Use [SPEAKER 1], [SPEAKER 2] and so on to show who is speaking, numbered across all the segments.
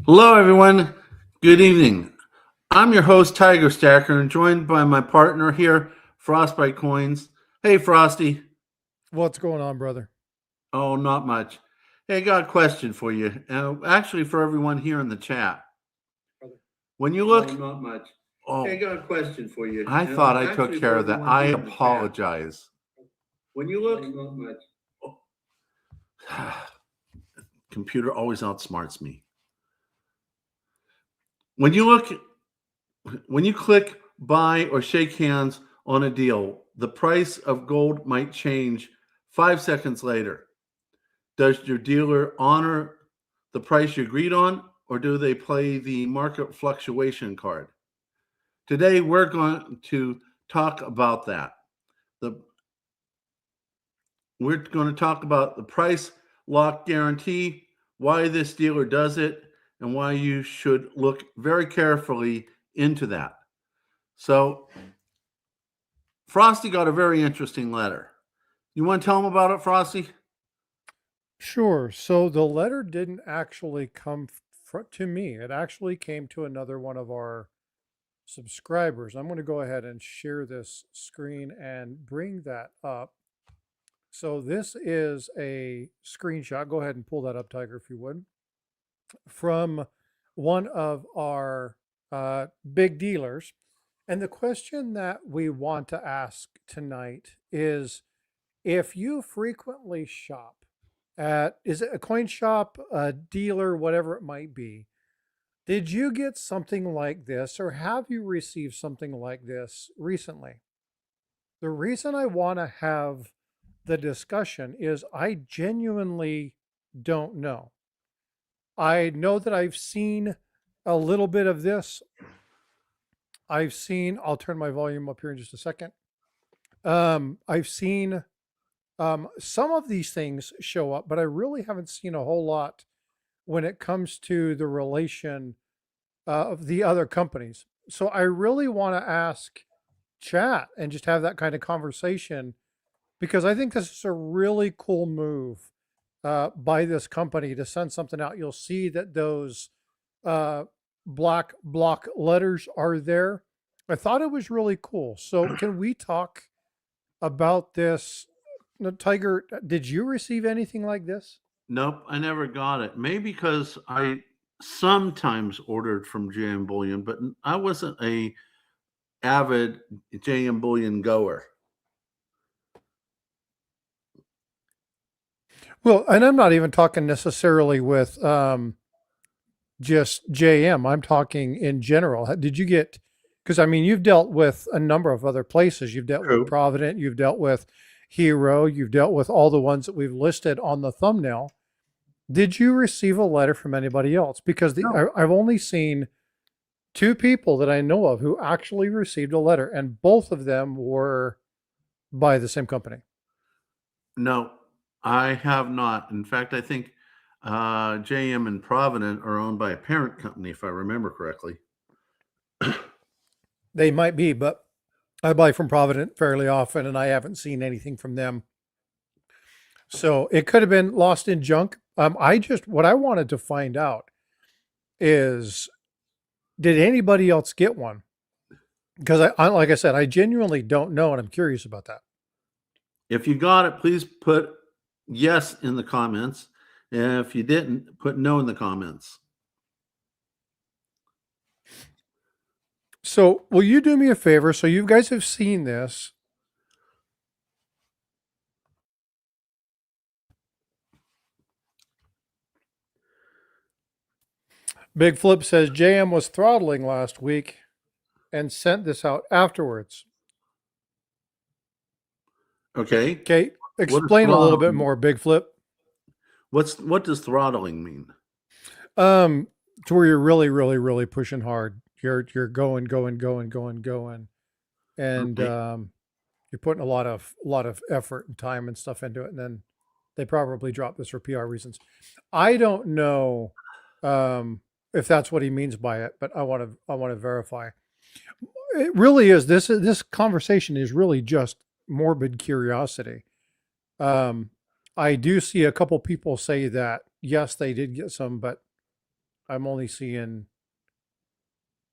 [SPEAKER 1] Hello, everyone. Good evening. I'm your host, Tiger Stacker, and joined by my partner here, Frostbite Coins. Hey, Frosty.
[SPEAKER 2] What's going on, brother?
[SPEAKER 1] Oh, not much. Hey, I got a question for you. Actually, for everyone here in the chat. When you look, not much. Oh, hey, I got a question for you. I thought I took care of that. I apologize. When you look, not much. Computer always outsmarts me. When you click buy or shake hands on a deal, the price of gold might change 5 seconds later. Does your dealer honor the price you agreed on, or do they play the market fluctuation card? Today, we're going to talk about that. We're going to talk about the price lock guarantee, why this dealer does it, and why you should look very carefully into that. So, Frosty got a very interesting letter. You want to tell him about it, Frosty?
[SPEAKER 2] Sure. So the letter didn't actually come to me. It actually came to another one of our subscribers. I'm going to go ahead and share this screen and bring that up. So this is a screenshot. Go ahead and pull that up, Tiger, if you would, from one of our big dealers. And the question that we want to ask tonight is, if you frequently shop at, is it a coin shop, a dealer, whatever it might be, did you get something like this, or have you received something like this recently? The reason I want to have the discussion is I genuinely don't know. I know that I've seen a little bit of this. I'll turn my volume up here in just a second. I've seen some of these things show up, but I really haven't seen a whole lot when it comes to the relation of the other companies. So I really want to ask chat and just have that kind of conversation, because I think this is a really cool move by this company to send something out. You'll see that those black block letters are there. I thought it was really cool. So can we talk about this? No, Tiger, did you receive anything like this?
[SPEAKER 1] Nope, I never got it. Maybe because I sometimes ordered from JM Bullion, but I wasn't a avid JM Bullion goer.
[SPEAKER 2] Well, and I'm not even talking necessarily with just JM. I'm talking in general. Did you get, because I mean, you've dealt with a number of other places. You've dealt with
[SPEAKER 1] True.
[SPEAKER 2] Provident, you've dealt with Hero, you've dealt with all the ones that we've listed on the thumbnail. Did you receive a letter from anybody else? Because
[SPEAKER 1] No.
[SPEAKER 2] I've only seen two people that I know of who actually received a letter, and both of them were by the same company.
[SPEAKER 1] No, I have not. In fact, I think JM and Provident are owned by a parent company, if I remember correctly.
[SPEAKER 2] They might be, but I buy from Provident fairly often, and I haven't seen anything from them. So it could have been lost in junk. What I wanted to find out is, did anybody else get one? Because like I said, I genuinely don't know, and I'm curious about that.
[SPEAKER 1] If you got it, please put yes in the comments. And if you didn't, put no in the comments.
[SPEAKER 2] So will you do me a favor? So you guys have seen this. Big Flip says JM was throttling last week and sent this out afterwards.
[SPEAKER 1] Okay.
[SPEAKER 2] Okay. Explain a little bit more, Big Flip.
[SPEAKER 1] What does throttling mean?
[SPEAKER 2] To where you're really, really, really pushing hard. You're going, and
[SPEAKER 1] Okay.
[SPEAKER 2] you're putting a lot of effort and time and stuff into it, and then they probably dropped this for PR reasons. I don't know if that's what he means by it, but I want to verify. It really is. This conversation is really just morbid curiosity. I do see a couple people say that yes, they did get some, but I'm only seeing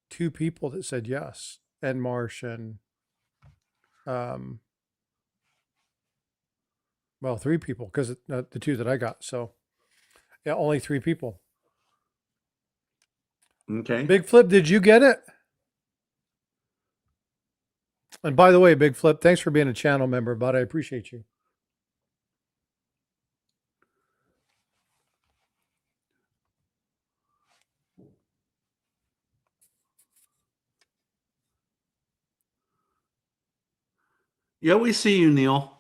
[SPEAKER 2] 2 people that said yes, and Marsh and um, well, 3 people because the 2 that I got. So yeah, only 3 people.
[SPEAKER 1] Okay.
[SPEAKER 2] Big Flip, did you get it? And by the way, Big Flip, thanks for being a channel member, bud. I appreciate you.
[SPEAKER 1] Yeah, we see you, Neil.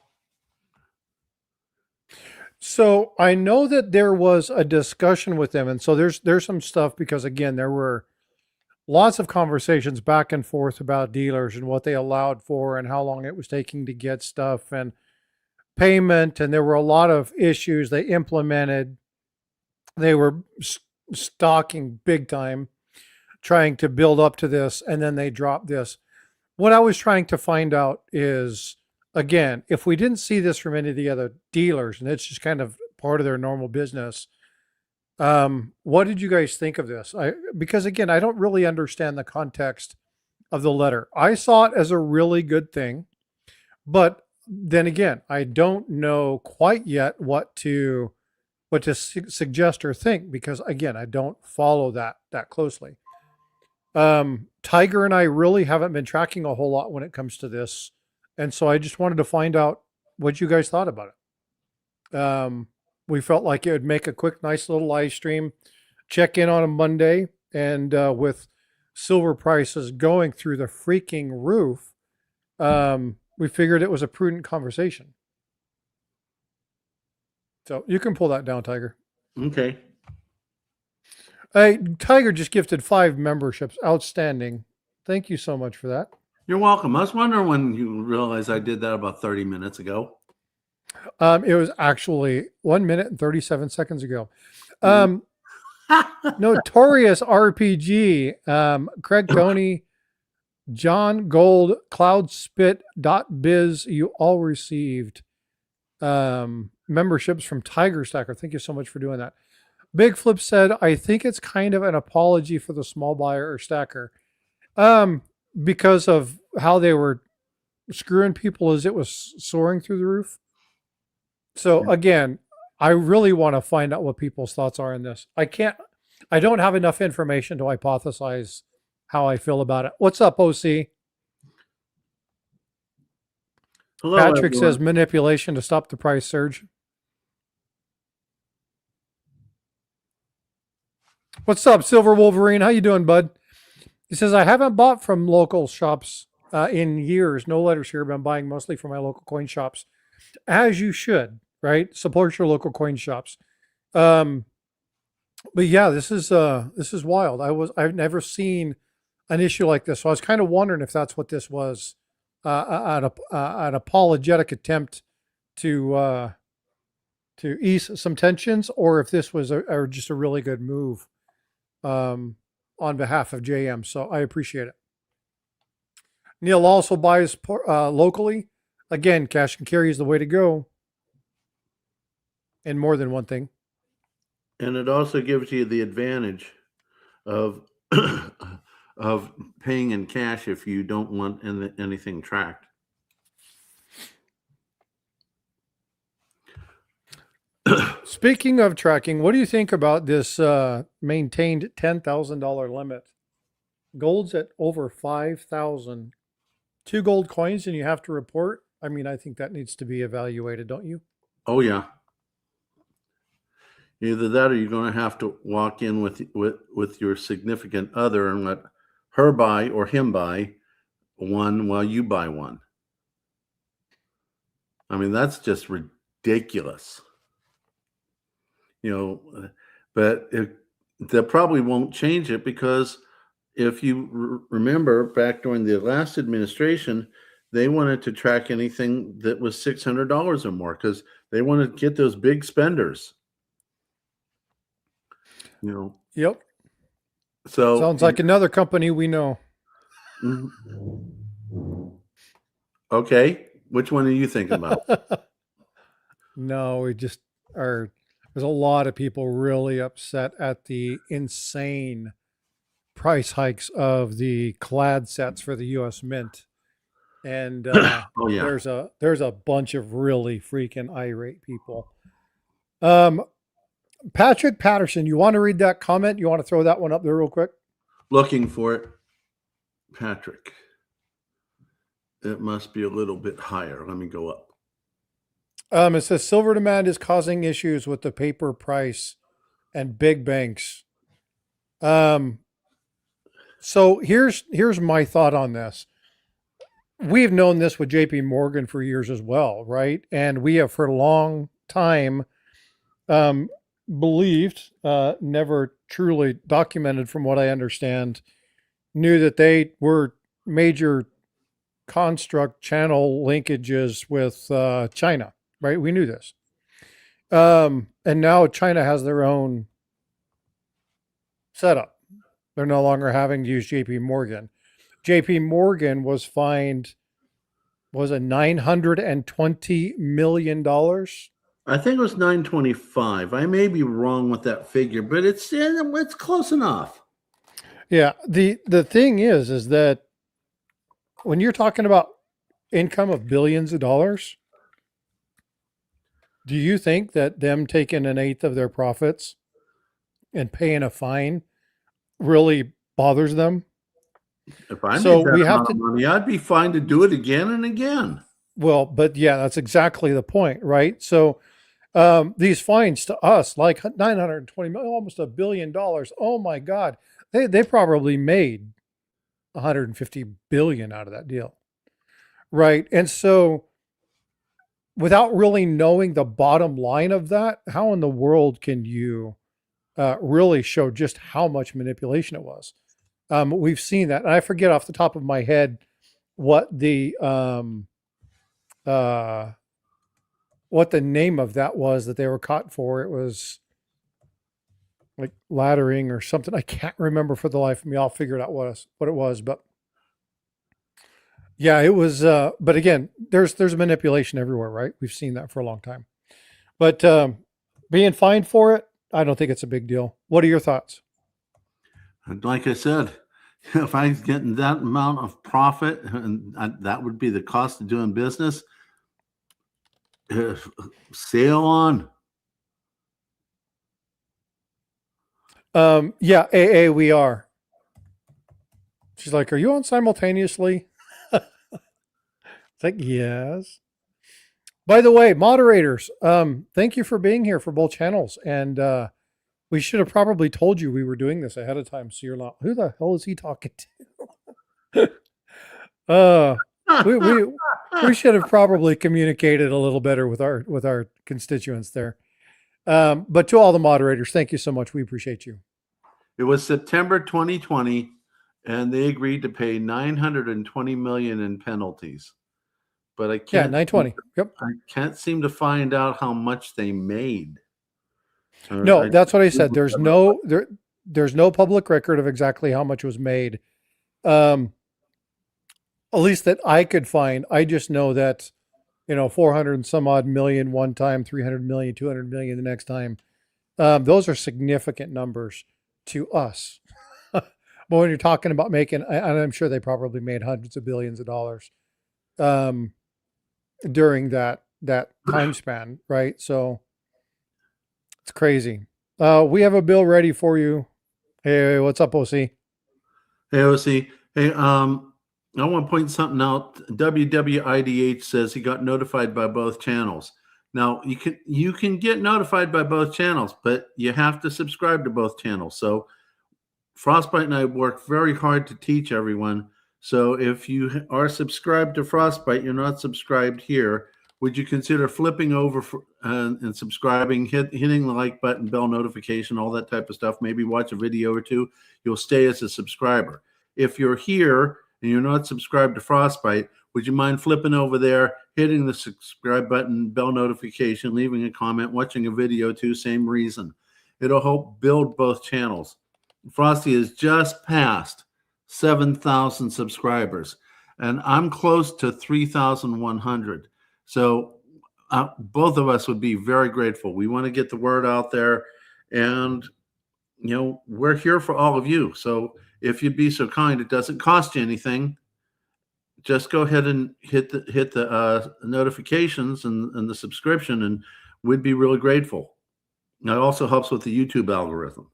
[SPEAKER 2] So I know that there was a discussion with them, and so there's some stuff because again there were lots of conversations back and forth about dealers and what they allowed for and how long it was taking to get stuff and payment, and there were a lot of issues they implemented. They were stalking big time, trying to build up to this, and then they dropped this. What I was trying to find out is, again, if we didn't see this from any of the other dealers, and it's just kind of part of their normal business, what did you guys think of this? Because again, I don't really understand the context of the letter. I saw it as a really good thing, but then again, I don't know quite yet what to suggest or think because again, I don't follow that closely. Tiger and I really haven't been tracking a whole lot when it comes to this, and so I just wanted to find out what you guys thought about it. We felt like it would make a quick, nice little live stream, check in on a Monday, and with silver prices going through the freaking roof, we figured it was a prudent conversation. So you can pull that down, Tiger.
[SPEAKER 1] Okay.
[SPEAKER 2] Hey, Tiger just gifted 5 memberships. Outstanding. Thank you so much for that.
[SPEAKER 1] You're welcome. I was wondering when you realized I did that about 30 minutes ago.
[SPEAKER 2] It was actually 1 minute and 37 seconds ago. Notorious RPG, Craig Tony, John Gold, Cloudspit.biz, you all received memberships from Tiger Stacker. Thank you so much for doing that. Big Flip said, I think it's kind of an apology for the small buyer or stacker. Because of how they were screwing people as it was soaring through the roof. So again, I really want to find out what people's thoughts are in this. I don't have enough information to hypothesize how I feel about it. What's up, OC?
[SPEAKER 1] Hello,
[SPEAKER 2] Patrick
[SPEAKER 1] everyone.
[SPEAKER 2] says manipulation to stop the price surge. What's up, Silver Wolverine? How you doing, bud? He says, I haven't bought from local shops in years. No letters here, but I'm buying mostly from my local coin shops. As you should, right? Support your local coin shops. But yeah, this is wild. I've never seen an issue like this. So I was kind of wondering if that's what this was, an apologetic attempt to ease some tensions, or if this was just a really good move on behalf of JM. So I appreciate it. Neil also buys locally. Again, cash and carry is the way to go. And more than one thing.
[SPEAKER 1] And it also gives you the advantage of of paying in cash if you don't want anything tracked.
[SPEAKER 2] Speaking of tracking, what do you think about this maintained $10,000 limit? Gold's at over 5,000. 2 gold coins and you have to report. I mean, I think that needs to be evaluated, don't you?
[SPEAKER 1] Oh yeah. Either that or you're going to have to walk in with your significant other and let her buy or him buy one while you buy one. I mean, that's just ridiculous. But they probably won't change it because if you remember back during the last administration, they wanted to track anything that was $600 or more because they wanted to get those big spenders.
[SPEAKER 2] Yep.
[SPEAKER 1] So
[SPEAKER 2] sounds like another company we know.
[SPEAKER 1] Okay, which one are you thinking about?
[SPEAKER 2] No, we just are There's a lot of people really upset at the insane price hikes of the clad sets for the U.S. Mint, and
[SPEAKER 1] Oh yeah.
[SPEAKER 2] there's a bunch of really freaking irate people. Um, Patrick Patterson, you want to read that comment? You want to throw that one up there real quick?
[SPEAKER 1] Looking for it. Patrick. It must be a little bit higher. Let me go up.
[SPEAKER 2] It says silver demand is causing issues with the paper price and big banks. So here's my thought on this. We've known this with JP Morgan for years as well, right? And we have for a long time um, believed, never truly documented from what I understand, knew that they were major construct channel linkages with China, right? We knew this. And now China has their own setup. They're no longer having to use JP Morgan. JP Morgan was fined, was it $920 million?
[SPEAKER 1] I think it was 925. I may be wrong with that figure, but it's close enough.
[SPEAKER 2] Yeah. The thing is that when you're talking about income of billions of dollars, do you think that them taking an eighth of their profits and paying a fine really bothers them?
[SPEAKER 1] If I
[SPEAKER 2] So
[SPEAKER 1] made that
[SPEAKER 2] we have
[SPEAKER 1] amount
[SPEAKER 2] to,
[SPEAKER 1] of money, I'd be fine to do it again and again.
[SPEAKER 2] well, but yeah, that's exactly the point, right? So these fines to us, like 920 million, almost $1 billion. Oh my God. They probably made 150 billion out of that deal. Right. And so without really knowing the bottom line of that, how in the world can you really show just how much manipulation it was? We've seen that. And I forget off the top of my head what the name of that was that they were caught for. It was like laddering or something. I can't remember for the life of me. I'll figure it out what it was. But yeah, it was. But again, there's manipulation everywhere, right? We've seen that for a long time. But being fined for it, I don't think it's a big deal. What are your thoughts?
[SPEAKER 1] And like I said, if I was getting that amount of profit, and that would be the cost of doing business, sail on.
[SPEAKER 2] Yeah, AA, we are. She's like, are you on simultaneously? It's like, yes. By the way, moderators, thank you for being here for both channels. And we should have probably told you we were doing this ahead of time. So you're not, who the hell is he talking to? We should have probably communicated a little better with our constituents there. But to all the moderators, thank you so much. We appreciate you.
[SPEAKER 1] It was September 2020, and they agreed to pay 920 million in penalties. But I
[SPEAKER 2] Yeah,
[SPEAKER 1] can't.
[SPEAKER 2] 920. Yep.
[SPEAKER 1] I can't seem to find out how much they made.
[SPEAKER 2] No, that's what I said. There's no public record of exactly how much was made. At least that I could find. I just know that, 400 and some odd million one time, 300 million, 200 million the next time. Those are significant numbers to us. But when you're talking about making, and I'm sure they probably made hundreds of billions of dollars during that time span, right? So it's crazy. We have a bill ready for you. Hey, what's up, OC?
[SPEAKER 1] Hey, OC. Hey, I want to point something out. WWIDH says he got notified by both channels. Now you can get notified by both channels, but you have to subscribe to both channels. So Frostbite and I work very hard to teach everyone. So if you are subscribed to Frostbite, you're not subscribed here, would you consider flipping over and subscribing, hitting the like button, bell notification, all that type of stuff? Maybe watch a video or two. You'll stay as a subscriber. If you're here and you're not subscribed to Frostbite, would you mind flipping over there, hitting the subscribe button, bell notification, leaving a comment, watching a video too? Same reason. It'll help build both channels. Frosty has just passed 7,000 subscribers, and I'm close to 3,100. So both of us would be very grateful. We want to get the word out there, and we're here for all of you. So if you'd be so kind, it doesn't cost you anything. Just go ahead and hit the notifications and the subscription, and we'd be really grateful. It also helps with the YouTube algorithm.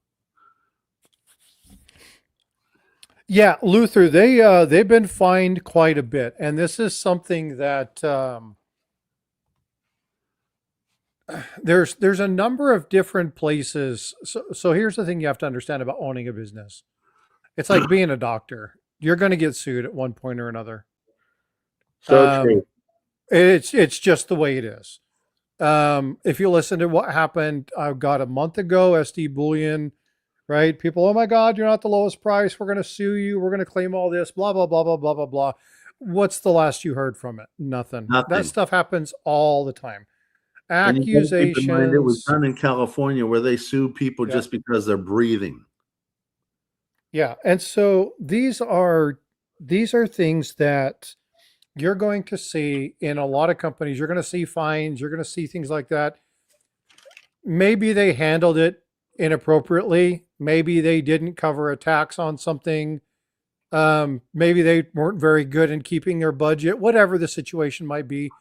[SPEAKER 2] Yeah, Luther, they've been fined quite a bit, and this is something that there's a number of different places. So here's the thing you have to understand about owning a business. It's like being a doctor. You're going to get sued at one point or another.
[SPEAKER 1] So true.
[SPEAKER 2] It's just the way it is. If you listen to what happened, I got a month ago, SD Bullion, right? People, oh my God, you're not the lowest price. We're going to sue you. We're going to claim all this, blah, blah, blah, blah, blah, blah, blah. What's the last you heard from it? Nothing. That stuff happens all the time. Accusations.
[SPEAKER 1] Keep in mind, it was done in California where they sue people just because they're breathing.
[SPEAKER 2] Yeah. And so these are things that you're going to see in a lot of companies. You're going to see fines. You're going to see things like that. Maybe they handled it inappropriately. Maybe they didn't cover a tax on something. Maybe they weren't very good in keeping their budget, whatever the situation might be.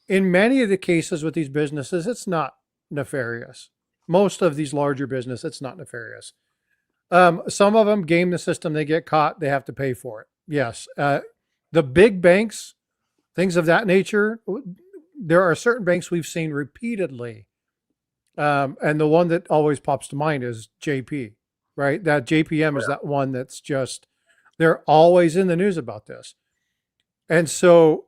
[SPEAKER 2] In many of the cases with these businesses, it's not nefarious. Most of these larger businesses, it's not nefarious. Some of them game the system. They get caught. They have to pay for it. Yes. The big banks, things of that nature, there are certain banks we've seen repeatedly. And the one that always pops to mind is JP, right? That JPM is that one that's just, they're always in the news about this. And so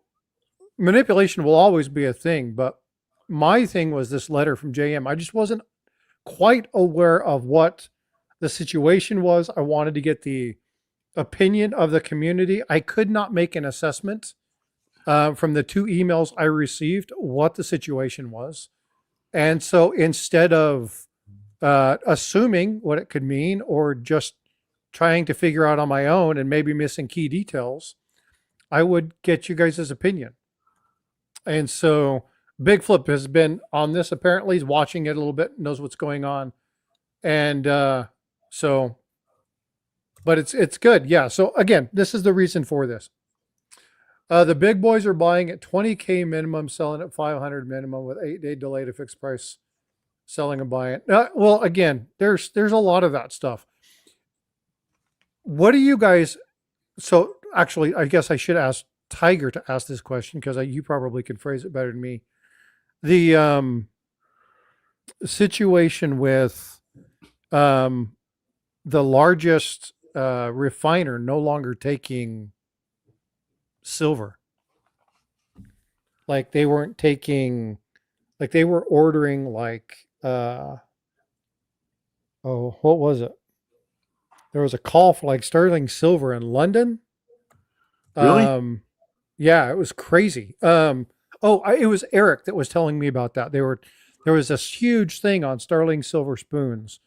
[SPEAKER 2] manipulation will always be a thing. But my thing was this letter from JM. I just wasn't quite aware of what the situation was. I wanted to get the opinion of the community. I could not make an assessment from the 2 emails I received what the situation was. And so instead of assuming what it could mean or just trying to figure out on my own and maybe missing key details, I would get you guys' opinion. And so Big Flip has been on this. Apparently he's watching it a little bit, knows what's going on. And but it's good. Yeah. So again, this is the reason for this. The big boys are buying at 20K minimum, selling at 500 minimum with 8-day delay to fixed price, selling and buying. Well, again, there's a lot of that stuff. What do you guys? So actually, I guess I should ask Tiger to ask this question because you probably can phrase it better than me. The situation with the largest refiner no longer taking silver. Like they weren't taking, like they were ordering like, what was it? There was a call for like sterling silver in London.
[SPEAKER 1] Really?
[SPEAKER 2] Yeah, it was crazy. It was Eric that was telling me about that. There was this huge thing on sterling silver spoons.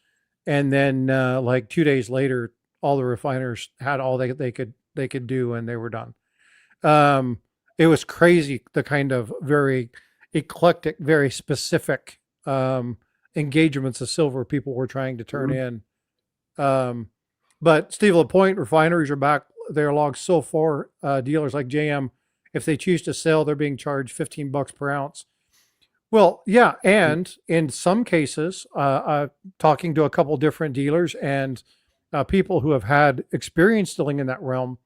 [SPEAKER 2] And then like 2 days later, all the refiners had all they could do and they were done. It was crazy, the kind of very eclectic, very specific engagements of silver people were trying to turn in. But Steve LaPointe, refineries are back. They're along so far. Dealers like JM, if they choose to sell, they're being charged $15 per ounce. Well, yeah, and in some cases, talking to a couple different dealers and people who have had experience dealing in that realm,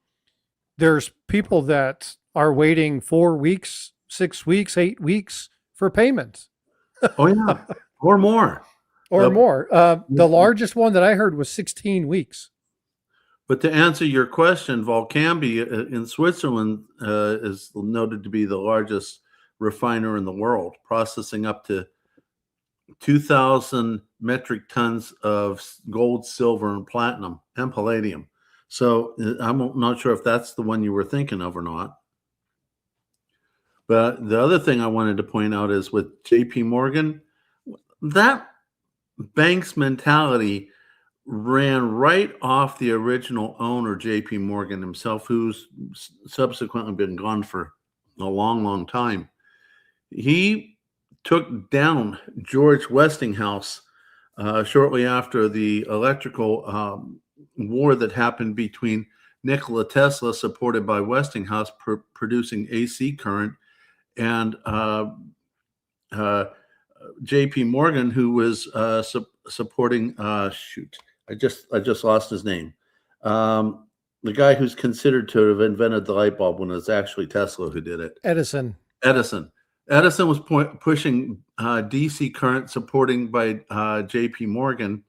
[SPEAKER 2] there's people that are waiting 4 weeks, 6 weeks, 8 weeks for payment.
[SPEAKER 1] Oh yeah, or more.
[SPEAKER 2] Or more. The largest one that I heard was 16 weeks.
[SPEAKER 1] But to answer your question, Volcambi in Switzerland is noted to be the largest refiner in the world, processing up to 2,000 metric tons of gold, silver, and platinum and palladium. So I'm not sure if that's the one you were thinking of or not. But the other thing I wanted to point out is with JP Morgan, that bank's mentality ran right off the original owner, JP Morgan himself, who's subsequently been gone for a long, long time. He took down George Westinghouse shortly after the electrical war that happened between Nikola Tesla, supported by Westinghouse, producing AC current, and J.P. Morgan, who was supporting. Shoot, I just lost his name. The guy who's considered to have invented the light bulb when it was actually Tesla who did it.
[SPEAKER 2] Edison.
[SPEAKER 1] Edison was pushing DC current, supporting by J.P. Morgan.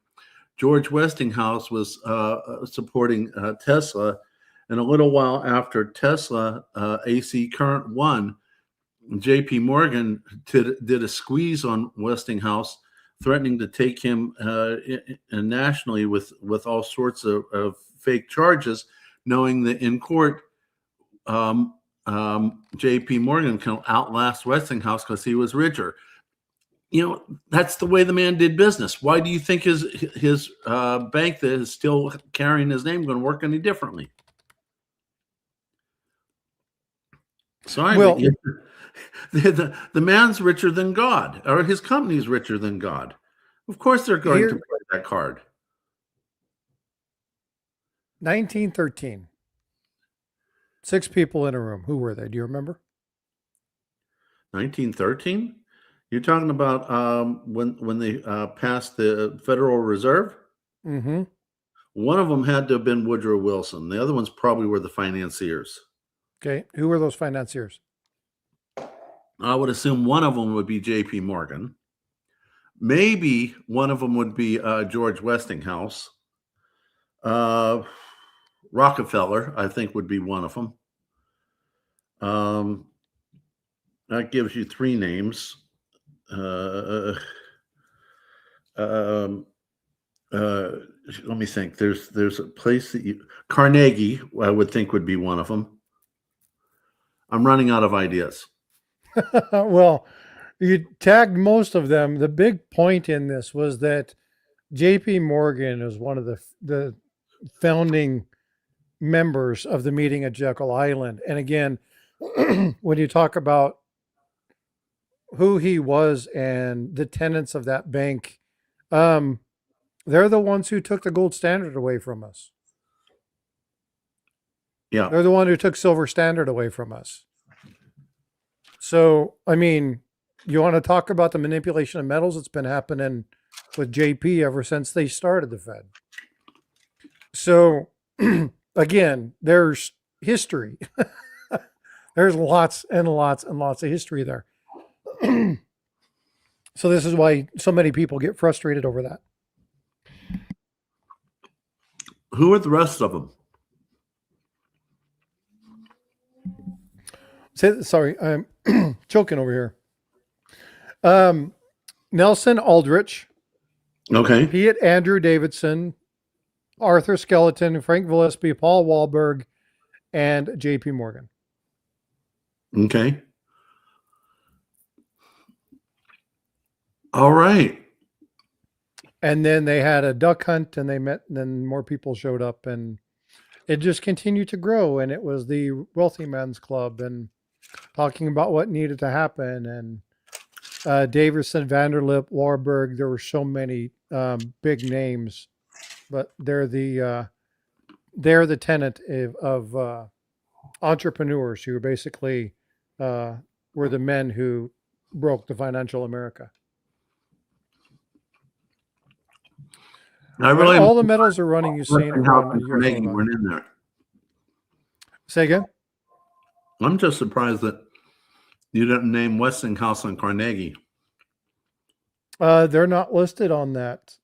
[SPEAKER 1] George Westinghouse was supporting Tesla, and a little while after Tesla, AC current won. J.P. Morgan did a squeeze on Westinghouse, threatening to take him nationally with all sorts of fake charges, knowing that in court, J.P. Morgan can outlast Westinghouse because he was richer. That's the way the man did business. Why do you think his bank that is still carrying his name going to work any differently? Sorry,
[SPEAKER 2] Well,
[SPEAKER 1] the man's richer than God, or his company's richer than God. Of course, they're going to play that card.
[SPEAKER 2] 1913. 6 people in a room. Who were they? Do you remember?
[SPEAKER 1] 1913? You're talking about when they passed the Federal Reserve?
[SPEAKER 2] Mm-hmm.
[SPEAKER 1] One of them had to have been Woodrow Wilson. The other ones probably were the financiers.
[SPEAKER 2] Okay. Who were those financiers?
[SPEAKER 1] I would assume one of them would be J.P. Morgan. Maybe one of them would be George Westinghouse. Rockefeller, I think, would be one of them. That gives you 3 names. Let me think. There's a place that Carnegie, I would think, would be one of them. I'm running out of ideas.
[SPEAKER 2] Well, you tagged most of them. The big point in this was that J.P. Morgan is one of the founding members of the meeting at Jekyll Island. And again, when you talk about who he was and the tenants of that bank, they're the ones who took the gold standard away from us.
[SPEAKER 1] Yeah.
[SPEAKER 2] They're the one who took silver standard away from us. So, I mean, you want to talk about the manipulation of metals? It's been happening with JP ever since they started the Fed. So, again, there's history. There's lots and lots and lots of history there. So this is why so many people get frustrated over that.
[SPEAKER 1] Who are the rest of them?
[SPEAKER 2] Sorry, I'm choking over here. Nelson Aldrich.
[SPEAKER 1] Okay.
[SPEAKER 2] Piet Andrew Davidson, Arthur Skeleton, Frank Gillespie, Paul Wahlberg, and J.P. Morgan.
[SPEAKER 1] Okay. All right.
[SPEAKER 2] And then they had a duck hunt and they met, and then more people showed up, and it just continued to grow. And it was the Wealthy Men's Club and talking about what needed to happen. And Davison, Vanderlip, Warburg, there were so many big names, but they're the tenant of entrepreneurs who basically were the men who broke the financial America. All the metals are running. You see,
[SPEAKER 1] Carnegie weren't in there.
[SPEAKER 2] Say again.
[SPEAKER 1] I'm just surprised that you didn't name Westinghouse and Carnegie.
[SPEAKER 2] They're not listed on that.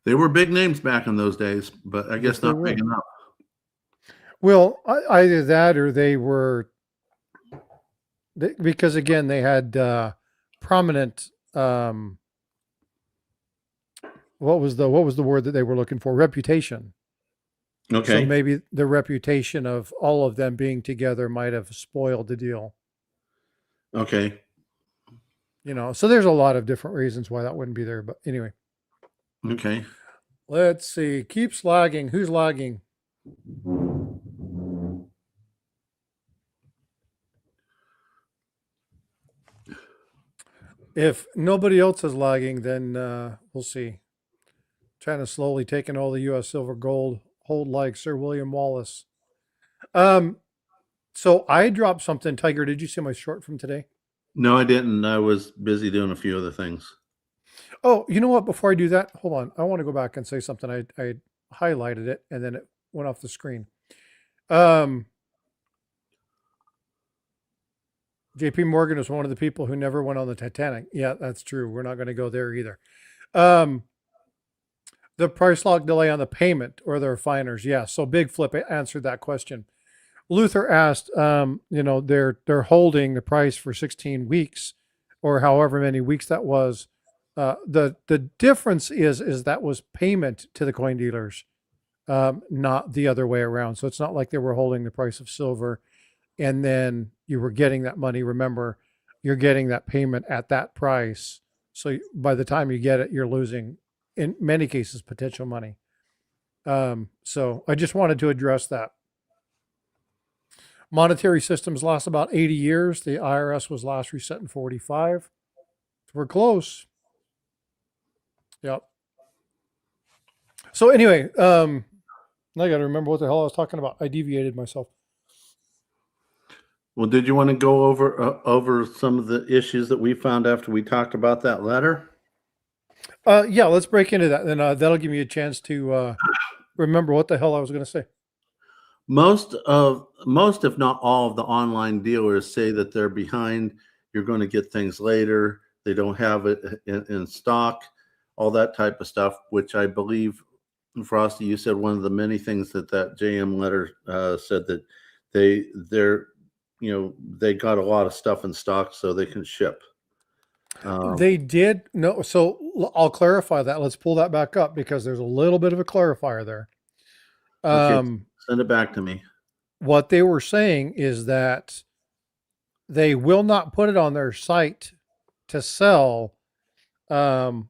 [SPEAKER 1] They were big names back in those days, but I guess not big enough.
[SPEAKER 2] Well, either that or they were, because again, they had prominent. What was the word that they were looking for? Reputation.
[SPEAKER 1] Okay.
[SPEAKER 2] So maybe the reputation of all of them being together might have spoiled the deal.
[SPEAKER 1] Okay.
[SPEAKER 2] So there's a lot of different reasons why that wouldn't be there. But anyway.
[SPEAKER 1] Okay.
[SPEAKER 2] Let's see. Keeps lagging. Who's lagging? If nobody else is lagging, then we'll see. China slowly taking all the U.S. silver gold hold like Sir William Wallace. Um, so I dropped something. Tiger, did you see my short from today?
[SPEAKER 1] No, I didn't. I was busy doing a few other things.
[SPEAKER 2] Oh, you know what? Before I do that, hold on. I want to go back and say something. I highlighted it and then it went off the screen. Um, JP Morgan is one of the people who never went on the Titanic. Yeah, that's true. We're not going to go there either. Um, the price lock delay on the payment or the refiners. Yeah. So Big Flip answered that question. Luther asked, they're holding the price for 16 weeks or however many weeks that was. The difference is that was payment to the coin dealers, not the other way around. So it's not like they were holding the price of silver and then you were getting that money. Remember, you're getting that payment at that price. So by the time you get it, you're losing, in many cases, potential money. So I just wanted to address that. Monetary systems last about 80 years. The IRS was last reset in 45. We're close. Yep. So anyway, I got to remember what the hell I was talking about. I deviated myself.
[SPEAKER 1] Well, did you want to go over some of the issues that we found after we talked about that letter?
[SPEAKER 2] Yeah, let's break into that. Then that'll give me a chance to remember what the hell I was going to say.
[SPEAKER 1] Most, if not all, of the online dealers say that they're behind. You're going to get things later. They don't have it in stock, all that type of stuff, which I believe, Frosty, you said one of the many things that JM letter said that they got a lot of stuff in stock so they can ship.
[SPEAKER 2] They did no. So I'll clarify that. Let's pull that back up because there's a little bit of a clarifier there.
[SPEAKER 1] Okay, send it back to me.
[SPEAKER 2] What they were saying is that they will not put it on their site to sell. They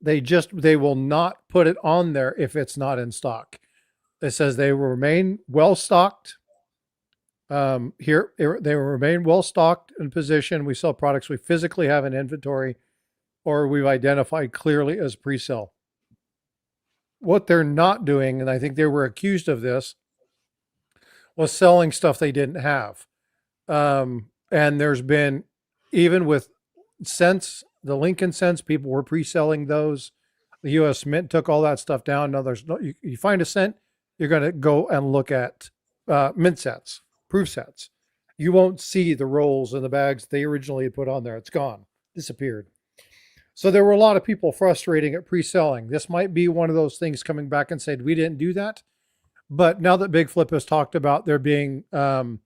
[SPEAKER 2] will not put it on there if it's not in stock. It says they will remain well stocked. They will remain well stocked in position. We sell products we physically have in inventory or we've identified clearly as pre-sale. What they're not doing, and I think they were accused of this, was selling stuff they didn't have. And there's been, even with cents, the Lincoln cents, people were pre-selling those. The U.S. Mint took all that stuff down. Now there's no, you find a cent, you're going to go and look at mint sets, proof sets. You won't see the rolls and the bags they originally had put on there. It's gone, disappeared. So there were a lot of people frustrating at pre-selling. This might be one of those things coming back and said, we didn't do that. But now that Big Flip has talked about there being kind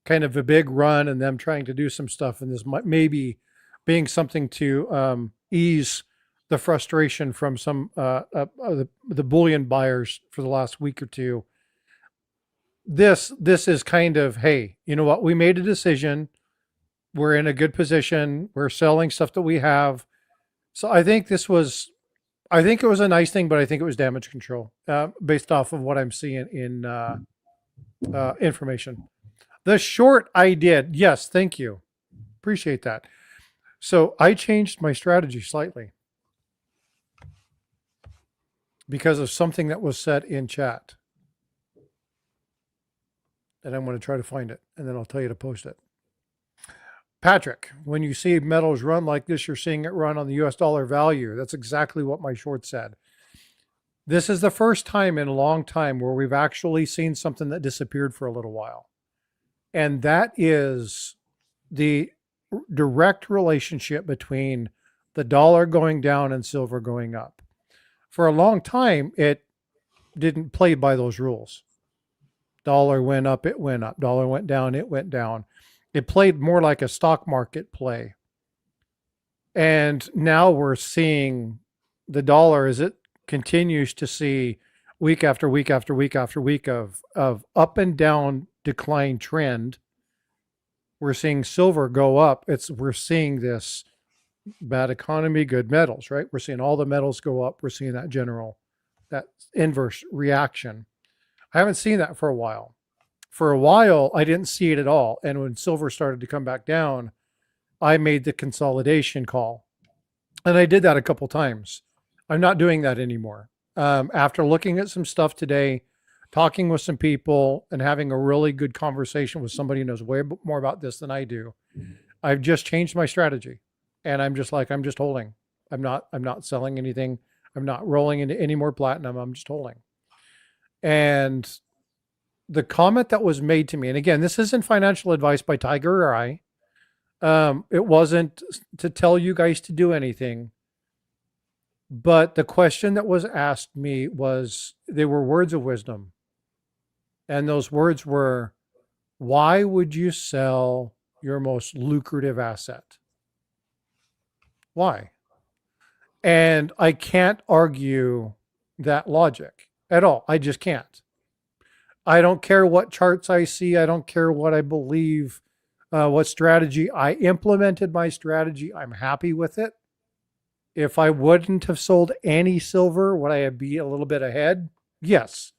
[SPEAKER 2] of a big run and them trying to do some stuff, and this might maybe being something to ease the frustration from some the bullion buyers for the last week or two. This is kind of, hey, you know what? We made a decision. We're in a good position. We're selling stuff that we have. So I think it was a nice thing, but I think it was damage control based off of what I'm seeing in information. The short I did. Yes, thank you. Appreciate that. So I changed my strategy slightly because of something that was said in chat. And I'm going to try to find it, and then I'll tell you to post it. Patrick, when you see metals run like this, you're seeing it run on the US dollar value. That's exactly what my short said. This is the first time in a long time where we've actually seen something that disappeared for a little while. And that is the direct relationship between the dollar going down and silver going up. For a long time, it didn't play by those rules. Dollar went up, it went up. Dollar went down, it went down. It played more like a stock market play. And now we're seeing the dollar as it continues to see week after week after week after week of up and down decline trend. We're seeing silver go up. We're seeing this bad economy, good metals, right? We're seeing all the metals go up. We're seeing that inverse reaction. I haven't seen that for a while. For a while, I didn't see it at all. And when silver started to come back down, I made the consolidation call. And I did that a couple times. I'm not doing that anymore. After looking at some stuff today, talking with some people, and having a really good conversation with somebody who knows way more about this than I do, I've just changed my strategy. And I'm just like, I'm just holding. I'm not selling anything. I'm not rolling into any more platinum. I'm just holding. And the comment that was made to me, and again, this isn't financial advice by Tiger or I. It wasn't to tell you guys to do anything. But the question that was asked me was, they were words of wisdom. And those words were, why would you sell your most lucrative asset? Why? And I can't argue that logic at all. I just can't. I don't care what charts I see. I don't care what I believe, what strategy. I implemented my strategy. I'm happy with it. If I wouldn't have sold any silver, would I be a little bit ahead? Yes.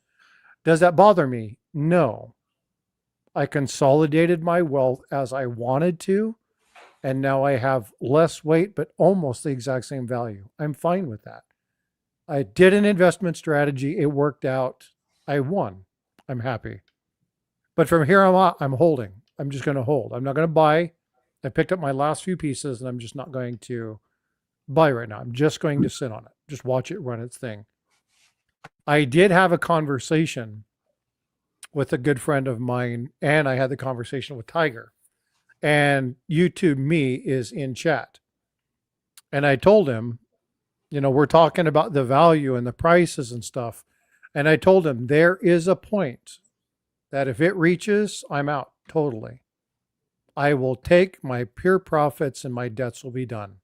[SPEAKER 2] Does that bother me? No. I consolidated my wealth as I wanted to, and now I have less weight, but almost the exact same value. I'm fine with that. I did an investment strategy. It worked out. I won. I'm happy. But from here on out, I'm holding. I'm just going to hold. I'm not going to buy. I picked up my last few pieces, and I'm just not going to buy right now. I'm just going to sit on it. Just watch it run its thing. I did have a conversation with a good friend of mine, and I had the conversation with Tiger. And YouTube Me is in chat. And I told him, we're talking about the value and the prices and stuff. And I told him there is a point that if it reaches, I'm out totally. I will take my pure profits and my debts will be done.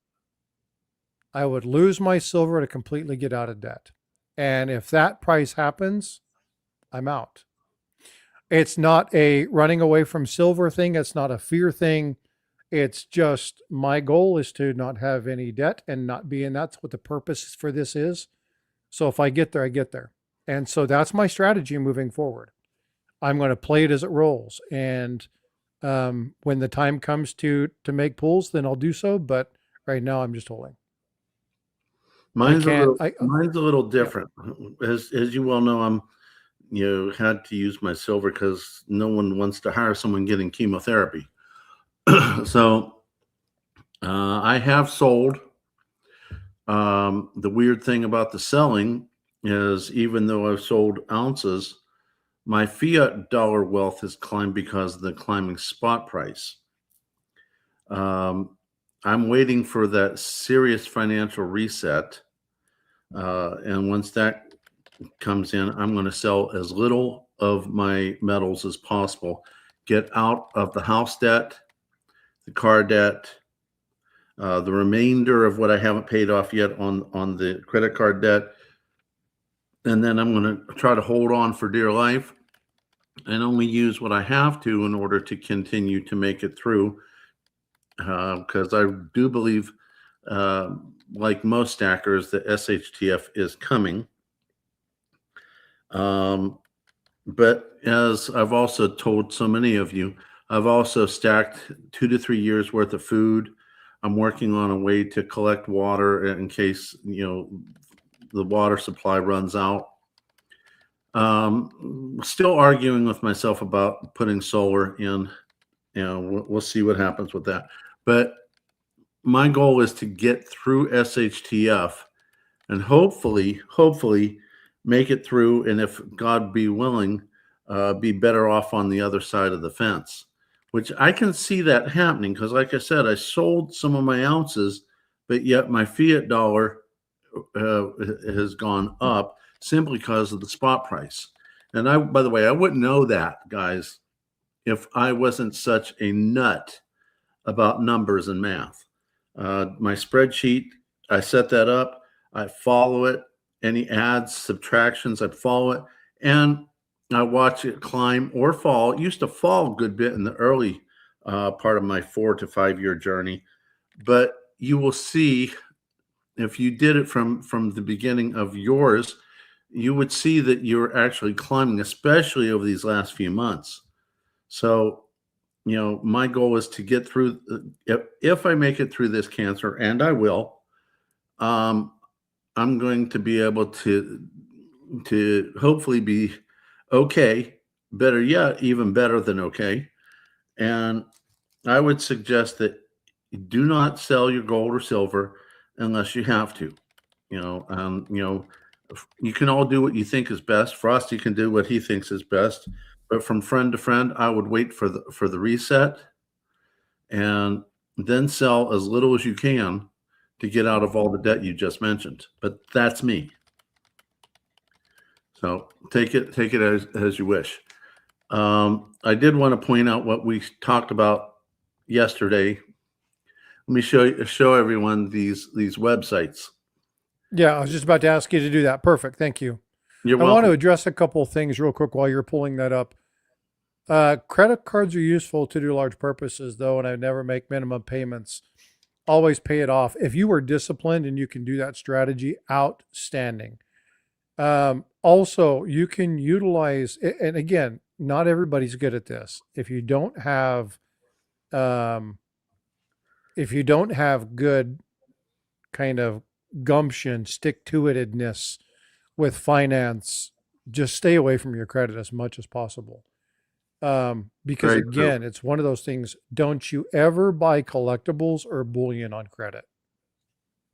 [SPEAKER 2] I would lose my silver to completely get out of debt. And if that price happens, I'm out. It's not a running away from silver thing. It's not a fear thing. It's just my goal is to not have any debt and not be in. That's what the purpose for this is. So if I get there, I get there. And so that's my strategy moving forward. I'm going to play it as it rolls. And when the time comes to make pulls, then I'll do so. But right now I'm just holding.
[SPEAKER 1] Mine's a little different. Yeah. As you well know, I'm had to use my silver because no one wants to hire someone getting chemotherapy. So I have sold. The weird thing about the selling is, even though I've sold ounces, my fiat dollar wealth has climbed because of the climbing spot price. I'm waiting for that serious financial reset. And once that comes in, I'm going to sell as little of my metals as possible, get out of the house debt, the car debt, the remainder of what I haven't paid off yet on the credit card debt. And then I'm going to try to hold on for dear life and only use what I have to in order to continue to make it through. Because I do believe, like most stackers, the SHTF is coming. But as I've also told so many of you, I've also stacked 2 to 3 years worth of food. I'm working on a way to collect water in case, the water supply runs out. Still arguing with myself about putting solar in. We'll see what happens with that. But my goal is to get through SHTF and hopefully make it through. And if God be willing, be better off on the other side of the fence, which I can see that happening. Because like I said, I sold some of my ounces, but yet my fiat dollar has gone up simply because of the spot price. And by the way, I wouldn't know that, guys, if I wasn't such a nut about numbers and math. My spreadsheet, I set that up. I follow it. Any adds, subtractions, I follow it. And I watch it climb or fall. It used to fall a good bit in the early part of my 4 to 5 year journey. But you will see, if you did it from the beginning of yours, you would see that you're actually climbing, especially over these last few months. So my goal is to get through. If I make it through this cancer, and I will, I'm going to be able to hopefully be okay. Better yet, even better than okay. And I would suggest that you do not sell your gold or silver unless you have to. You can all do what you think is best. Frosty can do what he thinks is best, but from friend to friend, I would wait for the reset and then sell as little as you can to get out of all the debt you just mentioned. But that's me. So take it as you wish. I did want to point out what we talked about yesterday. Let me show everyone these websites.
[SPEAKER 2] Yeah, I was just about to ask you to do that. Perfect. Thank you.
[SPEAKER 1] You're
[SPEAKER 2] I want to
[SPEAKER 1] welcome.
[SPEAKER 2] address a couple of things real quick while you're pulling that up. Credit cards are useful to do large purposes, though, and I never make minimum payments. Always pay it off. If you are disciplined and you can do that strategy, outstanding. Also, you can utilize, and again, not everybody's good at this. If you don't have good kind of gumption, stick to itedness with finance, just stay away from your credit as much as possible. Because
[SPEAKER 1] Very true.
[SPEAKER 2] again, it's one of those things. Don't you ever buy collectibles or bullion on credit.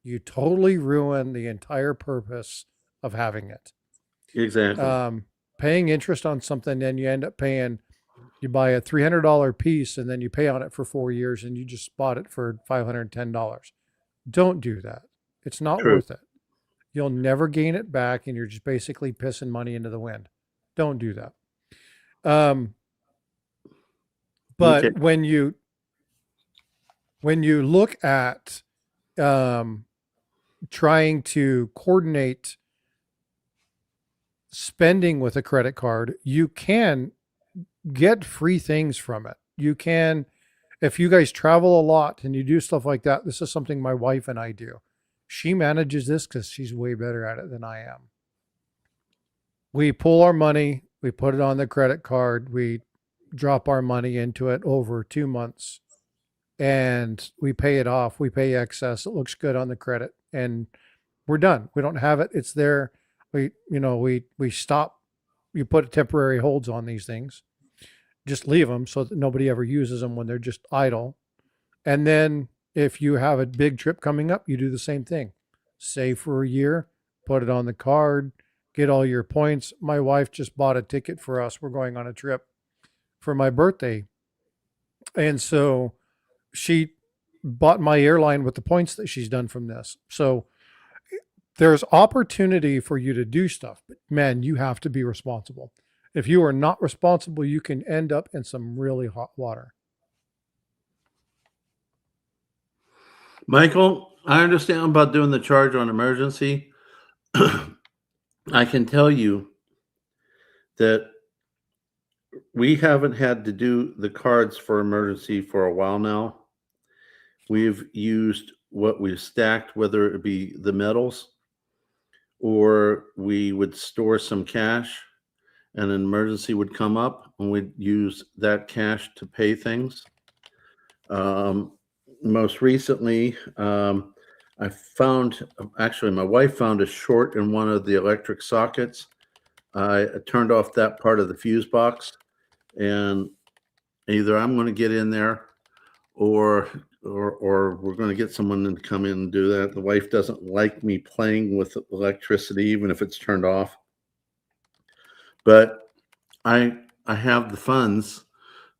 [SPEAKER 2] You totally ruin the entire purpose of having it.
[SPEAKER 1] Exactly.
[SPEAKER 2] Paying interest on something, then you end up you buy a $300 piece and then you pay on it for 4 years and you just bought it for $510. Don't do that. It's not
[SPEAKER 1] True.
[SPEAKER 2] worth it. You'll never gain it back and you're just basically pissing money into the wind. Don't do that. But
[SPEAKER 1] Okay.
[SPEAKER 2] when you look at trying to coordinate spending with a credit card, you can get free things from it. You can, if you guys travel a lot and you do stuff like that, this is something my wife and I do. She manages this because she's way better at it than I am. We pull our money, we put it on the credit card, we drop our money into it over 2 months, and we pay it off. We pay excess. It looks good on the credit, and we're done. We don't have it. It's there. We stop. You put temporary holds on these things. Just leave them so that nobody ever uses them when they're just idle. And then if you have a big trip coming up, you do the same thing. Save for a year, put it on the card, get all your points. My wife just bought a ticket for us. We're going on a trip for my birthday. And so she bought my airline with the points that she's done from this. So there's opportunity for you to do stuff, but man, you have to be responsible. If you are not responsible, you can end up in some really hot water.
[SPEAKER 1] Michael, I understand about doing the charge on emergency. I can tell you that we haven't had to do the cards for emergency for a while now. We've used what we've stacked, whether it be the metals or we would store some cash and an emergency would come up and we'd use that cash to pay things. Most recently, I found, actually, my wife found a short in one of the electric sockets. I turned off that part of the fuse box, and either I'm going to get in there or we're going to get someone to come in and do that. The wife doesn't like me playing with electricity, even if it's turned off. But I have the funds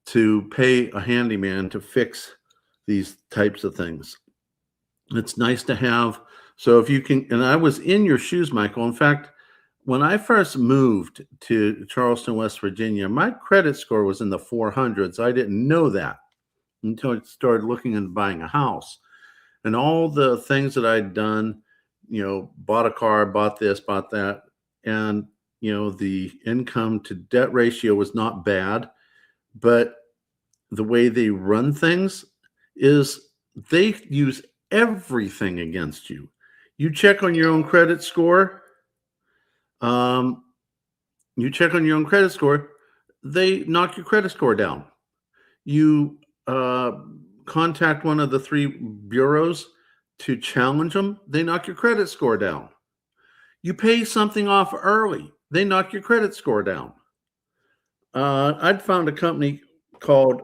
[SPEAKER 1] to pay a handyman to fix these types of things. It's nice to have. So if you can, and I was in your shoes, Michael. In fact, when I first moved to Charleston, West Virginia, my credit score was in the 400s. I didn't know that until I started looking into buying a house. And all the things that I'd done, bought a car, bought this, bought that. And, the income to debt ratio was not bad. But the way they run things is they use everything against you. You check on your own credit score. They knock your credit score down. you contact one of the three bureaus to challenge them, they knock your credit score down. You pay something off early, they knock your credit score down. I'd found a company called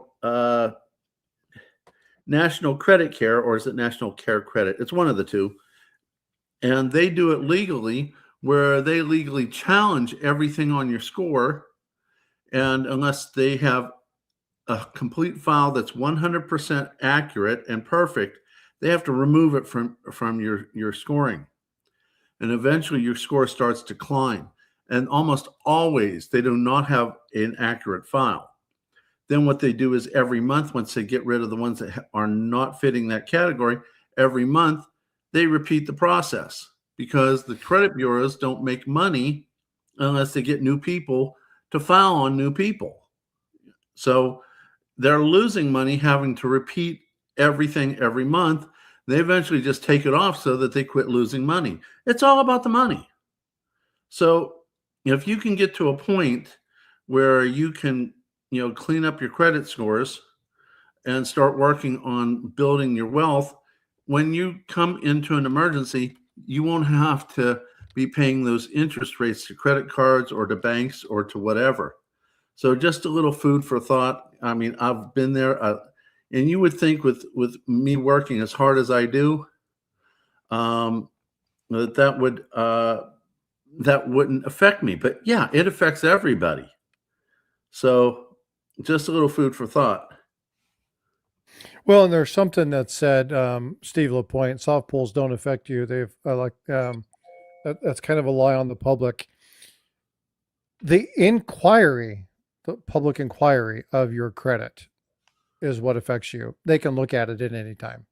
[SPEAKER 1] National Credit Care, or is it National Care Credit? It's one of the two. And they do it legally, where they legally challenge everything on your score. And unless they have a complete file that's 100% accurate and perfect, they have to remove it from your scoring. And eventually your score starts to climb. And almost always they do not have an accurate file. Then what they do is every month, once they get rid of the ones that are not fitting that category, every month they repeat the process, because the credit bureaus don't make money unless they get new people to file on new people. So they're losing money having to repeat everything every month. They eventually just take it off so that they quit losing money. It's all about the money. So if you can get to a point where you can, clean up your credit scores and start working on building your wealth, when you come into an emergency, you won't have to be paying those interest rates to credit cards or to banks or to whatever. So just a little food for thought. I mean, I've been there, and you would think with me working as hard as I do, that wouldn't affect me. But yeah, it affects everybody. So just a little food for thought.
[SPEAKER 2] Well, and there's something that said, Steve Lapointe, soft pulls don't affect you. They've that's kind of a lie on the public. The public inquiry of your credit is what affects you. They can look at it at any time.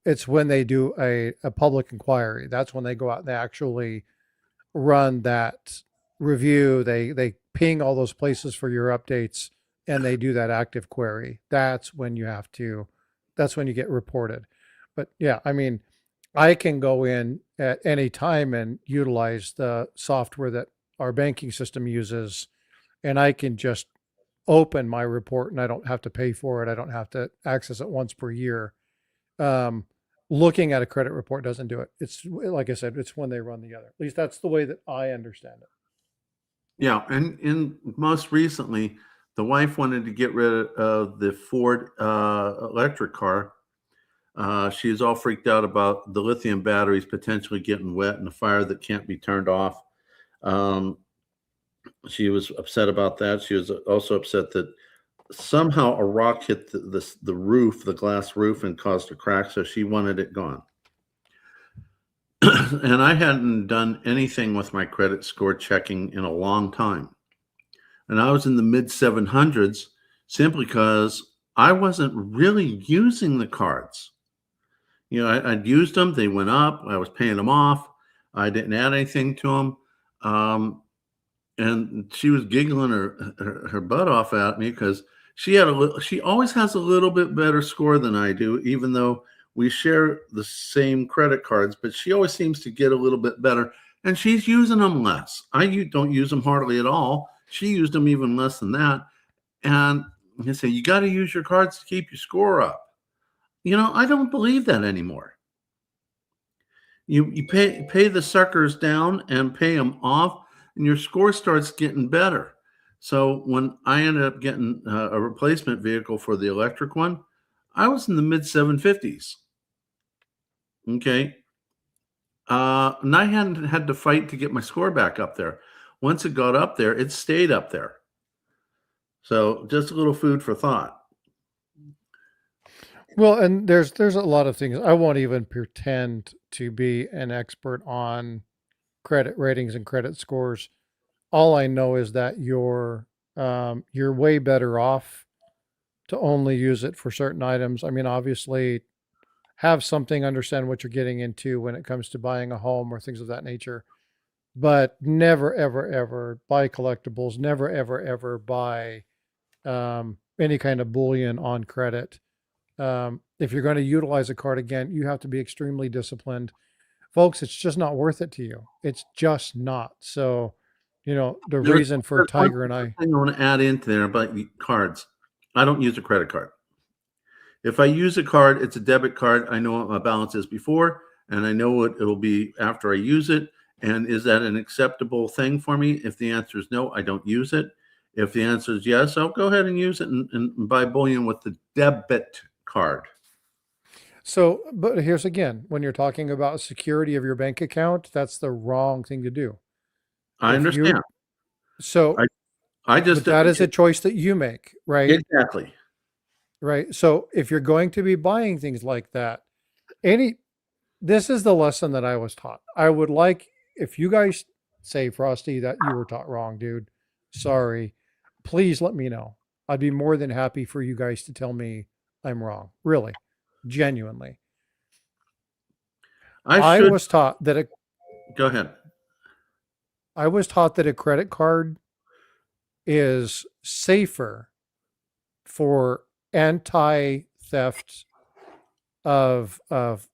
[SPEAKER 2] It's when they do a public inquiry. That's when they go out and they actually run that review. They ping all those places for your updates, and they do that active query. That's when you get reported. But yeah, I mean, I can go in at any time and utilize the software that our banking system uses, and I can just open my report and I don't have to pay for it. I don't have to access it once per year. Looking at a credit report doesn't do it. It's like I said, it's when they run the other. At least that's the way that I understand it.
[SPEAKER 1] Yeah, and most recently, the wife wanted to get rid of the Ford electric car. She is all freaked out about the lithium batteries potentially getting wet and a fire that can't be turned off. She was upset about that. She was also upset that somehow a rock hit the roof, the glass roof, and caused a crack. So she wanted it gone. And I hadn't done anything with my credit score checking in a long time. And I was in the mid 700s simply because I wasn't really using the cards. I'd used them. They went up. I was paying them off. I didn't add anything to them. And she was giggling her butt off at me because she always has a little bit better score than I do, even though we share the same credit cards, but she always seems to get a little bit better, and she's using them less. I don't use them hardly at all. She used them even less than that. And they say, you got to use your cards to keep your score up. I don't believe that anymore. You pay the suckers down and pay them off, and your score starts getting better. So when I ended up getting a replacement vehicle for the electric one, I was in the mid 750s. Okay. And I hadn't had to fight to get my score back up there. Once it got up there, it stayed up there. So just a little food for thought.
[SPEAKER 2] Well, and there's a lot of things. I won't even pretend to be an expert on credit ratings and credit scores. All I know is that you're way better off to only use it for certain items. I mean, obviously, have something, understand what you're getting into when it comes to buying a home or things of that nature, but never, ever, ever buy collectibles. Never, ever, ever buy any kind of bullion on credit. If you're going to utilize a card again, you have to be extremely disciplined. Folks, it's just not worth it to you. It's just not. So, the reason for Tiger and I
[SPEAKER 1] want to add into there about the cards. I don't use a credit card. If I use a card, it's a debit card. I know what my balance is before, and I know what it'll be after I use it. And is that an acceptable thing for me? If the answer is no, I don't use it. If the answer is yes, I'll go ahead and use it and buy bullion with the debit card.
[SPEAKER 2] So, but here's again, when you're talking about security of your bank account, that's the wrong thing to do.
[SPEAKER 1] I
[SPEAKER 2] If you,
[SPEAKER 1] understand.
[SPEAKER 2] so,
[SPEAKER 1] I
[SPEAKER 2] but
[SPEAKER 1] just
[SPEAKER 2] that is a choice that you make, right?
[SPEAKER 1] exactly.
[SPEAKER 2] Right. So if you're going to be buying things like that, this is the lesson that I was taught. I would like if you guys say, Frosty, that you were taught wrong, dude. Sorry. Please let me know. I'd be more than happy for you guys to tell me I'm wrong. Really. Genuinely. I
[SPEAKER 1] should
[SPEAKER 2] was taught that
[SPEAKER 1] go ahead.
[SPEAKER 2] I was taught that a credit card is safer for anti-theft of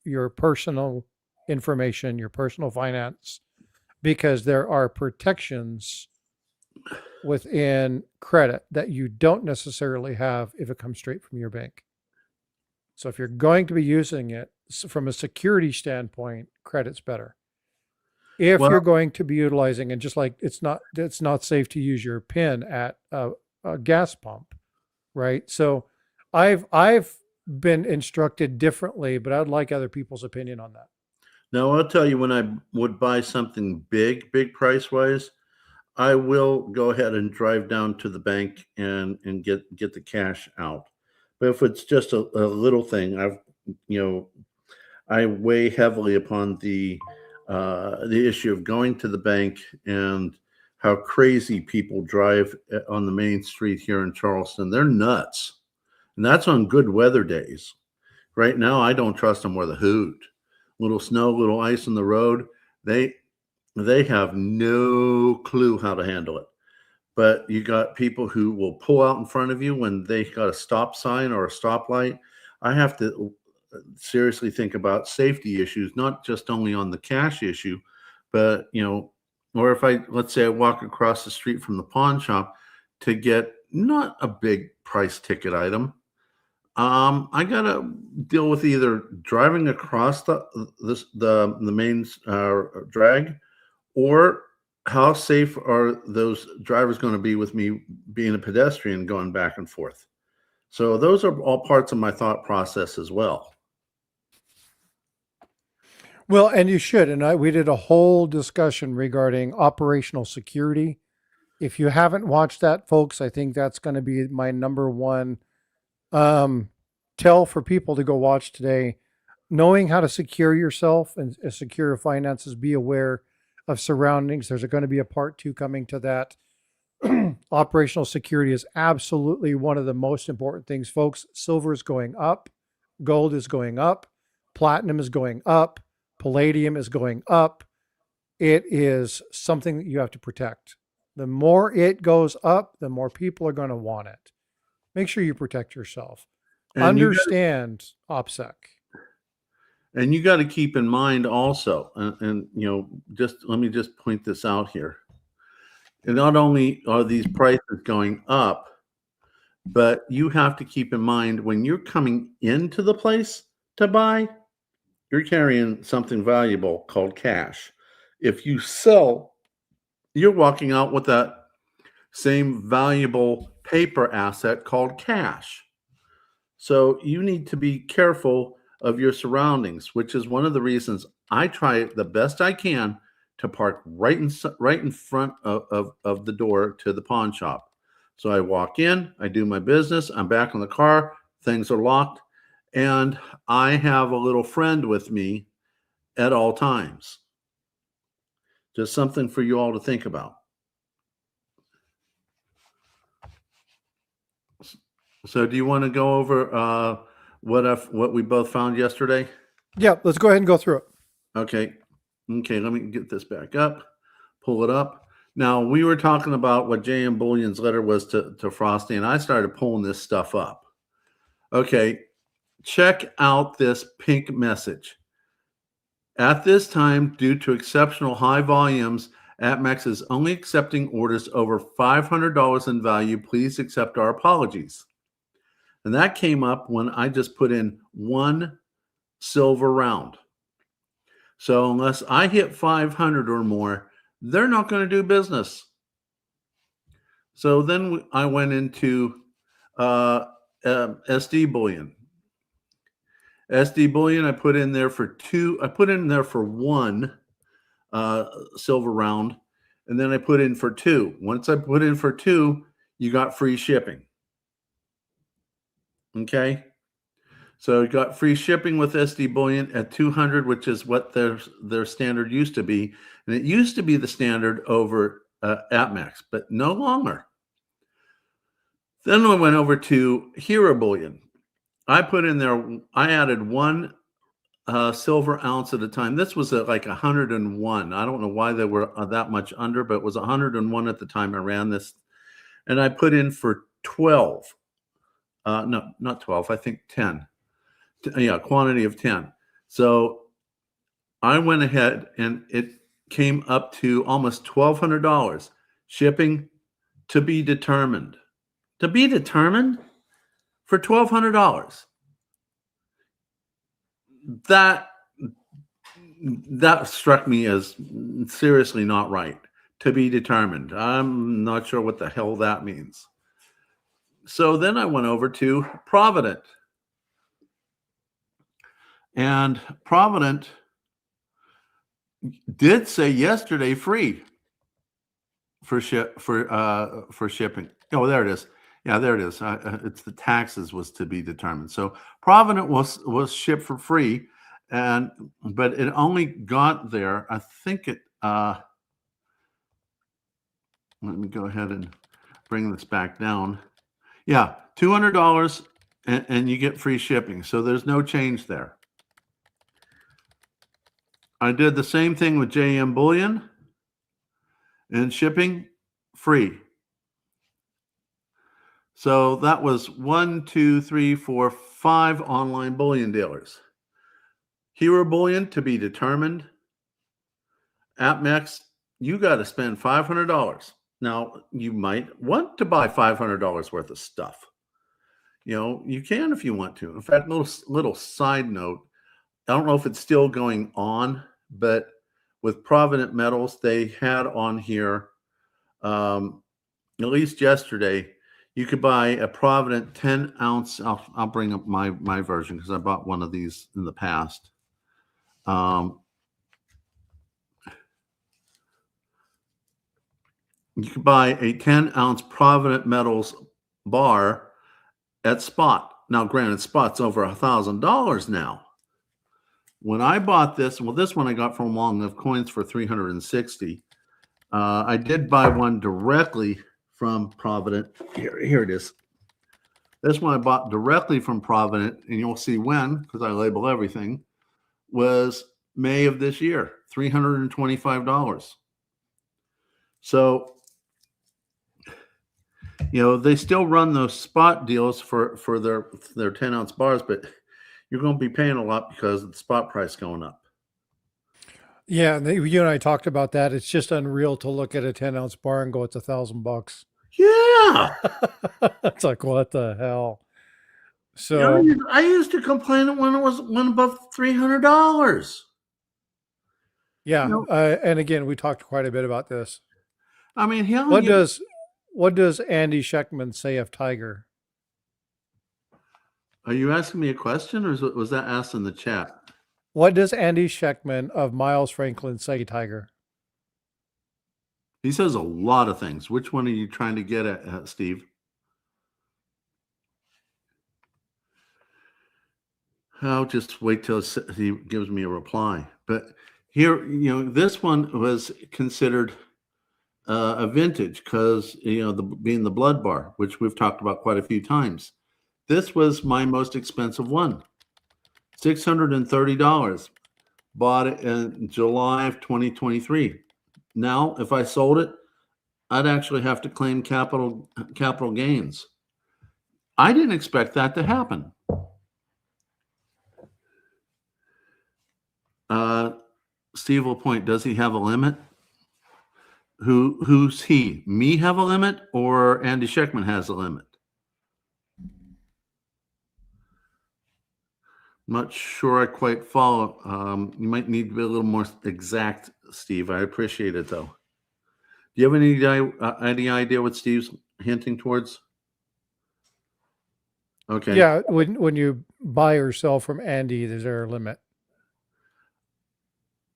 [SPEAKER 2] your personal information, your personal finance, because there are protections within credit that you don't necessarily have if it comes straight from your bank. So if you're going to be using it from a security standpoint, credit's better. If
[SPEAKER 1] Well,
[SPEAKER 2] you're going to be utilizing, and just like it's not safe to use your PIN at a gas pump, right? So I've been instructed differently, but I'd like other people's opinion on that.
[SPEAKER 1] now I'll tell you, when I would buy something big price wise, I will go ahead and drive down to the bank and get the cash out. But if it's just a little thing, I weigh heavily upon the issue of going to the bank and how crazy people drive on the main street here in Charleston. They're nuts, and that's on good weather days. Right now, I don't trust them worth a hoot. Little snow, little ice on the road. They have no clue how to handle it. But you got people who will pull out in front of you when they got a stop sign or a stoplight. I have to seriously think about safety issues, not just only on the cash issue, but or if let's say I walk across the street from the pawn shop to get not a big price ticket item, I gotta deal with either driving across the main drag, or how safe are those drivers going to be with me being a pedestrian going back and forth. So those are all parts of my thought process as well.
[SPEAKER 2] Well, and you should. And we did a whole discussion regarding operational security. If you haven't watched that, folks, I think that's going to be my number one tell for people to go watch today. Knowing how to secure yourself and secure your finances, be aware of surroundings. There's going to be a part 2 coming to that. Operational security is absolutely one of the most important things, folks. Silver is going up, gold is going up, platinum is going up, palladium is going up. It is something that you have to protect. The more it goes up, the more people are going to want it. Make sure you protect yourself.
[SPEAKER 1] And
[SPEAKER 2] Understand OPSEC.
[SPEAKER 1] And you got to keep in mind also, and just let me just point this out here. And not only are these prices going up, but you have to keep in mind when you're coming into the place to buy, you're carrying something valuable called cash. If you sell, you're walking out with that same valuable paper asset called cash. So you need to be careful of your surroundings, which is one of the reasons I try the best I can to park right in front of the door to the pawn shop. So I walk in, I do my business, I'm back in the car, things are locked, and I have a little friend with me at all times. Just something for you all to think about. So do you want to go over what we both found yesterday?
[SPEAKER 2] Yeah, let's go ahead and go through it.
[SPEAKER 1] Okay, let me get this back up, pull it up. Now, we were talking about what J.M. Bullion's letter was to Frosty, and I started pulling this stuff up. Okay, check out this pink message. At this time, due to exceptional high volumes, APMEX is only accepting orders over $500 in value. Please accept our apologies. And that came up when I just put in 1 silver round. So unless I hit 500 or more, they're not going to do business. So then I went into SD bullion. SD bullion, I put in there for 2. I put in there for 1 silver round, and then I put in for 2. Once I put in for 2, you got free shipping. Okay. So you got free shipping with SD bullion at 200, which is what their standard used to be. And it used to be the standard over APMEX, but no longer. Then I went over to Hero Bullion. I put in there, I added 1 silver ounce at a time. This was at like 101. I don't know why they were that much under, but it was 101 at the time I ran this. And I put in for 12. No, not 12. I think 10. Yeah, quantity of 10. So I went ahead and it came up to almost $1,200. Shipping to be determined. To be determined for $1,200. That struck me as seriously not right. To be determined. I'm not sure what the hell that means. So then I went over to Provident. And Provident did say yesterday free for shipping. Oh, there it is. Yeah, there it is. It's the taxes was to be determined. So Provident was shipped for free, but it only got there. I think it. Let me go ahead and bring this back down. Yeah, $200, and you get free shipping. So there's no change there. I did the same thing with JM Bullion, and shipping free. So that was 1, 2, 3, 4, 5 online bullion dealers. Hero Bullion to be determined. APMEX, you got to spend $500. Now, you might want to buy $500 worth of stuff. You know, you can if you want to. In fact, little side note, I don't know if it's still going on, but with Provident Metals, they had on here, at least yesterday, you could buy a Provident 10 ounce. I'll bring up my version because I bought one of these in the past. You could buy a 10 ounce Provident Metals bar at spot. Now, granted, spot's over $1,000 now. When I bought this, well, this one I got from Long Live Coins for $360. I did buy one directly from Provident. Here it is. This one I bought directly from Provident, and you'll see when, because I label everything, was May of this year, $325. So, you know, they still run those spot deals for their 10 ounce bars, but you're going to be paying a lot because of the spot price going up.
[SPEAKER 2] Yeah, and you and I talked about that. It's just unreal to look at a 10-ounce bar and go, it's $1,000.
[SPEAKER 1] Yeah.
[SPEAKER 2] It's like, what the hell?
[SPEAKER 1] So
[SPEAKER 2] So
[SPEAKER 1] I used to complain when it went above $300.
[SPEAKER 2] yeah,
[SPEAKER 1] You know,
[SPEAKER 2] and again, we talked quite a bit about this.
[SPEAKER 1] I mean, he
[SPEAKER 2] What
[SPEAKER 1] only
[SPEAKER 2] what does Andy Scheckman say of Tiger?
[SPEAKER 1] Are you asking me a question, or was that asked in the chat?
[SPEAKER 2] What does Andy Scheckman of Miles Franklin say, Tiger?
[SPEAKER 1] He says a lot of things. Which one are you trying to get at, Steve? I'll just wait till he gives me a reply. But here, you know, this one was considered a vintage because, you know, being the Blood Bar, which we've talked about quite a few times. This was my most expensive one, $630. Bought it in July of 2023. Now, if I sold it, I'd actually have to claim capital gains. I didn't expect that to happen. Steve will point, does he have a limit? Who's he? Me have a limit, or Andy Scheckman has a limit? not sure I quite follow. You might need to be a little more exact, Steve. I appreciate it though. Do you have any idea what Steve's hinting towards? Okay.
[SPEAKER 2] Yeah, when you buy or sell from Andy, is there a limit?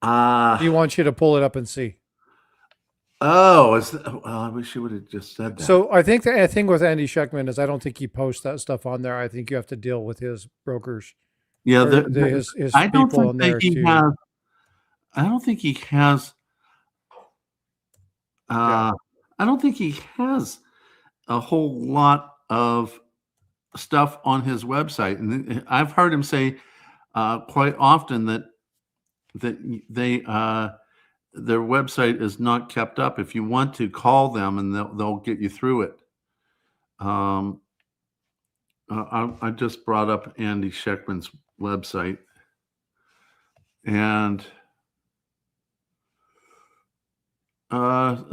[SPEAKER 2] He wants you to pull it up and see.
[SPEAKER 1] Oh, well, I wish you would have just said that.
[SPEAKER 2] So I think the thing with Andy Scheckman is I don't think he posts that stuff on there. I think you have to deal with his brokers.
[SPEAKER 1] Yeah,
[SPEAKER 2] Or his
[SPEAKER 1] I don't
[SPEAKER 2] people
[SPEAKER 1] think
[SPEAKER 2] on
[SPEAKER 1] that
[SPEAKER 2] there
[SPEAKER 1] he
[SPEAKER 2] too.
[SPEAKER 1] has. I don't think he has.
[SPEAKER 2] Yeah.
[SPEAKER 1] I don't think he has a whole lot of stuff on his website, and I've heard him say quite often that they their website is not kept up. If you want to call them, and they'll get you through it. I just brought up Andy Scheckman's website, and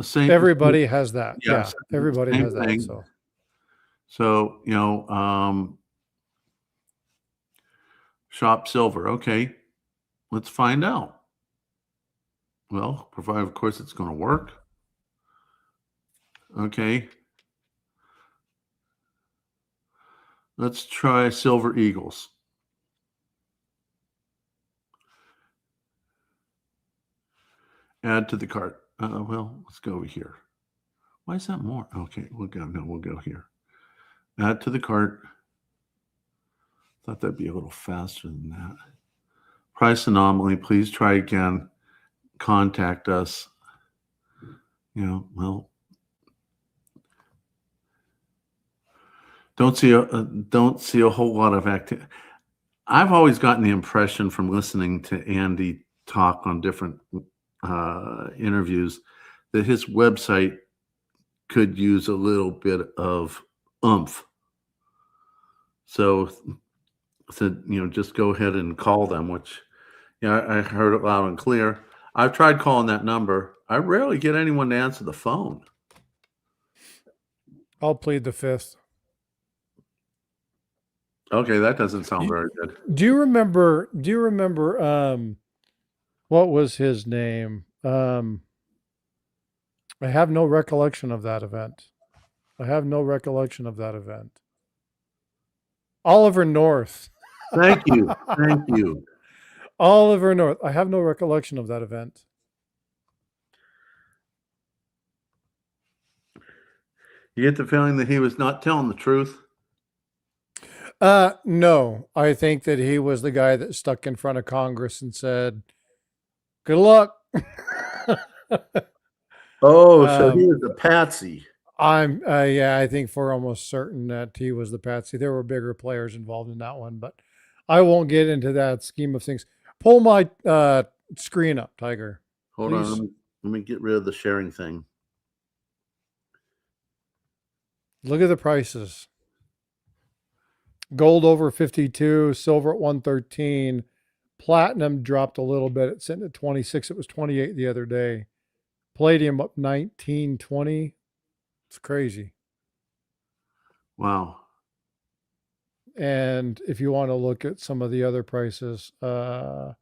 [SPEAKER 1] same.
[SPEAKER 2] Everybody has that.
[SPEAKER 1] Yes,
[SPEAKER 2] Yeah. Everybody
[SPEAKER 1] same
[SPEAKER 2] has that.
[SPEAKER 1] thing. So, shop silver. Okay, let's find out. Well, provided, of course, it's going to work. Okay. Let's try Silver Eagles. Add to the cart. Well, let's go over here. Why is that more? Okay, we'll go here. Add to the cart. Thought that'd be a little faster than that. Price anomaly. Please try again. Contact us. Well, don't see a whole lot of activity. I've always gotten the impression from listening to Andy talk on different interviews that his website could use a little bit of oomph. So just go ahead and call them, which, I heard it loud and clear. I've tried calling that number. I rarely get anyone to answer the phone.
[SPEAKER 2] I'll plead the fifth.
[SPEAKER 1] Okay, that doesn't sound very good.
[SPEAKER 2] Do you remember what was his name? I have no recollection of that event. Oliver North.
[SPEAKER 1] Thank you. Thank you.
[SPEAKER 2] Oliver North. I have no recollection of that event.
[SPEAKER 1] You get the feeling that he was not telling the truth?
[SPEAKER 2] No. I think that he was the guy that stuck in front of Congress and said, "Good luck."
[SPEAKER 1] Oh, so he was a patsy.
[SPEAKER 2] I think for almost certain that he was the patsy. There were bigger players involved in that one, but I won't get into that scheme of things. Pull my screen up, Tiger.
[SPEAKER 1] Hold
[SPEAKER 2] Please.
[SPEAKER 1] on. Let me get rid of the sharing thing.
[SPEAKER 2] Look at the prices. Gold over 52, silver at 113. Platinum dropped a little bit. It's sitting at 26. It was 28 the other day. Palladium up 19, 20. It's crazy.
[SPEAKER 1] Wow.
[SPEAKER 2] And if you want to look at some of the other prices, where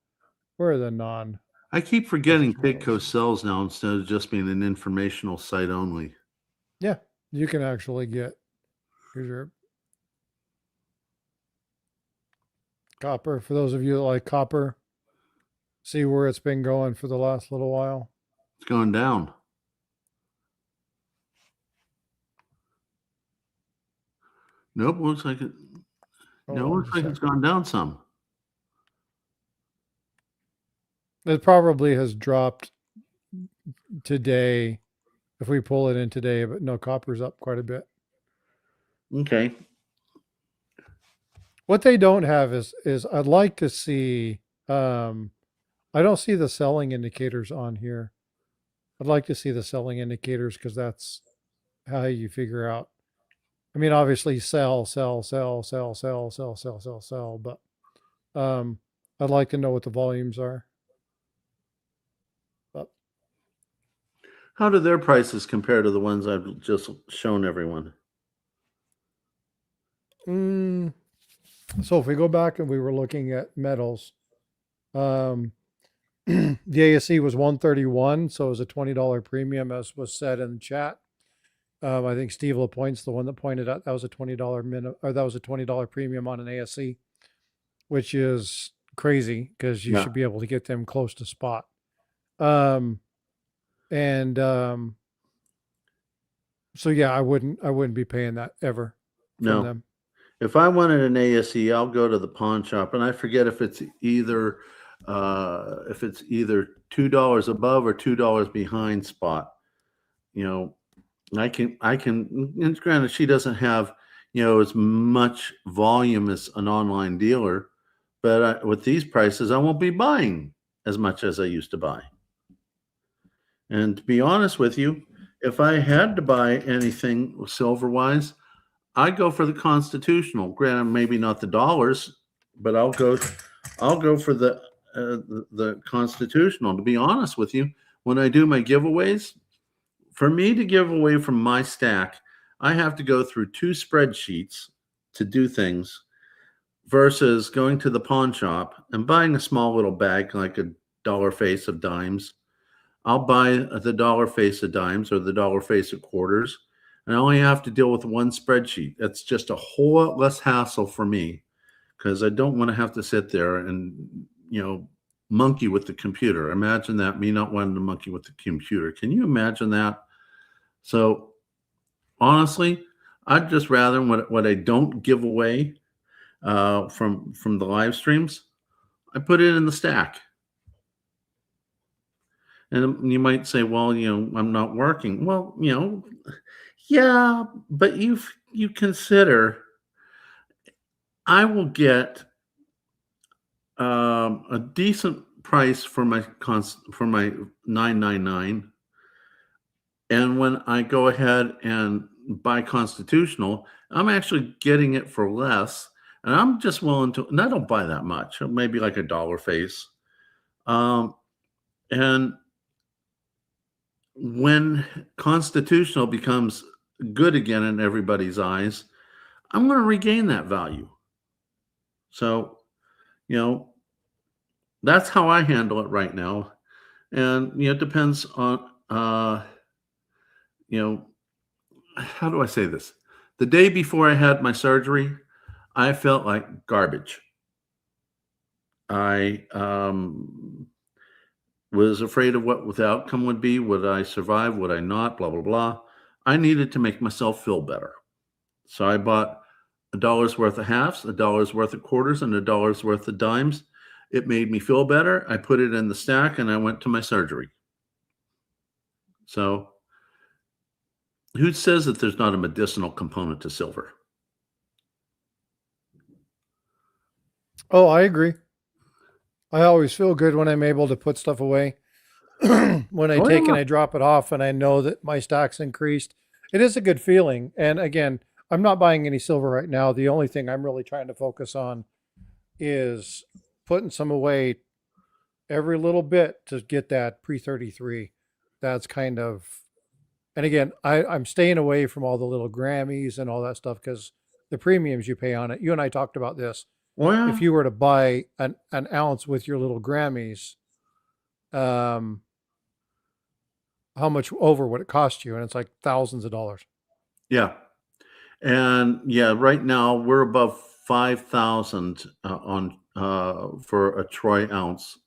[SPEAKER 2] are the non?
[SPEAKER 1] I keep forgetting Kitco sells now instead of just being an informational site only.
[SPEAKER 2] Yeah, you can actually get, here's your copper. For those of you that like copper, see where it's been going for the last little while.
[SPEAKER 1] It's going down. Nope, looks like it. No, looks like it's gone down some.
[SPEAKER 2] It probably has dropped today if we pull it in today, but no, copper's up quite a bit.
[SPEAKER 1] Okay.
[SPEAKER 2] What they don't have is I'd like to see, I don't see the selling indicators on here. I'd like to see the selling indicators because that's how you figure out. I mean, obviously sell, but I'd like to know what the volumes are. But
[SPEAKER 1] how do their prices compare to the ones I've just shown everyone?
[SPEAKER 2] So if we go back and we were looking at metals, um, the ASE was 131, so it was a $20 premium, as was said in the chat. I think Steve LaPointe's the one that pointed out that was a $20 minimum, or that was a $20 premium on an ASE, which is crazy because you
[SPEAKER 1] Yeah.
[SPEAKER 2] should be able to get them close to spot. Um, and so yeah, I wouldn't be paying that ever from
[SPEAKER 1] No.
[SPEAKER 2] them.
[SPEAKER 1] If I wanted an ASE, I'll go to the pawn shop, and I forget if it's either $2 above or $2 behind spot. You know, I can, and granted, she doesn't have, as much volume as an online dealer, but with these prices, I won't be buying as much as I used to buy. And to be honest with you, if I had to buy anything silver wise, I'd go for the constitutional. Granted, maybe not the dollars, but I'll go for the constitutional. To be honest with you, when I do my giveaways, for me to give away from my stack, I have to go through 2 spreadsheets to do things versus going to the pawn shop and buying a small little bag like a dollar face of dimes. I'll buy the dollar face of dimes or the dollar face of quarters, and I only have to deal with one spreadsheet. That's just a whole lot less hassle for me because I don't want to have to sit there and, monkey with the computer. Imagine that, me not wanting to monkey with the computer. Can you imagine that? So honestly, I'd just rather what I don't give away from the live streams, I put it in the stack. And you might say, well, I'm not working. Well, yeah, but you consider I will get a decent price for my 999, and when I go ahead and buy constitutional, I'm actually getting it for less, and I'm just willing to. And I don't buy that much, maybe like a dollar face, and when constitutional becomes good again in everybody's eyes, I'm going to regain that value. So, that's how I handle it right now. And, it depends on, how do I say this? The day before I had my surgery, I felt like garbage. I was afraid of what the outcome would be. Would I survive? Would I not? Blah, blah, blah. I needed to make myself feel better. So I bought $1 worth of halves, $1 worth of quarters, and $1 worth of dimes. It made me feel better. I put it in the stack and I went to my surgery. So who says that there's not a medicinal component to silver?
[SPEAKER 2] Oh, I agree. I always feel good when I'm able to put stuff away. When I take and I drop it off and I know that my stock's increased, it is a good feeling. And again, I'm not buying any silver right now. The only thing I'm really trying to focus on is putting some away every little bit to get that pre-33. That's kind of, and again, I'm staying away from all the little Grammys and all that stuff because the premiums you pay on it. You and I talked about this.
[SPEAKER 1] Well,
[SPEAKER 2] If you were to buy an ounce with your little Grammys, how much over would it cost you? And it's like thousands of dollars.
[SPEAKER 1] yeah. And yeah, right now we're above 5,000 on for a troy ounce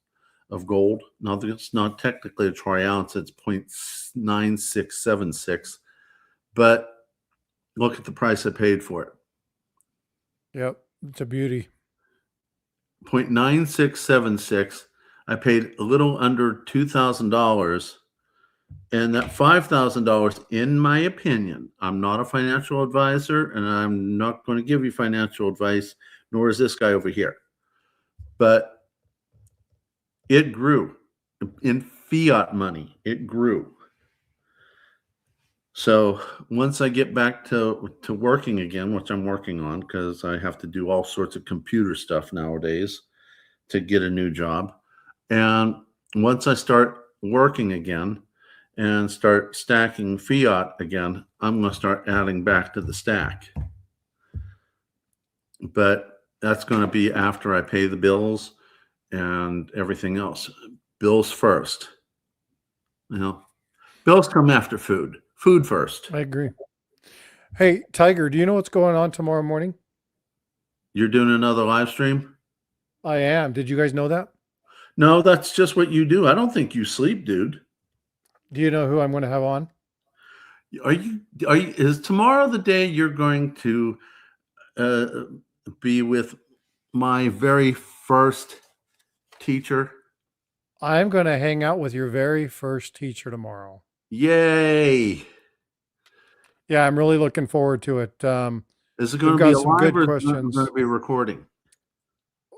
[SPEAKER 1] of gold. Now it's not technically a troy ounce; it's 0.9676. But look at the price I paid for it.
[SPEAKER 2] Yep, it's a beauty.
[SPEAKER 1] 0.9676. I paid a little under $2,000. And that $5,000, in my opinion, I'm not a financial advisor and I'm not going to give you financial advice, nor is this guy over here. But it grew in fiat money. It grew. So once I get back to working again, which I'm working on because I have to do all sorts of computer stuff nowadays to get a new job. And once I start working again and start stacking fiat again, I'm going to start adding back to the stack. But that's going to be after I pay the bills and everything else. Bills first. You know, bills come after food. Food first.
[SPEAKER 2] I agree. Hey, Tiger, do you know what's going on tomorrow morning?
[SPEAKER 1] You're doing another live stream?
[SPEAKER 2] I am. Did you guys know that?
[SPEAKER 1] No, that's just what you do. I don't think you sleep, dude.
[SPEAKER 2] Do you know who I'm going to have on?
[SPEAKER 1] Is tomorrow the day you're going to uh, be with my very first teacher?
[SPEAKER 2] I'm going to hang out with your very first teacher tomorrow.
[SPEAKER 1] Yay!
[SPEAKER 2] Yeah, I'm really looking forward to it.
[SPEAKER 1] Is it going
[SPEAKER 2] We've
[SPEAKER 1] to be
[SPEAKER 2] got some
[SPEAKER 1] alive
[SPEAKER 2] good
[SPEAKER 1] or is it
[SPEAKER 2] questions.
[SPEAKER 1] going to be recording?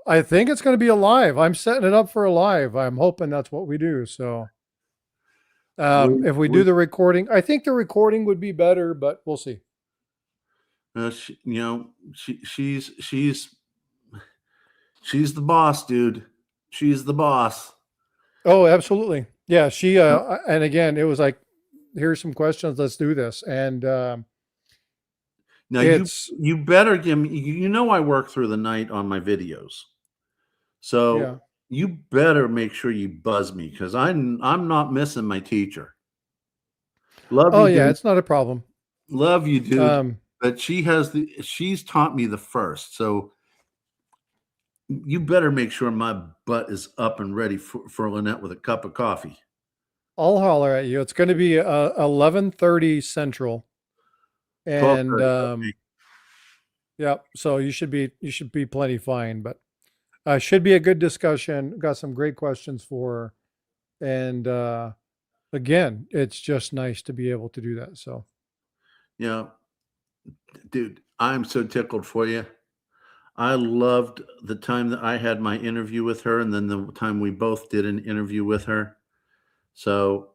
[SPEAKER 2] I think it's going to be a live. I'm setting it up for a live. I'm hoping that's what we do. So if we do the recording, I think the recording would be better, but we'll see.
[SPEAKER 1] She's the boss, dude. She's the boss.
[SPEAKER 2] Oh, absolutely. Yeah, she and again, it was like, here's some questions. Let's do this. And
[SPEAKER 1] Now you better give me. You know I work through the night on my videos, so
[SPEAKER 2] yeah.
[SPEAKER 1] you better make sure you buzz me because I'm not missing my teacher. Love
[SPEAKER 2] Oh
[SPEAKER 1] you,
[SPEAKER 2] yeah,
[SPEAKER 1] dude.
[SPEAKER 2] it's not a problem.
[SPEAKER 1] Love you, dude. But she's taught me the first, so you better make sure my butt is up and ready for Lynette with a cup of coffee.
[SPEAKER 2] I'll holler at you. It's going to be 11:30 Central, and
[SPEAKER 1] 12:30.
[SPEAKER 2] yeah, so you should be plenty fine. But should be a good discussion. Got some great questions for her, and again, it's just nice to be able to do that. So
[SPEAKER 1] Yeah, dude, I'm so tickled for you. I loved the time that I had my interview with her, and then the time we both did an interview with her. So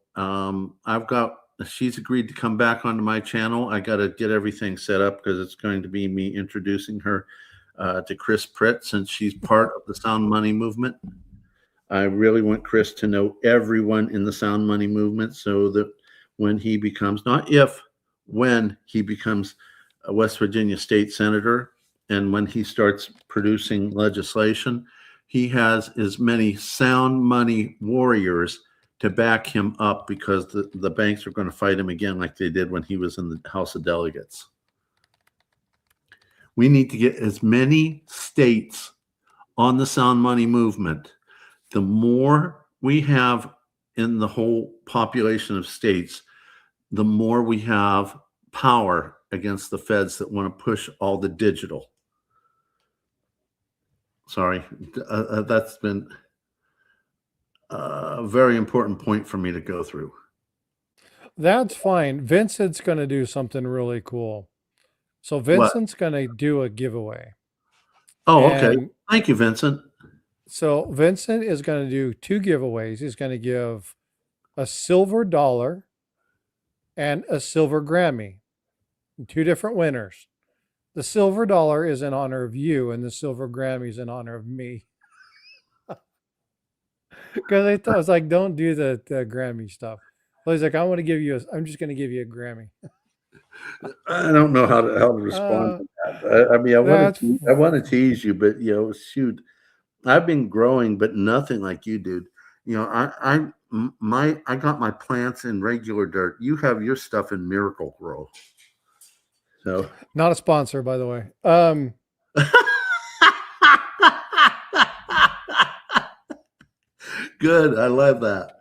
[SPEAKER 1] she's agreed to come back onto my channel. I got to get everything set up because it's going to be me introducing her to Chris Pritt since she's part of the Sound Money movement. I really want Chris to know everyone in the Sound Money movement so that when he becomes, not if, when he becomes a West Virginia state senator and when he starts producing legislation, he has as many Sound Money warriors to back him up because the banks are going to fight him again like they did when he was in the House of Delegates. We need to get as many states on the Sound Money movement. The more we have in the whole population of states, the more we have power against the feds that want to push all the digital. Sorry, that's been a very important point for me to go through.
[SPEAKER 2] that's fine. Vincent's going to do something really cool. So Vincent's going to do a giveaway.
[SPEAKER 1] Oh, okay. Thank you, Vincent.
[SPEAKER 2] So Vincent is going to do 2 giveaways. He's going to give a silver dollar and a silver Grammy. 2 different winners. The silver dollar is in honor of you, and the silver Grammy is in honor of me. Because I was like, don't do the Grammy stuff. Well, he's like, I'm just going to give you a Grammy.
[SPEAKER 1] I don't know how to respond to that. I mean, I want to tease you, but shoot, I've been growing, but nothing like you, dude. I got my plants in regular dirt. You have your stuff in Miracle Grow. So
[SPEAKER 2] not a sponsor, by the way.
[SPEAKER 1] Good. I love that.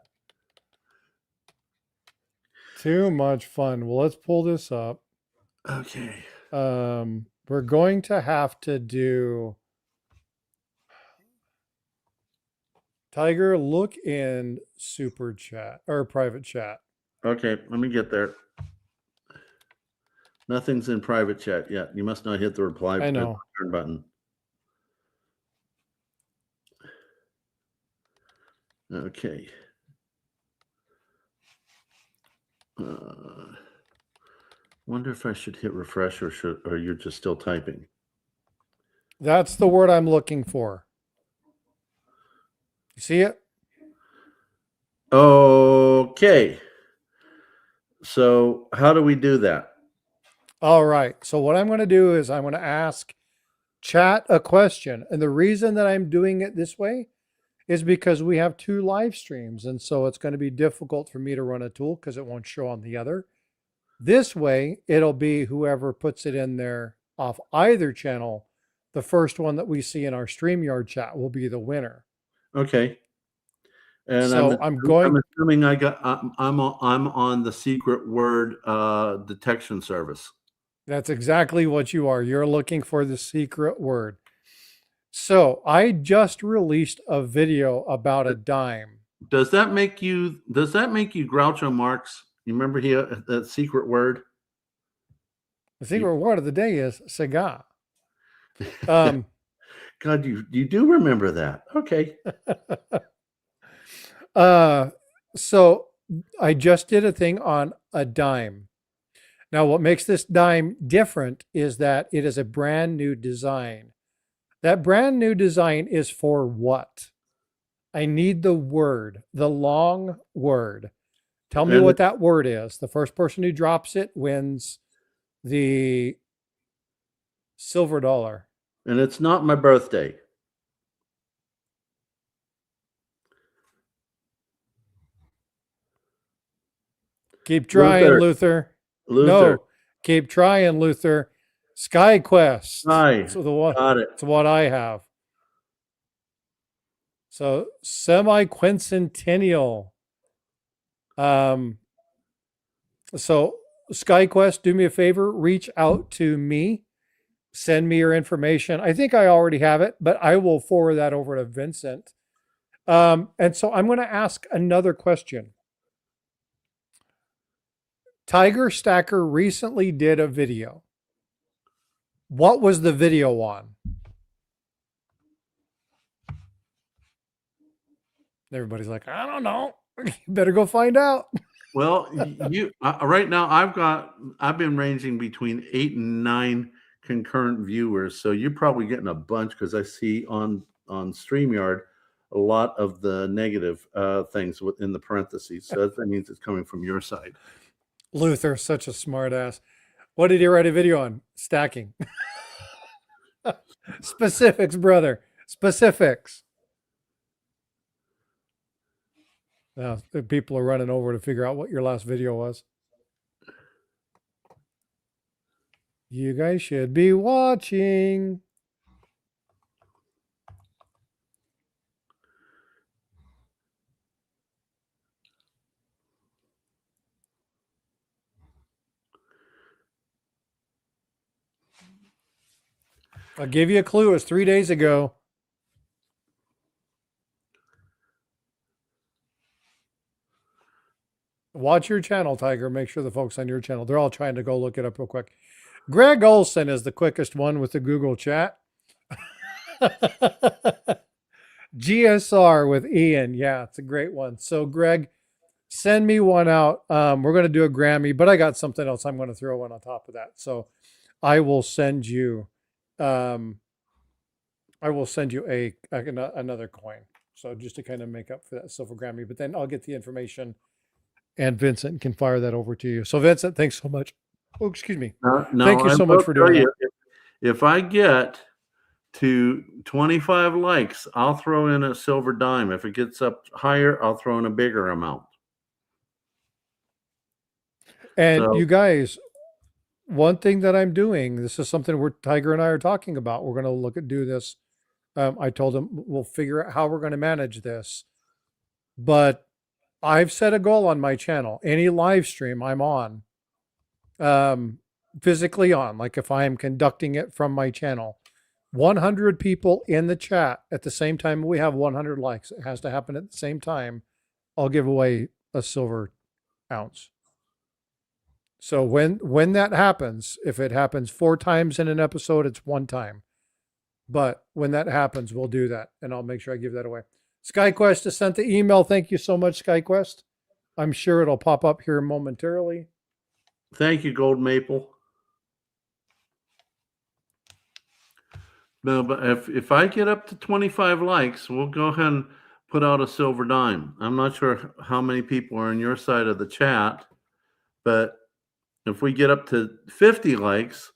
[SPEAKER 2] Too much fun. Well, let's pull this up.
[SPEAKER 1] Okay.
[SPEAKER 2] We're going to have to do Tiger, look in super chat or private chat.
[SPEAKER 1] Okay, let me get there. Nothing's in private chat yet. You must not hit the reply button. Okay. Wonder if I should hit refresh or you're just still typing.
[SPEAKER 2] That's the word I'm looking for. You see it?
[SPEAKER 1] Okay. So how do we do that?
[SPEAKER 2] All right. So what I'm going to do is I'm going to ask chat a question. And the reason that I'm doing it this way is because we have 2 live streams. And so it's going to be difficult for me to run a tool because it won't show on the other. This way, it'll be whoever puts it in there off either channel. The first one that we see in our StreamYard chat will be the winner.
[SPEAKER 1] Okay. And
[SPEAKER 2] So
[SPEAKER 1] I'm
[SPEAKER 2] going.
[SPEAKER 1] assuming I'm on the secret word detection service.
[SPEAKER 2] That's exactly what you are. You're looking for the secret word. So I just released a video about a dime.
[SPEAKER 1] Does that make you Groucho Marx? You remember that secret word?
[SPEAKER 2] The secret word of the day is cigar. Um,
[SPEAKER 1] God, you do remember that. Okay.
[SPEAKER 2] So I just did a thing on a dime. Now, what makes this dime different is that it is a brand new design. That brand new design is for what? I need the word, the long word. Tell me what that word is. The first person who drops it wins the silver dollar.
[SPEAKER 1] And it's not my birthday.
[SPEAKER 2] Keep trying, Luther. No, keep trying, Luther. SkyQuest.
[SPEAKER 1] Hi.
[SPEAKER 2] So the one,
[SPEAKER 1] Got it.
[SPEAKER 2] it's what I have. So semi-quincentennial. So SkyQuest, do me a favor, reach out to me, send me your information. I think I already have it, but I will forward that over to Vincent. And so I'm going to ask another question. Tiger Stacker recently did a video. What was the video on? Everybody's like, I don't know. You better go find out.
[SPEAKER 1] Well, you right now I've been ranging between 8 and 9 concurrent viewers, so you're probably getting a bunch because I see on StreamYard a lot of the negative things within the parentheses. So that means it's coming from your side.
[SPEAKER 2] Luther, such a smart ass. What did he write a video on? Stacking. Specifics, brother. Specifics. Now, people are running over to figure out what your last video was. You guys should be watching. I'll give you a clue. It was 3 days ago. Watch your channel, Tiger. Make sure the folks on your channel, they're all trying to go look it up real quick. Greg Olson is the quickest one with the Google chat. GSR with Ian. Yeah, it's a great one. So, Greg, send me one out. We're going to do a Grammy, but I got something else I'm going to throw in on top of that. So, I will send you another coin. So just to kind of make up for that silver Grammy, but then I'll get the information and Vincent can fire that over to you. So Vincent, thanks so much. Oh, excuse me. Thank you so much for doing that.
[SPEAKER 1] If I get to 25 likes, I'll throw in a silver dime. If it gets up higher, I'll throw in a bigger amount.
[SPEAKER 2] And so, you guys, one thing that I'm doing, this is something where Tiger and I are talking about. We're going to do this. I told him we'll figure out how we're going to manage this. But I've set a goal on my channel. Any live stream I'm on, physically on, like if I am conducting it from my channel, 100 people in the chat at the same time, we have 100 likes. It has to happen at the same time. I'll give away a silver ounce. So when that happens, if it happens 4 times in an episode, it's 1 time. But when that happens, we'll do that. And I'll make sure I give that away. SkyQuest has sent the email. Thank you so much, SkyQuest. I'm sure it'll pop up here momentarily.
[SPEAKER 1] Thank you, Gold Maple. No, but if I get up to 25 likes, we'll go ahead and put out a silver dime. I'm not sure how many people are on your side of the chat, but if we get up to 50 likes,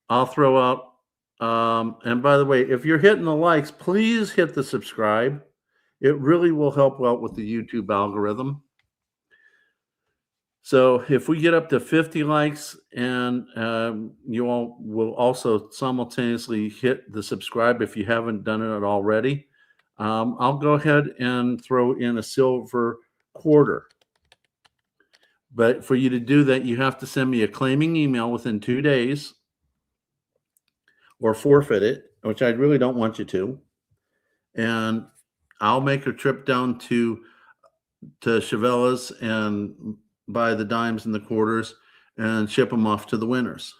[SPEAKER 1] I'll throw out And by the way, if you're hitting the likes, please hit the subscribe. It really will help out with the YouTube algorithm. So if we get up to 50 likes and you all will also simultaneously hit the subscribe if you haven't done it already, I'll go ahead and throw in a silver quarter. But for you to do that, you have to send me a claiming email within 2 days or forfeit it, which I really don't want you to. And I'll make a trip down to Chevella's and buy the dimes and the quarters and ship them off to the winners.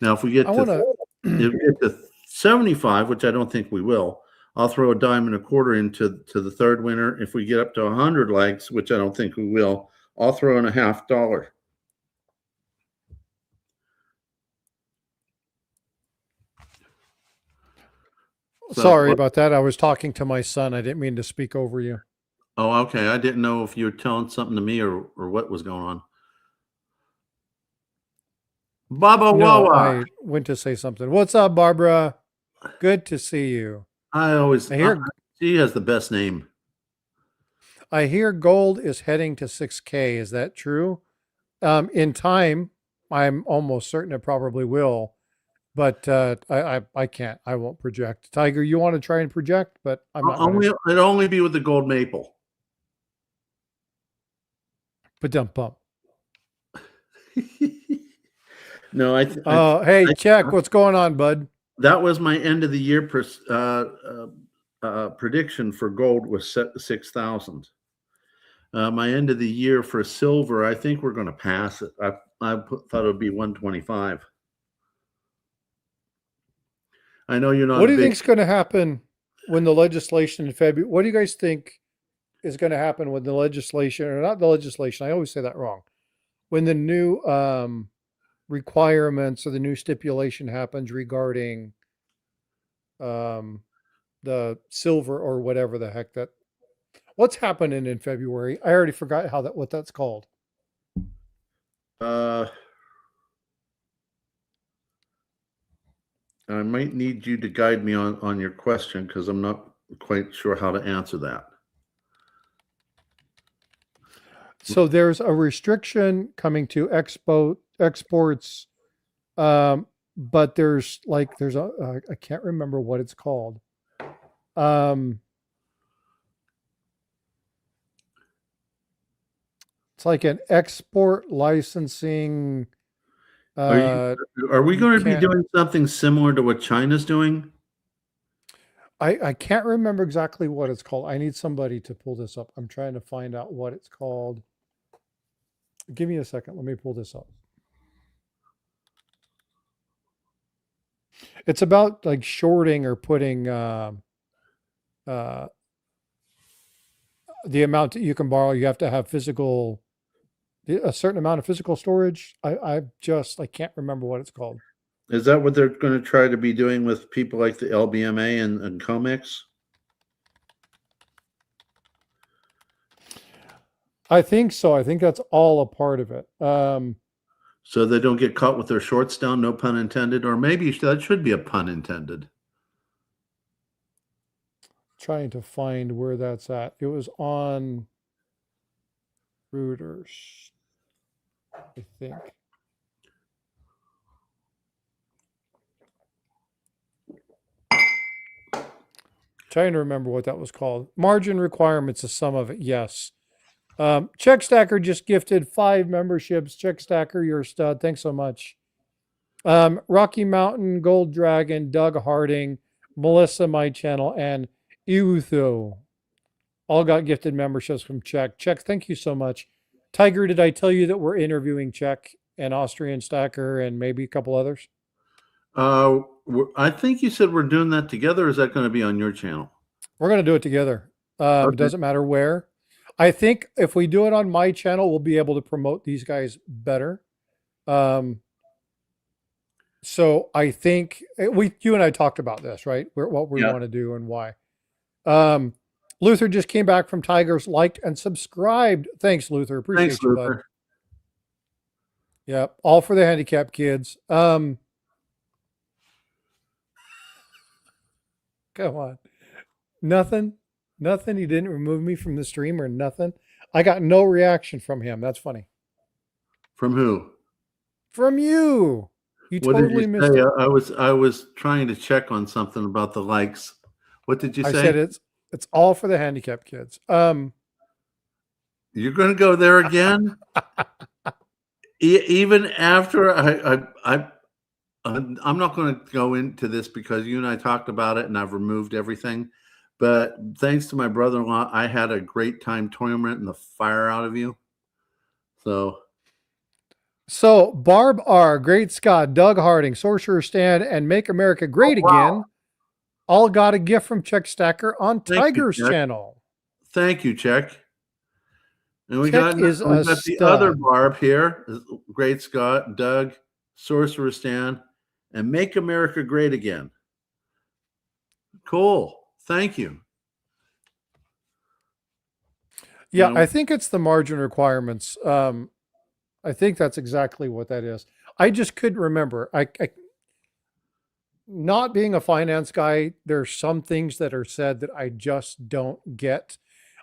[SPEAKER 1] Now, if we get
[SPEAKER 2] I want to.
[SPEAKER 1] if we get to 75, which I don't think we will, I'll throw a dime and a quarter into the third winner. If we get up to 100 likes, which I don't think we will, I'll throw in a $50.
[SPEAKER 2] Sorry about that. I was talking to my son. I didn't mean to speak over you.
[SPEAKER 1] Oh, okay. I didn't know if you were telling something to me or what was going on. Baba
[SPEAKER 2] No,
[SPEAKER 1] Wawa.
[SPEAKER 2] I went to say something. What's up, Barbara? Good to see you.
[SPEAKER 1] I
[SPEAKER 2] hear
[SPEAKER 1] she has the best name.
[SPEAKER 2] I hear gold is heading to 6K. Is that true? In time, I'm almost certain it probably will, but I can't. I won't project. Tiger, you want to try and project, but I'm not.
[SPEAKER 1] It'll only be with the gold maple.
[SPEAKER 2] But dump bump.
[SPEAKER 1] No,
[SPEAKER 2] hey, check. What's going on, bud?
[SPEAKER 1] That was my end of the year prediction for gold was set 6,000. My end of the year for silver, I think we're going to pass it. I thought it would be 125. I know you're not.
[SPEAKER 2] What do you think is going to happen when the legislation in February? What do you guys think is going to happen when the legislation, or not the legislation? I always say that wrong. When the new requirements or the new stipulation happens regarding the silver or whatever the heck that. What's happening in February? I already forgot what that's called.
[SPEAKER 1] I might need you to guide me on your question because I'm not quite sure how to answer that.
[SPEAKER 2] So there's a restriction coming to exports, but there's a I can't remember what it's called. It's like an export licensing.
[SPEAKER 1] Are we going to be doing something similar to what China's doing?
[SPEAKER 2] I can't remember exactly what it's called. I need somebody to pull this up. I'm trying to find out what it's called. Give me a second. Let me pull this up. It's about like shorting or putting the amount that you can borrow. You have to have a certain amount of physical storage. I can't remember what it's called.
[SPEAKER 1] Is that what they're going to try to be doing with people like the LBMA and COMEX?
[SPEAKER 2] I think so. I think that's all a part of it.
[SPEAKER 1] So they don't get caught with their shorts down, no pun intended, or maybe that should be a pun intended.
[SPEAKER 2] Trying to find where that's at. It was on Reuters, I think. Trying to remember what that was called. Margin requirements, the sum of it. Yes. Check Stacker just gifted 5 memberships. Check Stacker, you're a stud. Thanks so much. Rocky Mountain, Gold Dragon, Doug Harding, Melissa, my channel, and Iwutho all got gifted memberships from Check. Check, thank you so much. Tiger, did I tell you that we're interviewing Check and Austrian Stacker and maybe a couple others?
[SPEAKER 1] I think you said we're doing that together. Or is that going to be on your channel?
[SPEAKER 2] We're going to do it together.
[SPEAKER 1] Okay.
[SPEAKER 2] It doesn't matter where. I think if we do it on my channel, we'll be able to promote these guys better. So I think you and I talked about this, right? What we want to do and why. Luther just came back from Tigers, liked and subscribed. Thanks, Luther. Appreciate you, Luther. Bud. Yeah, all for the handicapped kids. Come on. Nothing. Nothing. He didn't remove me from the stream or nothing. I got no reaction from him. That's funny.
[SPEAKER 1] From who?
[SPEAKER 2] From you. You
[SPEAKER 1] What did you
[SPEAKER 2] totally missed
[SPEAKER 1] say?
[SPEAKER 2] it.
[SPEAKER 1] I was trying to check on something about the likes. What did you
[SPEAKER 2] I
[SPEAKER 1] say?
[SPEAKER 2] said it's all for the handicapped kids.
[SPEAKER 1] You're going to go there again? Even after I'm not going to go into this because you and I talked about it and I've removed everything. But thanks to my brother-in-law, I had a great time tormenting the fire out of you.
[SPEAKER 2] So Barb R, Great Scott, Doug Harding, Sorcerer Stan, and Make America Great Again all got a gift from Chuck Stacker on
[SPEAKER 1] Thank you,
[SPEAKER 2] Tiger's
[SPEAKER 1] Chuck.
[SPEAKER 2] channel.
[SPEAKER 1] Thank you, Check. And we
[SPEAKER 2] Chuck
[SPEAKER 1] got
[SPEAKER 2] is a
[SPEAKER 1] the other
[SPEAKER 2] stud.
[SPEAKER 1] Barb here, Great Scott, Doug, Sorcerer Stan, and Make America Great Again. Cool. Thank you.
[SPEAKER 2] Yeah,
[SPEAKER 1] You know,
[SPEAKER 2] I think it's the margin requirements. I think that's exactly what that is. I just couldn't remember. I not being a finance guy, there's some things that are said that I just don't get.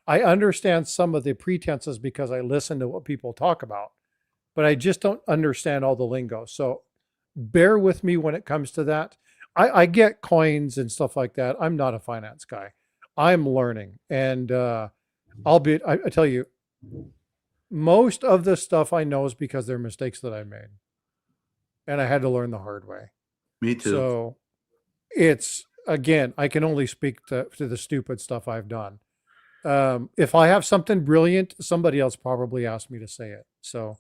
[SPEAKER 2] I understand some of the pretenses because I listen to what people talk about, but I just don't understand all the lingo. So bear with me when it comes to that. I get coins and stuff like that. I'm not a finance guy. I'm learning. And I tell you, most of the stuff I know is because they're mistakes that I made. And I had to learn the hard way.
[SPEAKER 1] me too.
[SPEAKER 2] So it's, again, I can only speak to the stupid stuff I've done. If I have something brilliant, somebody else probably asked me to say it. So.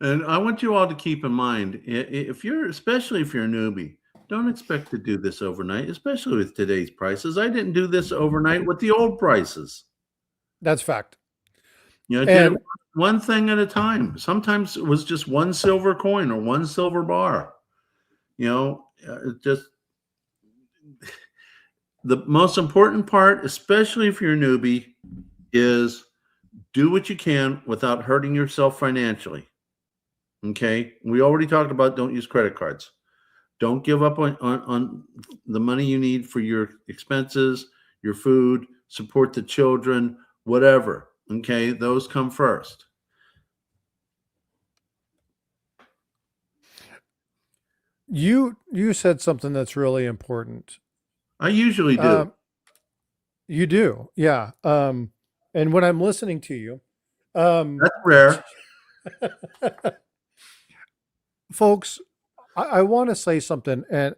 [SPEAKER 1] And I want you all to keep in mind, especially if you're a newbie, don't expect to do this overnight, especially with today's prices. I didn't do this overnight with the old prices.
[SPEAKER 2] That's fact.
[SPEAKER 1] You know, I did it one thing at a time. Sometimes it was just one silver coin or one silver bar. You know, just the most important part, especially if you're a newbie, is do what you can without hurting yourself financially. Okay. We already talked about don't use credit cards. Don't give up on the money you need for your expenses, your food, support the children, whatever. Okay. Those come first.
[SPEAKER 2] You said something that's really important.
[SPEAKER 1] I usually do.
[SPEAKER 2] You do. Yeah. And when I'm listening to you,
[SPEAKER 1] that's rare.
[SPEAKER 2] Folks, I want to say something, and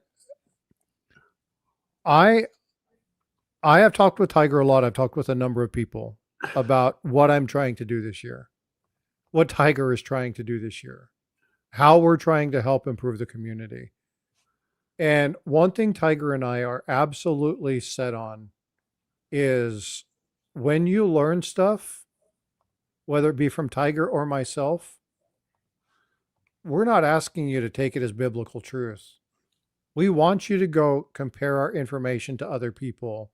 [SPEAKER 2] I have talked with Tiger a lot. I've talked with a number of people about what I'm trying to do this year, what Tiger is trying to do this year, how we're trying to help improve the community. And one thing Tiger and I are absolutely set on is when you learn stuff, whether it be from Tiger or myself, we're not asking you to take it as biblical truth. We want you to go compare our information to other people.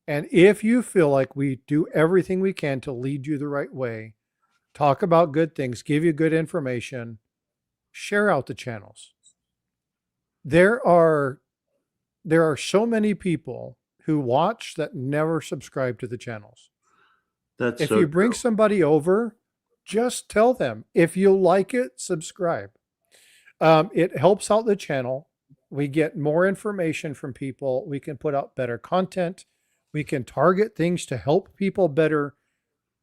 [SPEAKER 2] And if you feel like we do everything we can to lead you the right way, talk about good things, give you good information, share out the channels. There are so many people who watch that never subscribe to the channels. If you bring somebody over, just tell them. If you like it, subscribe. It helps out the channel. We get more information from people. We can put out better content. We can target things to help people better,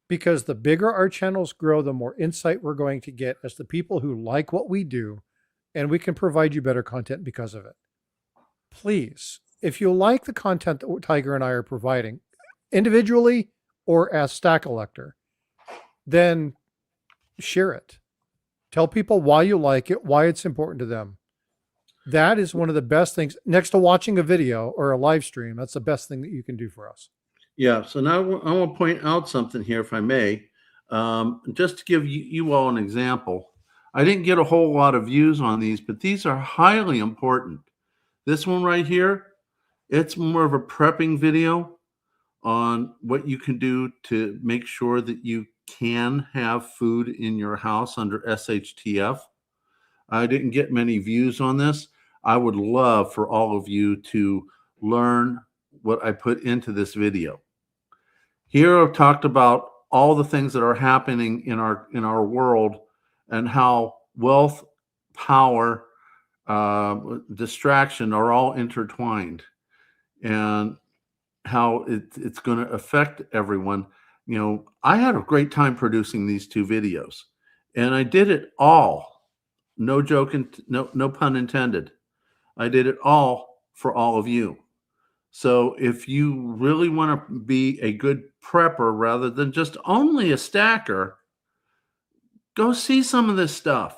[SPEAKER 2] because the bigger our channels grow, the more insight we're going to get as the people who like what we do, and we can provide you better content because of it. Please, if you like the content that Tiger and I are providing, individually or as Stack Elector, then share it. Tell people why you like it, why it's important to them. That is one of the best things, next to watching a video or a live stream. That's the best thing that you can do for us.
[SPEAKER 1] Yeah. So now I want to point out something here, if I may, just to give you all an example. I didn't get a whole lot of views on these, but these are highly important. This one right here, it's more of a prepping video on what you can do to make sure that you can have food in your house under SHTF. I didn't get many views on this. I would love for all of you to learn what I put into this video. Here I've talked about all the things that are happening in our world and how wealth, power, distraction are all intertwined, and how it's going to affect everyone. I had a great time producing these 2 videos, and I did it all, no joke and no pun intended. I did it all for all of you. So if you really want to be a good prepper rather than just only a stacker, go see some of this stuff.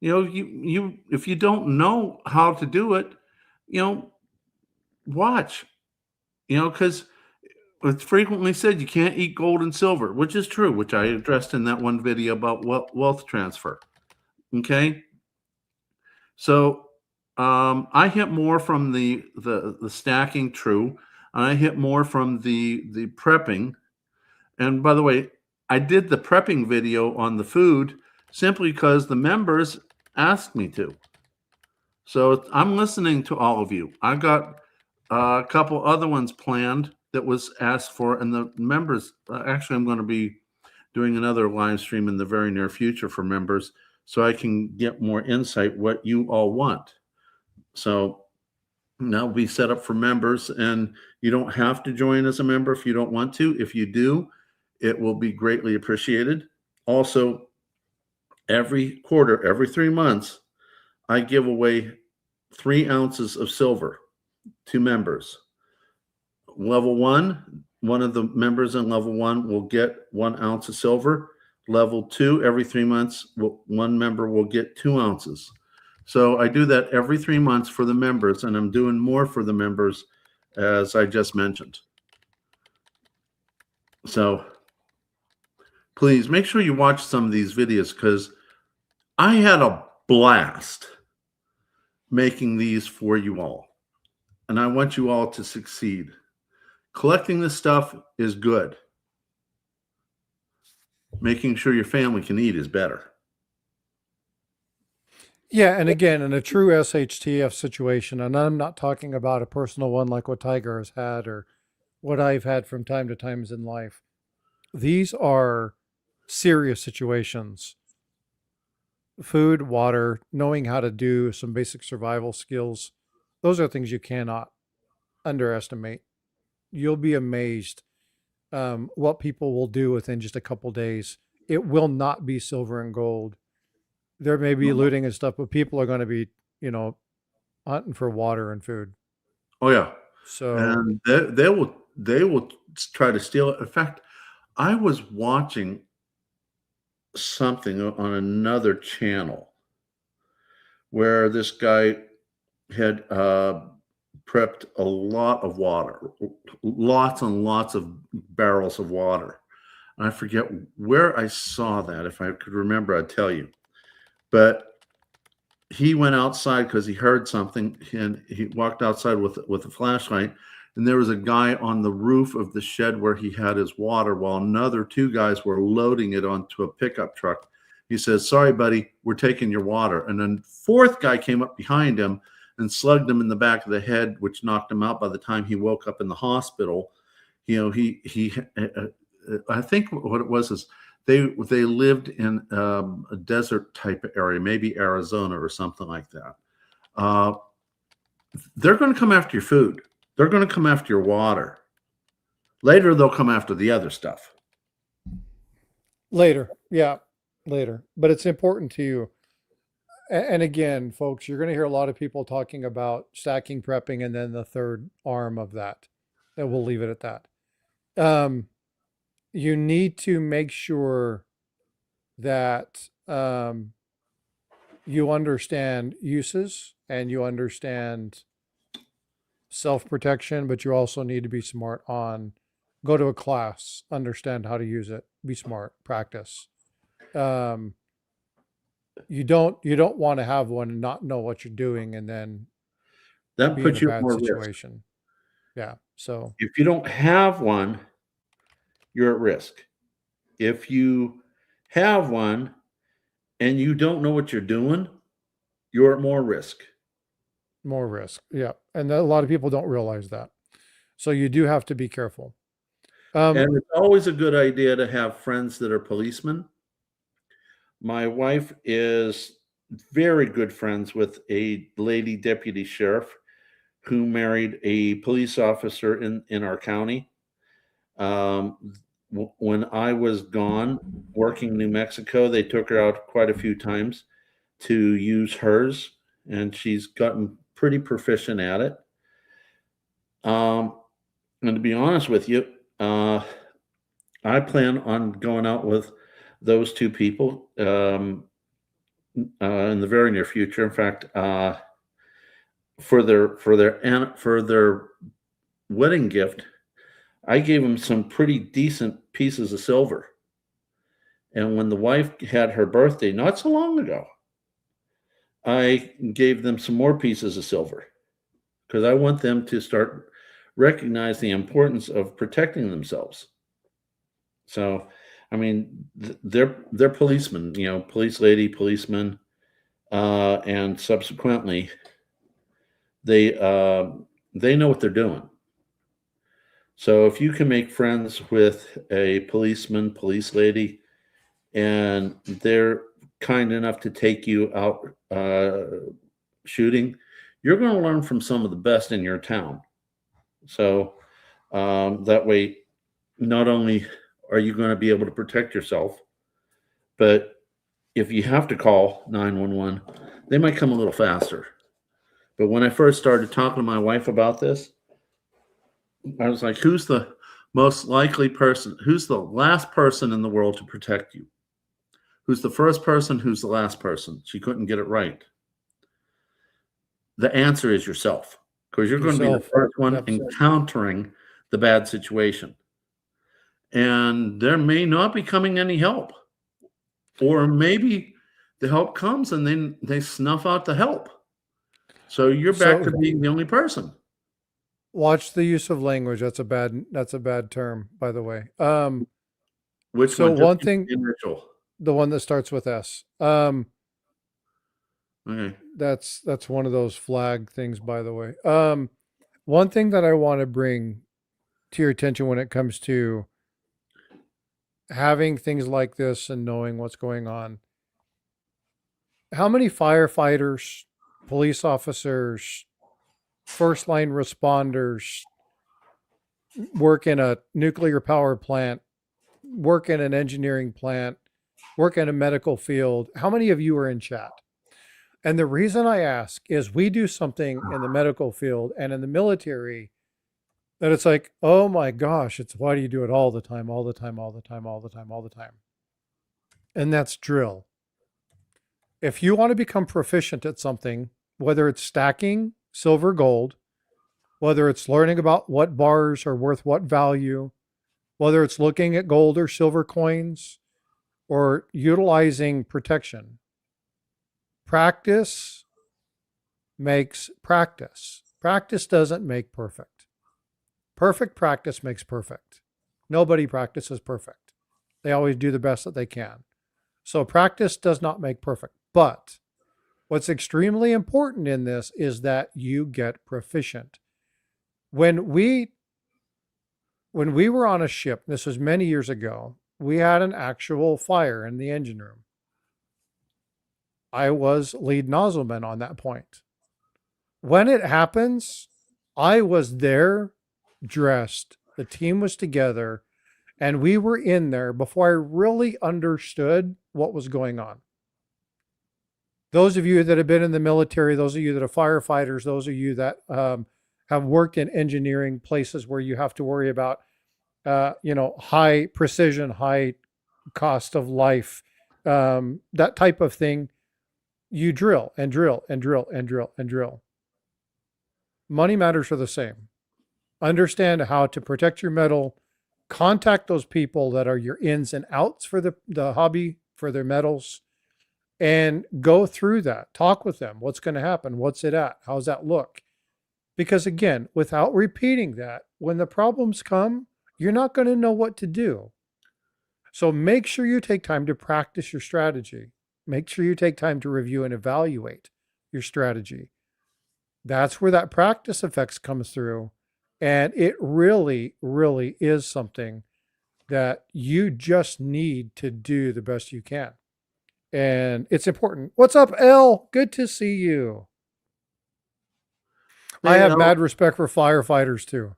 [SPEAKER 1] You if you don't know how to do it, watch. Because it's frequently said you can't eat gold and silver, which is true, which I addressed in that one video about wealth transfer. Okay, so I hit more from the stacking, true, and I hit more from the prepping. And by the way, I did the prepping video on the food simply because the members asked me to. So I'm listening to all of you. I got a couple other ones planned that was asked for, and the members, actually, I'm going to be doing another live stream in the very near future for members so I can get more insight what you all want. So that'll be set up for members, and you don't have to join as a member if you don't want to. If you do, it will be greatly appreciated. Also, every quarter, every 3 months, I give away 3 ounces of silver to members. Level 1, one of the members in level 1 will get 1 ounce of silver. Level 2, every 3 months, one member will get 2 ounces. So I do that every 3 months for the members, and I'm doing more for the members, as I just mentioned. So please make sure you watch some of these videos, because I had a blast making these for you all, and I want you all to succeed. Collecting this stuff is good. Making sure your family can eat is better.
[SPEAKER 2] Yeah, and again, in a true SHTF situation, and I'm not talking about a personal one like what Tiger has had or what I've had from time to times in life. These are serious situations. Food, water, knowing how to do some basic survival skills, those are things you cannot underestimate. You'll be amazed what people will do within just a couple days. It will not be silver and gold. There may be looting and stuff, but people are going to be, hunting for water and food.
[SPEAKER 1] Oh yeah,
[SPEAKER 2] So
[SPEAKER 1] and they will try to steal it. In fact, I was watching something on another channel where this guy had prepped a lot of water, lots and lots of barrels of water. And I forget where I saw that. If I could remember, I'd tell you. But he went outside because he heard something, and he walked outside with a flashlight, and there was a guy on the roof of the shed where he had his water, while another 2 guys were loading it onto a pickup truck. He says, "Sorry, buddy, we're taking your water." And then 4th guy came up behind him and slugged him in the back of the head, which knocked him out. By the time he woke up in the hospital, I think what it was is they lived in a desert type of area, maybe Arizona or something like that. They're going to come after your food. They're going to come after your water. Later, they'll come after the other stuff.
[SPEAKER 2] later, yeah, later. But it's important to you. And again, folks, you're going to hear a lot of people talking about stacking, prepping, and then the third arm of that. And we'll leave it at that. You need to make sure that you understand uses and you understand self-protection, but you also need to be smart on go to a class, understand how to use it, be smart, practice. You don't want to have one and not know what you're doing and then
[SPEAKER 1] That
[SPEAKER 2] be in
[SPEAKER 1] puts
[SPEAKER 2] a
[SPEAKER 1] you at
[SPEAKER 2] bad
[SPEAKER 1] more risk.
[SPEAKER 2] situation. Yeah. So
[SPEAKER 1] If you don't have one, you're at risk. If you have one and you don't know what you're doing, you're at more risk.
[SPEAKER 2] More risk. Yeah. And a lot of people don't realize that. So you do have to be careful.
[SPEAKER 1] And it's always a good idea to have friends that are policemen. My wife is very good friends with a lady deputy sheriff who married a police officer in our county. When I was gone working in New Mexico, they took her out quite a few times to use hers, and she's gotten pretty proficient at it. Um, and to be honest with you, I plan on going out with those two people in the very near future. In fact, for their wedding gift, I gave them some pretty decent pieces of silver. And when the wife had her birthday not so long ago, I gave them some more pieces of silver because I want them to start recognize the importance of protecting themselves. So, I mean, they're policemen, police lady, policeman, and subsequently they they know what they're doing. So if you can make friends with a policeman, police lady, and they're kind enough to take you out shooting, you're going to learn from some of the best in your town. So that way, not only are you going to be able to protect yourself, but if you have to call 911, they might come a little faster. But when I first started talking to my wife about this, I was like, who's the most likely person? Who's the last person in the world to protect you? Who's the first person? Who's the last person? She couldn't get it right. The answer is yourself, because you're going to be the
[SPEAKER 2] Yourself.
[SPEAKER 1] first one
[SPEAKER 2] Yep.
[SPEAKER 1] encountering the bad situation. And there may not be coming any help. Or maybe the help comes and then they snuff out the help. So you're back to being the only person.
[SPEAKER 2] Watch the use of language. That's a bad term, by the way.
[SPEAKER 1] Which
[SPEAKER 2] so
[SPEAKER 1] one?
[SPEAKER 2] one thing,
[SPEAKER 1] Initial.
[SPEAKER 2] the one that starts with S.
[SPEAKER 1] Okay.
[SPEAKER 2] That's one of those flag things, by the way. One thing that I want to bring to your attention when it comes to having things like this and knowing what's going on. How many firefighters, police officers, first line responders work in a nuclear power plant, work in an engineering plant, work in a medical field? How many of you are in chat? And the reason I ask is we do something in the medical field and in the military that it's like, oh my gosh, it's why do you do it all the time, all the time, all the time, all the time, all the time? And that's drill. If you want to become proficient at something, whether it's stacking silver, gold, whether it's learning about what bars are worth what value, whether it's looking at gold or silver coins, or utilizing protection, practice makes practice. Practice doesn't make perfect. Perfect practice makes perfect. Nobody practices perfect. They always do the best that they can. So practice does not make perfect. But what's extremely important in this is that you get proficient. When we were on a ship, this was many years ago, we had an actual fire in the engine room. I was lead nozzleman on that point. When it happens, I was there, dressed, the team was together, and we were in there before I really understood what was going on. Those of you that have been in the military, those of you that are firefighters, those of you that have worked in engineering places where you have to worry about, high precision, high cost of life, that type of thing, you drill and drill and drill and drill and drill. Money matters are the same. Understand how to protect your metal, contact those people that are your ins and outs for the hobby, for their metals, and go through that. Talk with them. What's going to happen? What's it at? How's that look? Because again, without repeating that, when the problems come, you're not going to know what to do. So make sure you take time to practice your strategy. Make sure you take time to review and evaluate your strategy. That's where that practice effects comes through. And it really, really is something that you just need to do the best you can. And it's important. What's up, L? Good to see you. I
[SPEAKER 1] Hey,
[SPEAKER 2] have mad respect for firefighters too.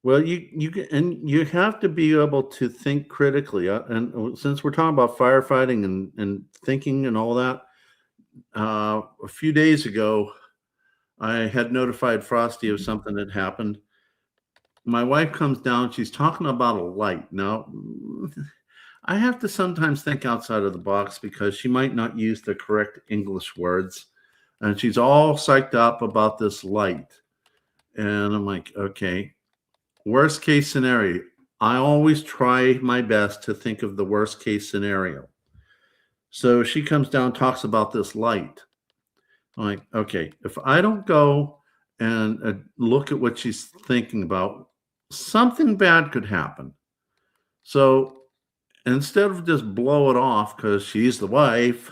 [SPEAKER 1] well, you have to be able to think critically. And since we're talking about firefighting and thinking and all that, a few days ago, I had notified Frosty of something that happened. My wife comes down. She's talking about a light. Now, I have to sometimes think outside of the box because she might not use the correct English words, and she's all psyched up about this light. And I'm like, okay, worst case scenario. I always try my best to think of the worst case scenario. So she comes down, talks about this light. I'm like, okay, if I don't go and look at what she's thinking about, something bad could happen. So instead of just blow it off because she's the wife,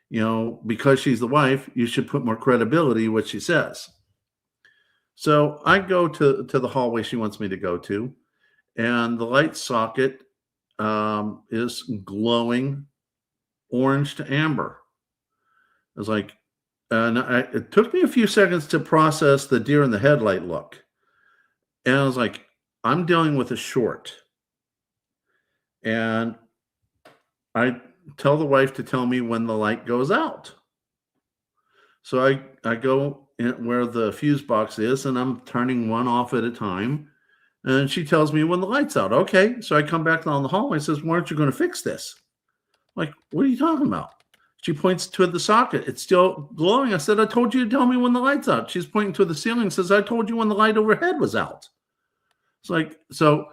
[SPEAKER 1] because she's the wife, you should put more credibility in what she says. So I go to the hallway she wants me to go to, and the light socket is glowing orange to amber. I was like, it took me a few seconds to process the deer in the headlight look. And I was like, I'm dealing with a short. And I tell the wife to tell me when the light goes out. So I go in where the fuse box is and I'm turning one off at a time. And she tells me when the light's out. Okay. So I come back down the hallway and says, why aren't you going to fix this? I'm like, what are you talking about? She points to the socket. It's still glowing. I said, I told you to tell me when the light's out. She's pointing to the ceiling and says, I told you when the light overhead was out. It's like, so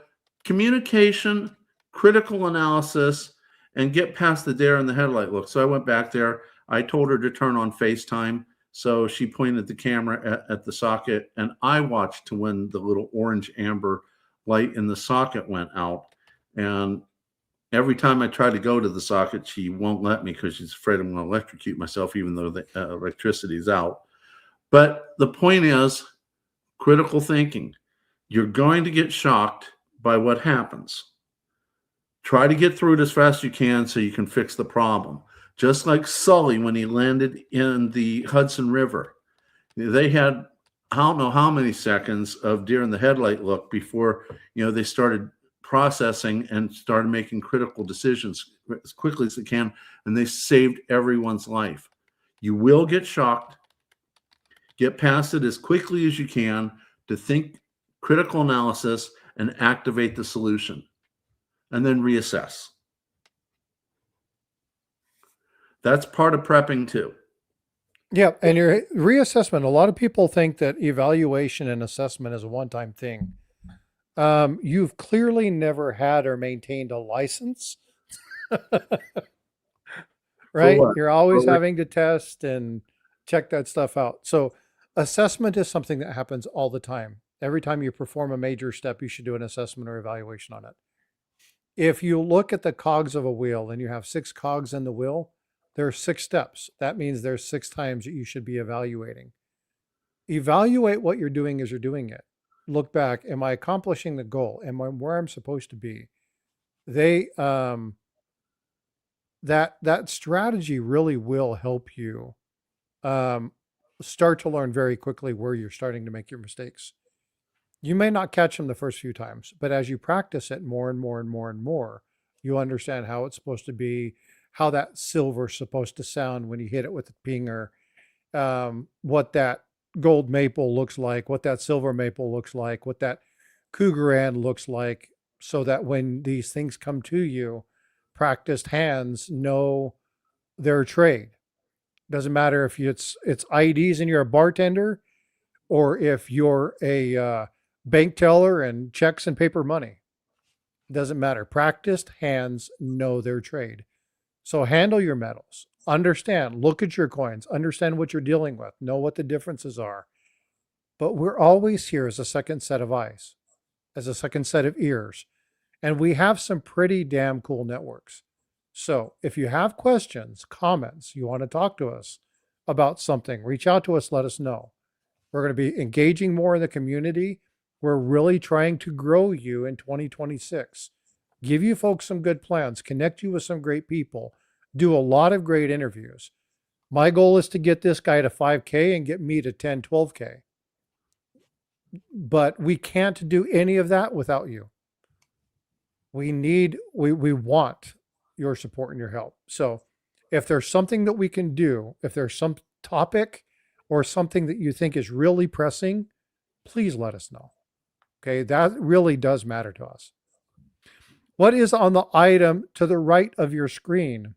[SPEAKER 1] communication, critical analysis, and get past the deer in the headlight look. So I went back there. I told her to turn on FaceTime. So she pointed the camera at the socket, and I watched to when the little orange amber light in the socket went out. And every time I try to go to the socket, she won't let me because she's afraid I'm going to electrocute myself, even though the electricity is out. But the point is critical thinking. You're going to get shocked by what happens. Try to get through it as fast as you can so you can fix the problem. Just like Sully when he landed in the Hudson River. They had, I don't know how many seconds of deer in the headlight look before, they started processing and started making critical decisions as quickly as they can, and they saved everyone's life. You will get shocked. Get past it as quickly as you can to think critical analysis and activate the solution, and then reassess. That's part of prepping too.
[SPEAKER 2] Yeah, and your reassessment, a lot of people think that evaluation and assessment is a one-time thing. You've clearly never had or maintained a license,
[SPEAKER 1] For
[SPEAKER 2] right?
[SPEAKER 1] what?
[SPEAKER 2] You're always
[SPEAKER 1] For
[SPEAKER 2] having to test and check that stuff out. So assessment is something that happens all the time. Every time you perform a major step, you should do an assessment or evaluation on it. If you look at the cogs of a wheel and you have 6 cogs in the wheel, there are 6 steps. That means there's 6 times that you should be evaluating. Evaluate what you're doing as you're doing it. Look back, am I accomplishing the goal? Am I where I'm supposed to be? They that strategy really will help you um, start to learn very quickly where you're starting to make your mistakes. You may not catch them the first few times, but as you practice it more and more and more and more, you understand how it's supposed to be, how that silver's supposed to sound when you hit it with the pinger, what that gold maple looks like, what that silver maple looks like, what that Krugerrand looks like, so that when these things come to you, practiced hands know their trade. Doesn't matter if it's IDs and you're a bartender, or if you're a bank teller and checks and paper money. It doesn't matter. Practiced hands know their trade. So handle your metals. Understand, look at your coins, understand what you're dealing with, know what the differences are. But we're always here as a second set of eyes, as a second set of ears. And we have some pretty damn cool networks. So if you have questions, comments, you want to talk to us, about something, reach out to us, let us know. We're going to be engaging more in the community. We're really trying to grow you in 2026. Give you folks some good plans, connect you with some great people, do a lot of great interviews. My goal is to get this guy to 5K and get me to 10, 12K. But we can't do any of that without you. We want your support and your help. So if there's something that we can do, if there's some topic or something that you think is really pressing, please let us know. Okay, that really does matter to us. What is on the item to the right of your screen?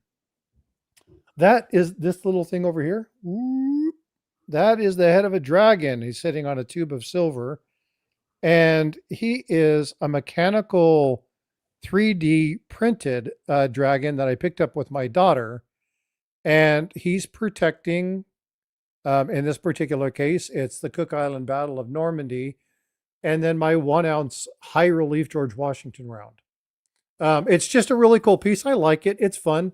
[SPEAKER 2] That is this little thing over here. That is the head of a dragon. He's sitting on a tube of silver. And he is a mechanical 3D printed dragon that I picked up with my daughter. And he's protecting, in this particular case, it's the Cook Island Battle of Normandy. And then my 1 ounce high relief George Washington round. It's just a really cool piece. I like it. It's fun.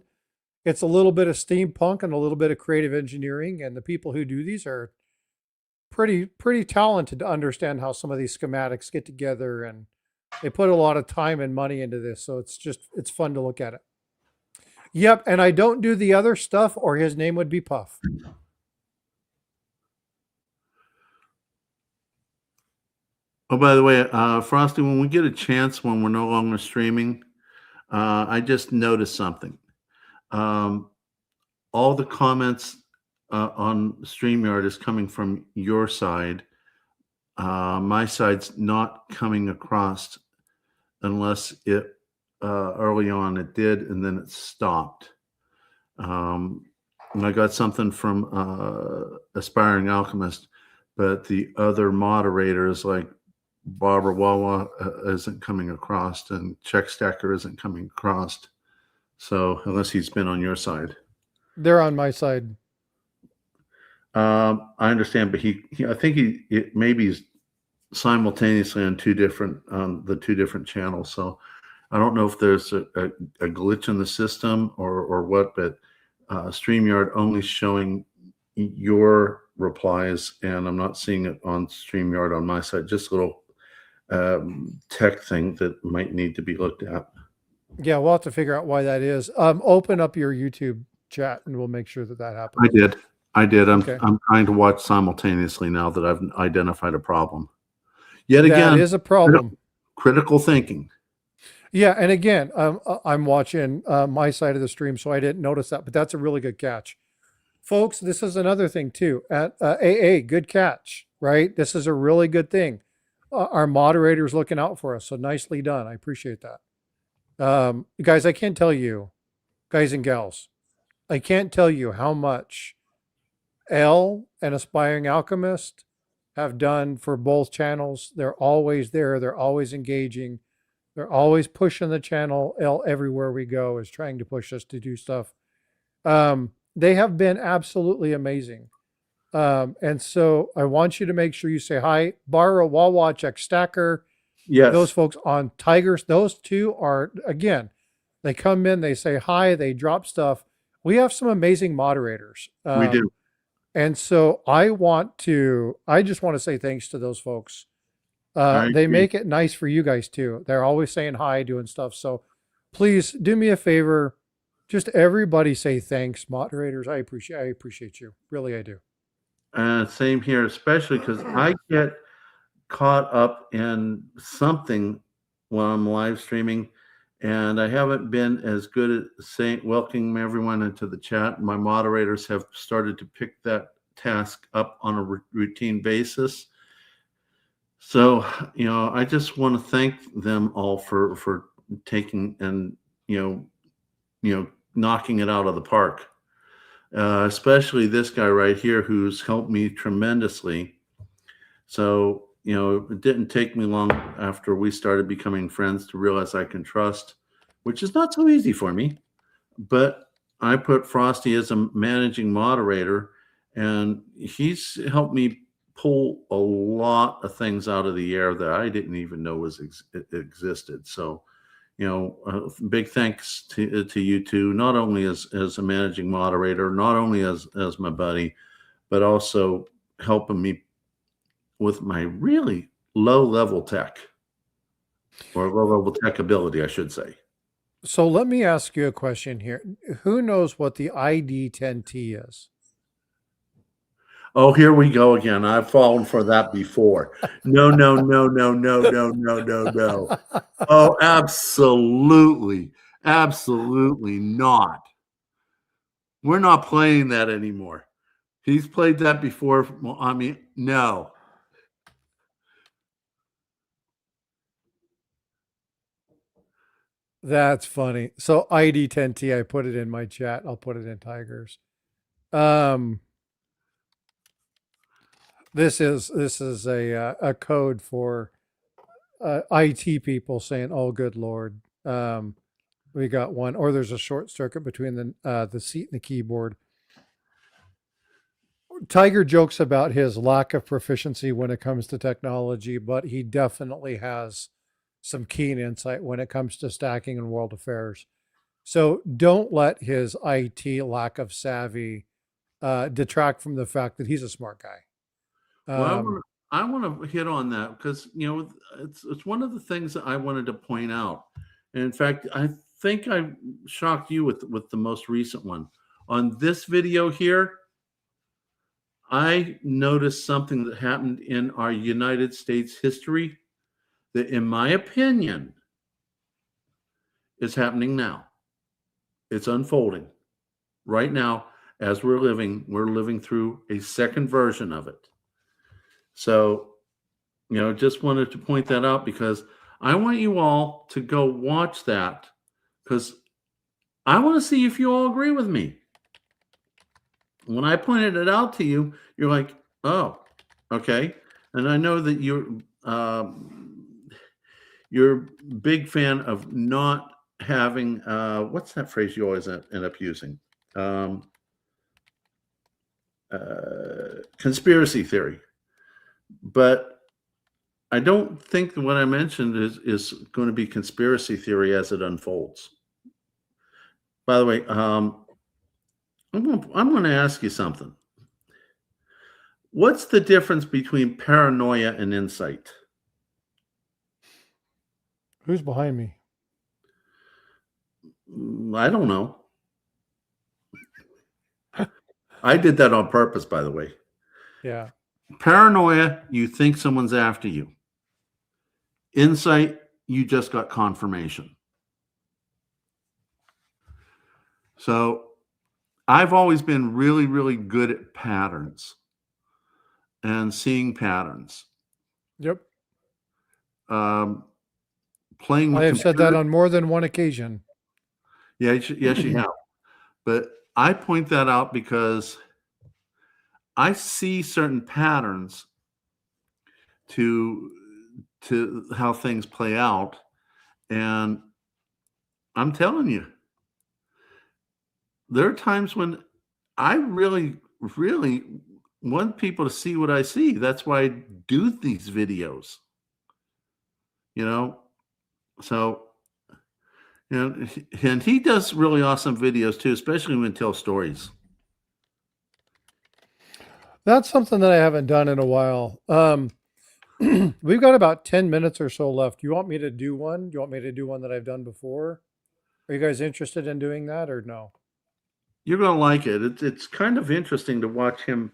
[SPEAKER 2] It's a little bit of steampunk and a little bit of creative engineering. And the people who do these are pretty talented to understand how some of these schematics get together, and they put a lot of time and money into this. So it's fun to look at it. Yep. And I don't do the other stuff or his name would be Puff.
[SPEAKER 1] Oh, by the way, Frosty, when we get a chance, when we're no longer streaming, I just noticed something. All the comments on StreamYard is coming from your side. My side's not coming across unless it early on it did and then it stopped. And I got something from Aspiring Alchemist, but the other moderators like Barbara Wawa isn't coming across, and Check Stacker isn't coming across. So unless he's been on your side,
[SPEAKER 2] they're on my side.
[SPEAKER 1] I understand, but I think maybe he's simultaneously on the two different channels. So I don't know if there's a glitch in the system or what, but StreamYard only showing your replies, and I'm not seeing it on StreamYard on my side. Just a little tech thing that might need to be looked at.
[SPEAKER 2] Yeah, we'll have to figure out why that is. Open up your YouTube chat and we'll make sure that happens.
[SPEAKER 1] I did.
[SPEAKER 2] Okay.
[SPEAKER 1] I'm trying to watch simultaneously now that I've identified a problem. Yet again,
[SPEAKER 2] that is a problem.
[SPEAKER 1] Critical thinking.
[SPEAKER 2] Yeah, and again, I'm watching my side of the stream, so I didn't notice that, but that's a really good catch. Folks, this is another thing too. At AA, good catch, right? This is a really good thing. Our moderator's looking out for us, so nicely done. I appreciate that. Guys, I can't tell you, guys and gals, I can't tell you how much Elle and Aspiring Alchemist have done for both channels. They're always there. They're always engaging. They're always pushing the channel. Elle, everywhere we go, is trying to push us to do stuff. They have been absolutely amazing. And so I want you to make sure you say hi. Bara, Wawa, Check Stacker.
[SPEAKER 1] Yes.
[SPEAKER 2] Those folks on Tigers, those two are, again, they come in, they say hi, they drop stuff. We have some amazing moderators.
[SPEAKER 1] We do.
[SPEAKER 2] And so I just want to say thanks to those folks. They make it nice for you guys too. They're always saying hi, doing stuff. So please do me a favor. Just everybody say thanks, moderators. I appreciate you. Really, I do.
[SPEAKER 1] Same here, especially because I get caught up in something while I'm live streaming, and I haven't been as good at welcoming everyone into the chat. My moderators have started to pick that task up on a routine basis. So, I just want to thank them all for taking and, knocking it out of the park. Especially this guy right here, who's helped me tremendously. So, it didn't take me long after we started becoming friends to realize I can trust, which is not so easy for me. But I put Frosty as a managing moderator, and he's helped me pull a lot of things out of the air that I didn't even know existed. So, big thanks to you two, not only as a managing moderator, not only as my buddy, but also helping me with my really low level tech, or low level tech ability, I should say.
[SPEAKER 2] So let me ask you a question here. Who knows what the ID10T is?
[SPEAKER 1] Oh, here we go again. I've fallen for that before. No, no, no, no, no, no, no, no, no. Oh, absolutely. Absolutely not. We're not playing that anymore. He's played that before. Well, I mean, no.
[SPEAKER 2] That's funny. So ID10T, I put it in my chat. I'll put it in Tigers. This is a code for IT people saying, "Oh, good Lord." We got one, or there's a short circuit between the seat and the keyboard. Tiger jokes about his lack of proficiency when it comes to technology, but he definitely has some keen insight when it comes to stacking and world affairs. So don't let his IT lack of savvy detract from the fact that he's a smart guy.
[SPEAKER 1] Well, I want to hit on that because it's one of the things that I wanted to point out. And in fact, I think I shocked you with the most recent one. On this video here, I noticed something that happened in our United States history that, in my opinion, is happening now. It's unfolding right now as we're living through a second version of it. So, just wanted to point that out because I want you all to go watch that because I want to see if you all agree with me. When I pointed it out to you, you're like, oh, okay. And I know that you're a big fan of not having, what's that phrase you always end up using? Conspiracy theory. But I don't think what I mentioned is going to be conspiracy theory as it unfolds. By the way, I'm going to ask you something. What's the difference between paranoia and insight?
[SPEAKER 2] Who's behind me?
[SPEAKER 1] I don't know. I did that on purpose, by the way.
[SPEAKER 2] Yeah.
[SPEAKER 1] Paranoia, you think someone's after you. Insight, you just got confirmation. So I've always been really, really good at patterns and seeing patterns.
[SPEAKER 2] Yep.
[SPEAKER 1] Playing with
[SPEAKER 2] I have said that on more than one occasion.
[SPEAKER 1] Yeah, yes, you have. But I point that out because I see certain patterns to how things play out, and I'm telling you, there are times when I really, really want people to see what I see. That's why I do these videos. So and he does really awesome videos too, especially when he tells stories.
[SPEAKER 2] That's something that I haven't done in a while. We've got about 10 minutes or so left. Do you want me to do one? Do you want me to do one that I've done before? Are you guys interested in doing that or no?
[SPEAKER 1] You're going to like it. It's kind of interesting to watch him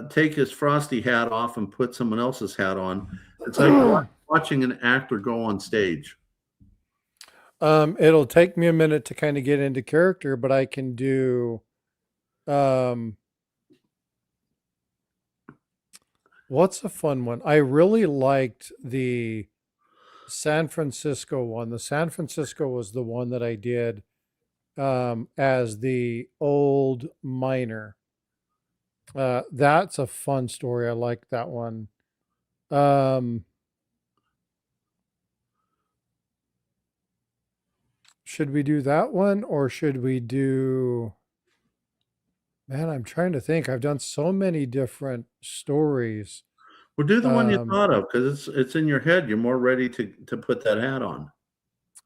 [SPEAKER 1] take his Frosty hat off and put someone else's hat on. It's like watching an actor go on stage.
[SPEAKER 2] It'll take me a minute to kind of get into character, but I can do what's a fun one? I really liked the San Francisco one. The San Francisco was the one that I did as the old miner. That's a fun story. I like that one. Should we do that one or should we do... Man, I'm trying to think. I've done so many different stories.
[SPEAKER 1] Well, do the one you thought of because it's in your head. You're more ready to put that hat on.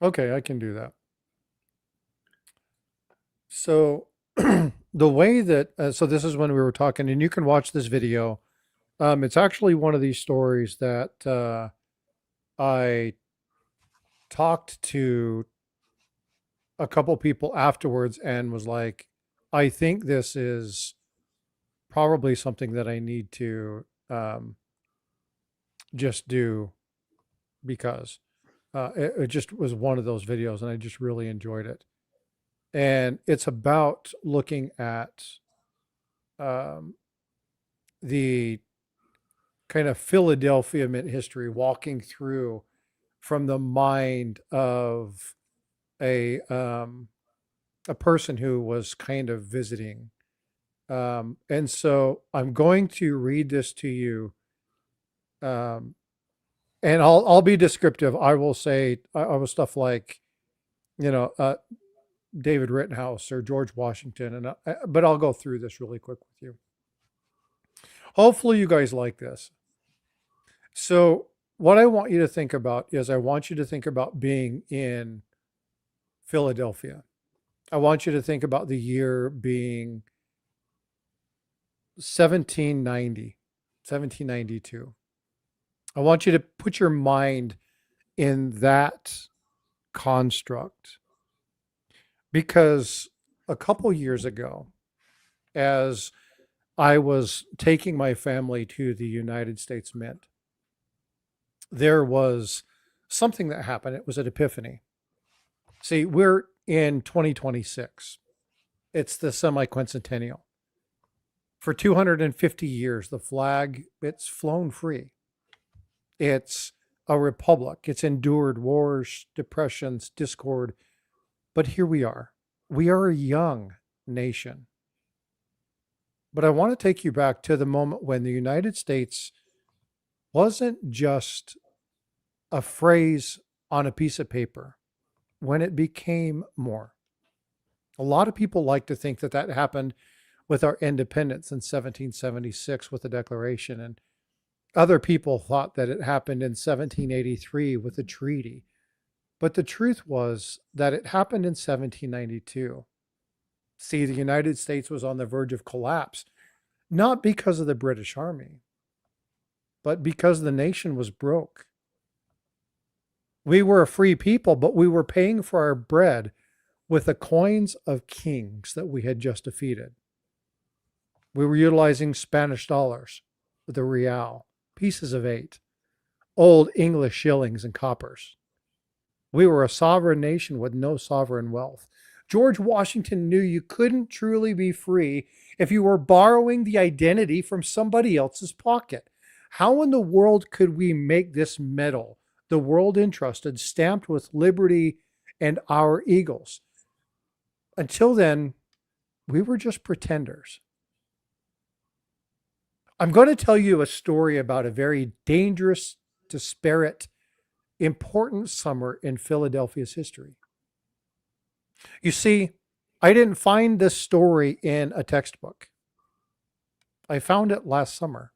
[SPEAKER 2] Okay, I can do that. So the way that so this is when we were talking, and you can watch this video. It's actually one of these stories that I talked to a couple people afterwards and was like, I think this is probably something that I need to just do because it just was one of those videos and I just really enjoyed it. And it's about looking at um, the kind of Philadelphia Mint history, walking through from the mind of a a person who was kind of visiting. And so I'm going to read this to you, um, and I'll be descriptive. I will say I will stuff like you know David Rittenhouse or George Washington, and but I'll go through this really quick with you. Hopefully, you guys like this. So, what I want you to think about is I want you to think about being in Philadelphia. I want you to think about the year being 1790, 1792. I want you to put your mind in that construct because a couple years ago, as I was taking my family to the United States Mint, there was something that happened. It was an epiphany. See, we're in 2026. It's the semi-quincentennial. For 250 years, the flag, it's flown free. It's a republic. It's endured wars, depressions, discord. But here we are. We are a young nation. But I want to take you back to the moment when the United States wasn't just a phrase on a piece of paper, when it became more. A lot of people like to think that that happened with our independence in 1776 with the Declaration, and other people thought that it happened in 1783 with the treaty. But the truth was that it happened in 1792. See, the United States was on the verge of collapse, not because of the British Army, but because the nation was broke. We were a free people, but we were paying for our bread with the coins of kings that we had just defeated. We were utilizing Spanish dollars, the real, pieces of 8, old English shillings and coppers. We were a sovereign nation with no sovereign wealth. George Washington knew you couldn't truly be free if you were borrowing the identity from somebody else's pocket. How in the world could we make this medal, the world entrusted, stamped with liberty and our eagles? Until then, we were just pretenders. I'm going to tell you a story about a very dangerous, disparate, important summer in Philadelphia's history. You see, I didn't find this story in a textbook. I found it last summer,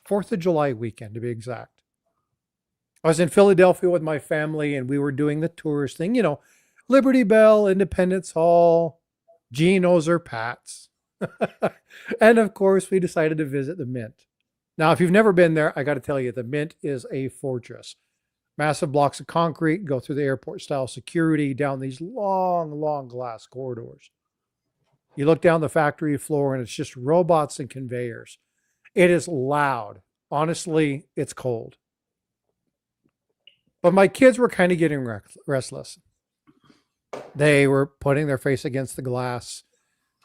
[SPEAKER 2] 4th of July weekend to be exact. I was in Philadelphia with my family and we were doing the tourist thing, Liberty Bell, Independence Hall, Geno's or Pat's. And of course, we decided to visit the Mint. Now, if you've never been there, I got to tell you, the Mint is a fortress. Massive blocks of concrete, go through the airport style security, down these long, long glass corridors. You look down the factory floor and it's just robots and conveyors. It is loud. Honestly, it's cold. But my kids were kind of getting restless. They were putting their face against the glass,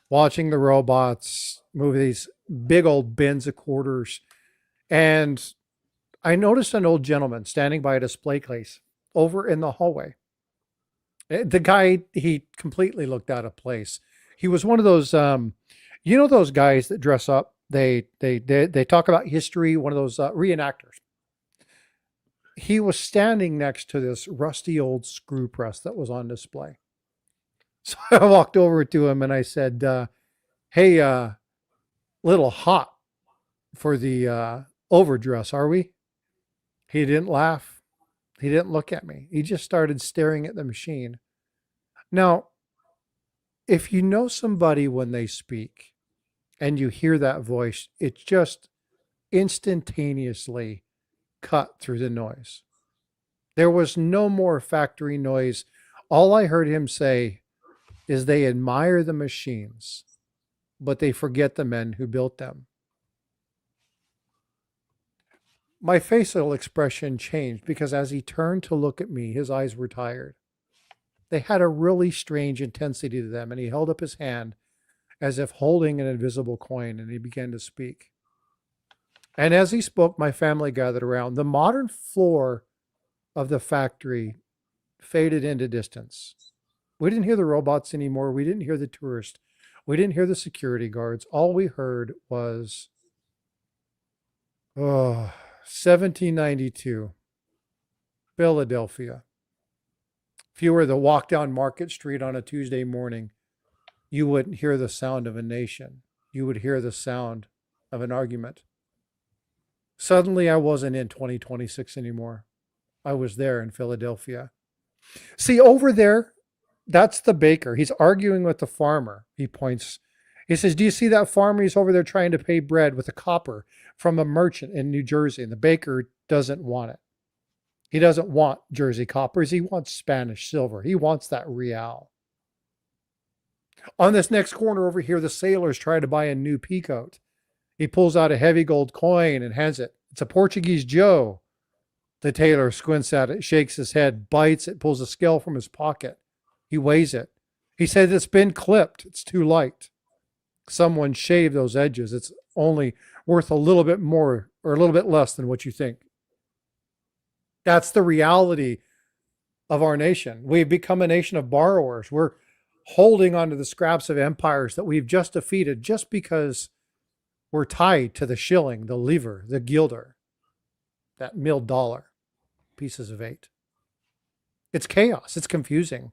[SPEAKER 2] watching the robots move these big old bins of quarters. And I noticed an old gentleman standing by a display case over in the hallway. The guy, he completely looked out of place. He was one of those, those guys that dress up. They talk about history, one of those reenactors. He was standing next to this rusty old screw press that was on display. So I walked over to him and I said, hey, little hot for the overdress, are we? He didn't laugh. He didn't look at me. He just started staring at the machine. Now, if you know somebody when they speak and you hear that voice, it just instantaneously cut through the noise. There was no more factory noise. All I heard him say is they admire the machines, but they forget the men who built them. My facial expression changed because as he turned to look at me, his eyes were tired. They had a really strange intensity to them, and he held up his hand as if holding an invisible coin, and he began to speak. And as he spoke, my family gathered around. The modern floor of the factory faded into distance. We didn't hear the robots anymore. We didn't hear the tourists. We didn't hear the security guards. All we heard was, 1792, Philadelphia. If you were to walk down Market Street on a Tuesday morning, you wouldn't hear the sound of a nation. You would hear the sound of an argument. Suddenly, I wasn't in 2026 anymore. I was there in Philadelphia. See, over there, that's the baker. He's arguing with the farmer. He points. He says, do you see that farmer? He's over there trying to pay bread with a copper from a merchant in New Jersey, and the baker doesn't want it. He doesn't want Jersey coppers. He wants Spanish silver. He wants that real. On this next corner over here, the sailors try to buy a new peacoat. He pulls out a heavy gold coin and hands it. It's a Portuguese Joe. The tailor squints at it, shakes his head, bites it, pulls a scale from his pocket. He weighs it. He says it's been clipped. It's too light. Someone shaved those edges. It's only worth a little bit more or a little bit less than what you think. That's the reality of our nation. We've become a nation of borrowers. We're holding onto the scraps of empires that we've just defeated just because we're tied to the shilling, the lever, the guilder, that milled dollar, pieces of 8. It's chaos. It's confusing.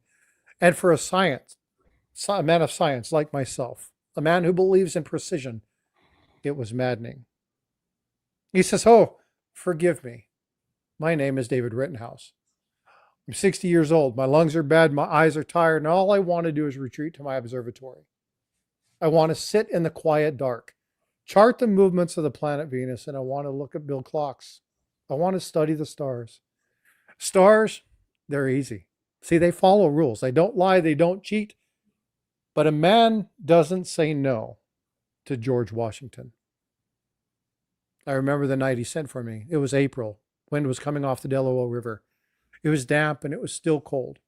[SPEAKER 2] And for a man of science like myself, a man who believes in precision, it was maddening. He says, oh, forgive me. My name is David Rittenhouse. I'm 60 years old. My lungs are bad. My eyes are tired. And all I want to do is retreat to my observatory. I want to sit in the quiet dark, chart the movements of the planet Venus, and I want to look at Bill clocks. I want to study the stars. Stars, they're easy. See, they follow rules. They don't lie. They don't cheat. But a man doesn't say no to George Washington. I remember the night he sent for me. It was April. Wind was coming off the Delaware River. It was damp and it was still cold.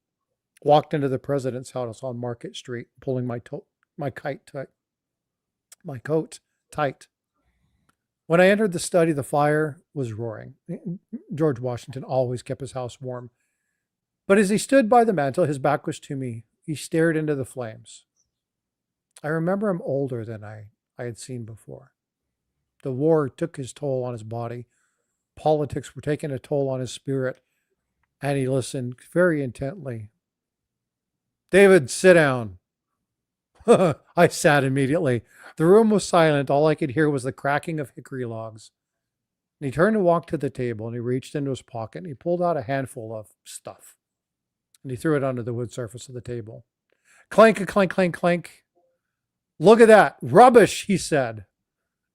[SPEAKER 2] Walked into the president's house on Market Street, pulling my coat tight. When I entered the study, the fire was roaring. George Washington always kept his house warm. But as he stood by the mantel, his back was to me. He stared into the flames. I remember him older than I had seen before. The war took his toll on his body. Politics were taking a toll on his spirit, and he listened very intently. David, sit down. I sat immediately. The room was silent. All I could hear was the cracking of hickory logs. And he turned and walked to the table, and he reached into his pocket, and he pulled out a handful of stuff. And he threw it onto the wood surface of the table. Clank, clank, clank, clank. Look at that. Rubbish, he said.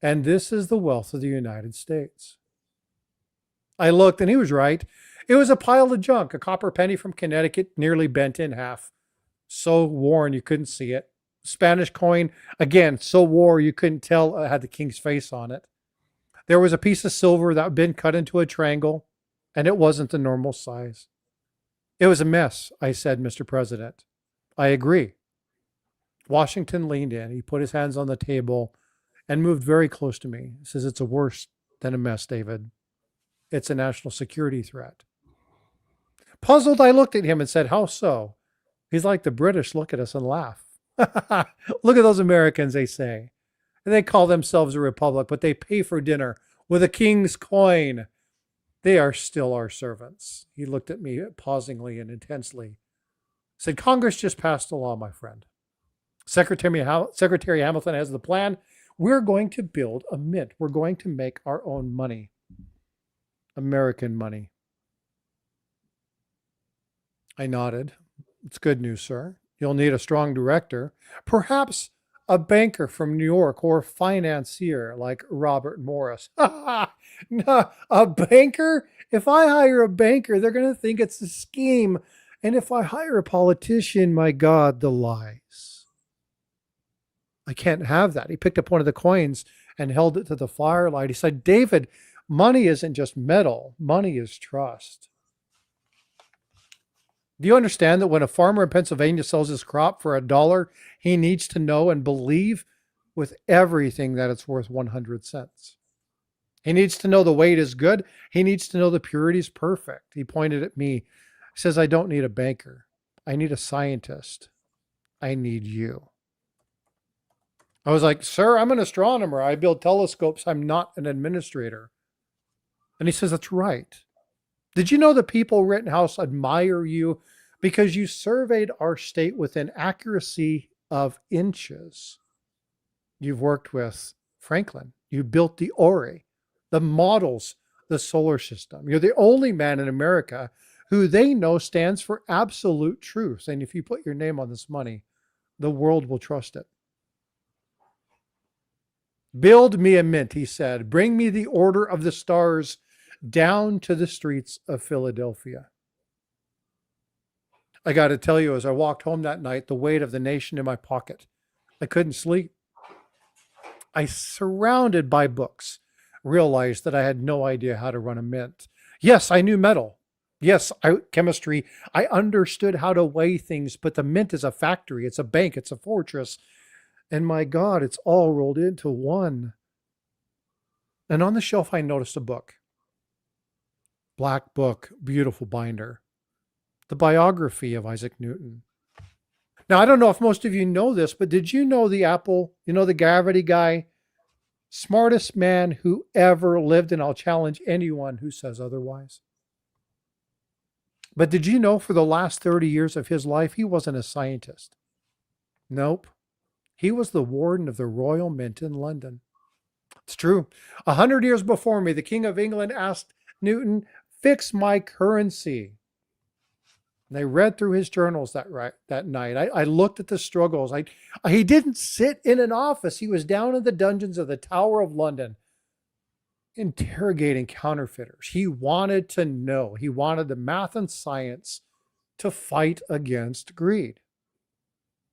[SPEAKER 2] And this is the wealth of the United States. I looked, and he was right. It was a pile of junk, a copper penny from Connecticut, nearly bent in half. So worn you couldn't see it. Spanish coin, again, so worn you couldn't tell it had the king's face on it. There was a piece of silver that had been cut into a triangle, and it wasn't the normal size. It was a mess, I said, Mr. President. I agree. Washington leaned in. He put his hands on the table and moved very close to me. He says, it's worse than a mess, David. It's a national security threat. Puzzled, I looked at him and said, how so? He's like the British look at us and laugh. Look at those Americans, they say. And they call themselves a republic, but they pay for dinner with a king's coin. They are still our servants. He looked at me pausingly and intensely. Said, Congress just passed a law, my friend. Secretary Hamilton has the plan. We're going to build a mint. We're going to make our own money. American money. I nodded. It's good news, sir. You'll need a strong director, perhaps a banker from New York or a financier like Robert Morris. No, a banker? If I hire a banker, they're going to think it's a scheme. And if I hire a politician, my God, the lies. I can't have that. He picked up one of the coins and held it to the firelight. He said, David, money isn't just metal, money is trust. Do you understand that when a farmer in Pennsylvania sells his crop for $1, he needs to know and believe with everything that it's worth 100 cents? He needs to know the weight is good. He needs to know the purity is perfect. He pointed at me. He says, I don't need a banker. I need a scientist. I need you. I was like, sir, I'm an astronomer. I build telescopes. I'm not an administrator. And he says, that's right. Did you know the people of Rittenhouse admire you because you surveyed our state with an accuracy of inches? You've worked with Franklin. You built the Ori, the models, the solar system. You're the only man in America who they know stands for absolute truth. And if you put your name on this money, the world will trust it. Build me a mint, he said. Bring me the order of the stars down to the streets of Philadelphia. I got to tell you, as I walked home that night, the weight of the nation in my pocket. I couldn't sleep. I, surrounded by books, realized that I had no idea how to run a mint. Yes, I knew metal. Yes, chemistry. I understood how to weigh things, but the mint is a factory. It's a bank. It's a fortress. And my God, it's all rolled into one. And on the shelf, I noticed a book. Black book, beautiful binder. The biography of Isaac Newton. Now, I don't know if most of you know this, but did you know the Apple, the gravity guy? Smartest man who ever lived, and I'll challenge anyone who says otherwise. But did you know for the last 30 years of his life, he wasn't a scientist? Nope. He was the warden of the Royal Mint in London. It's true. 100 years before me, the King of England asked Newton, fix my currency. And I read through his journals that night. I looked at the struggles. He didn't sit in an office. He was down in the dungeons of the Tower of London, interrogating counterfeiters. He wanted to know. He wanted the math and science to fight against greed.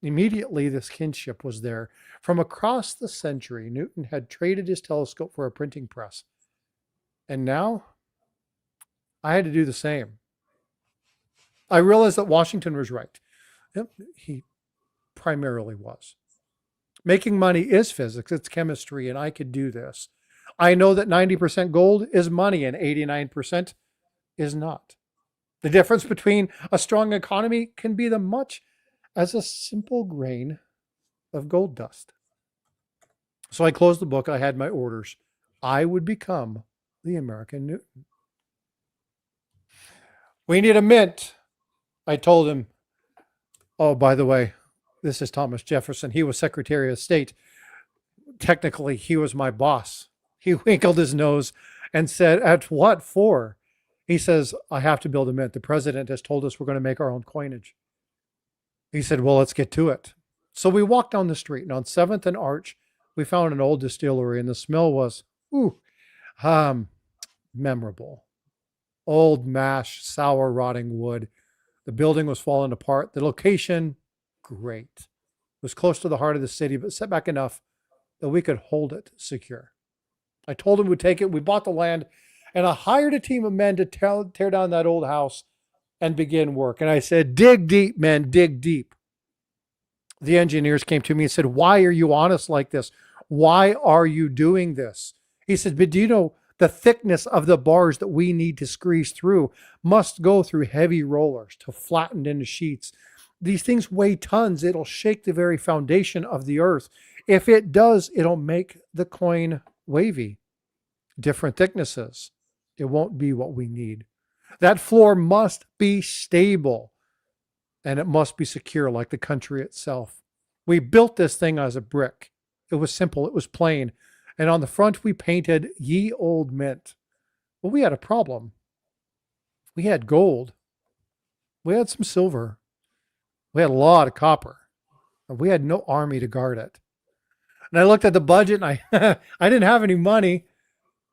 [SPEAKER 2] Immediately, this kinship was there. From across the century, Newton had traded his telescope for a printing press. And now, I had to do the same. I realized that Washington was right. Yep, he primarily was. Making money is physics, it's chemistry, and I could do this. I know that 90% gold is money and 89% is not. The difference between a strong economy can be the much as a simple grain of gold dust. So I closed the book. I had my orders. I would become the American Newton. We need a mint. I told him, oh, by the way, this is Thomas Jefferson. He was Secretary of State. Technically, he was my boss. He winkled his nose and said, at what for? He says, I have to build a mint. The president has told us we're going to make our own coinage. He said, well, let's get to it. So we walked down the street, and on 7th and Arch, we found an old distillery, and the smell was, memorable. Old mash, sour, rotting wood. The building was falling apart. The location, great. It was close to the heart of the city, but set back enough that we could hold it secure. I told him we'd take it. We bought the land, and I hired a team of men to tear down that old house and begin work. And I said, dig deep, men, dig deep. The engineers came to me and said, why are you honest like this? Why are you doing this? He said, but do you know the thickness of the bars that we need to squeeze through must go through heavy rollers to flatten into sheets. These things weigh tons. It'll shake the very foundation of the earth. If it does, it'll make the coin wavy. Different thicknesses. It won't be what we need. That floor must be stable, and it must be secure like the country itself. We built this thing as a brick. It was simple. It was plain. And on the front, we painted Ye Old Mint. Well, we had a problem. We had gold, We had some silver. We had a lot of copper. We had no army to guard it. And I looked at the budget and I I didn't have any money.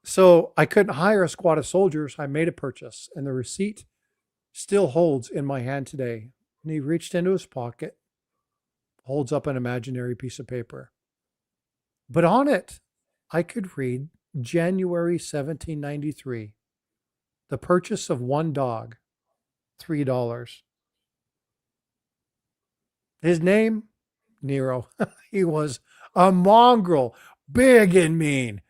[SPEAKER 2] So I couldn't hire a squad of soldiers. I made a purchase and the receipt still holds in my hand today. And he reached into his pocket, holds up an imaginary piece of paper. But on it, I could read January 1793, the purchase of one dog, $3. His name, Nero. He was a mongrel, big and mean.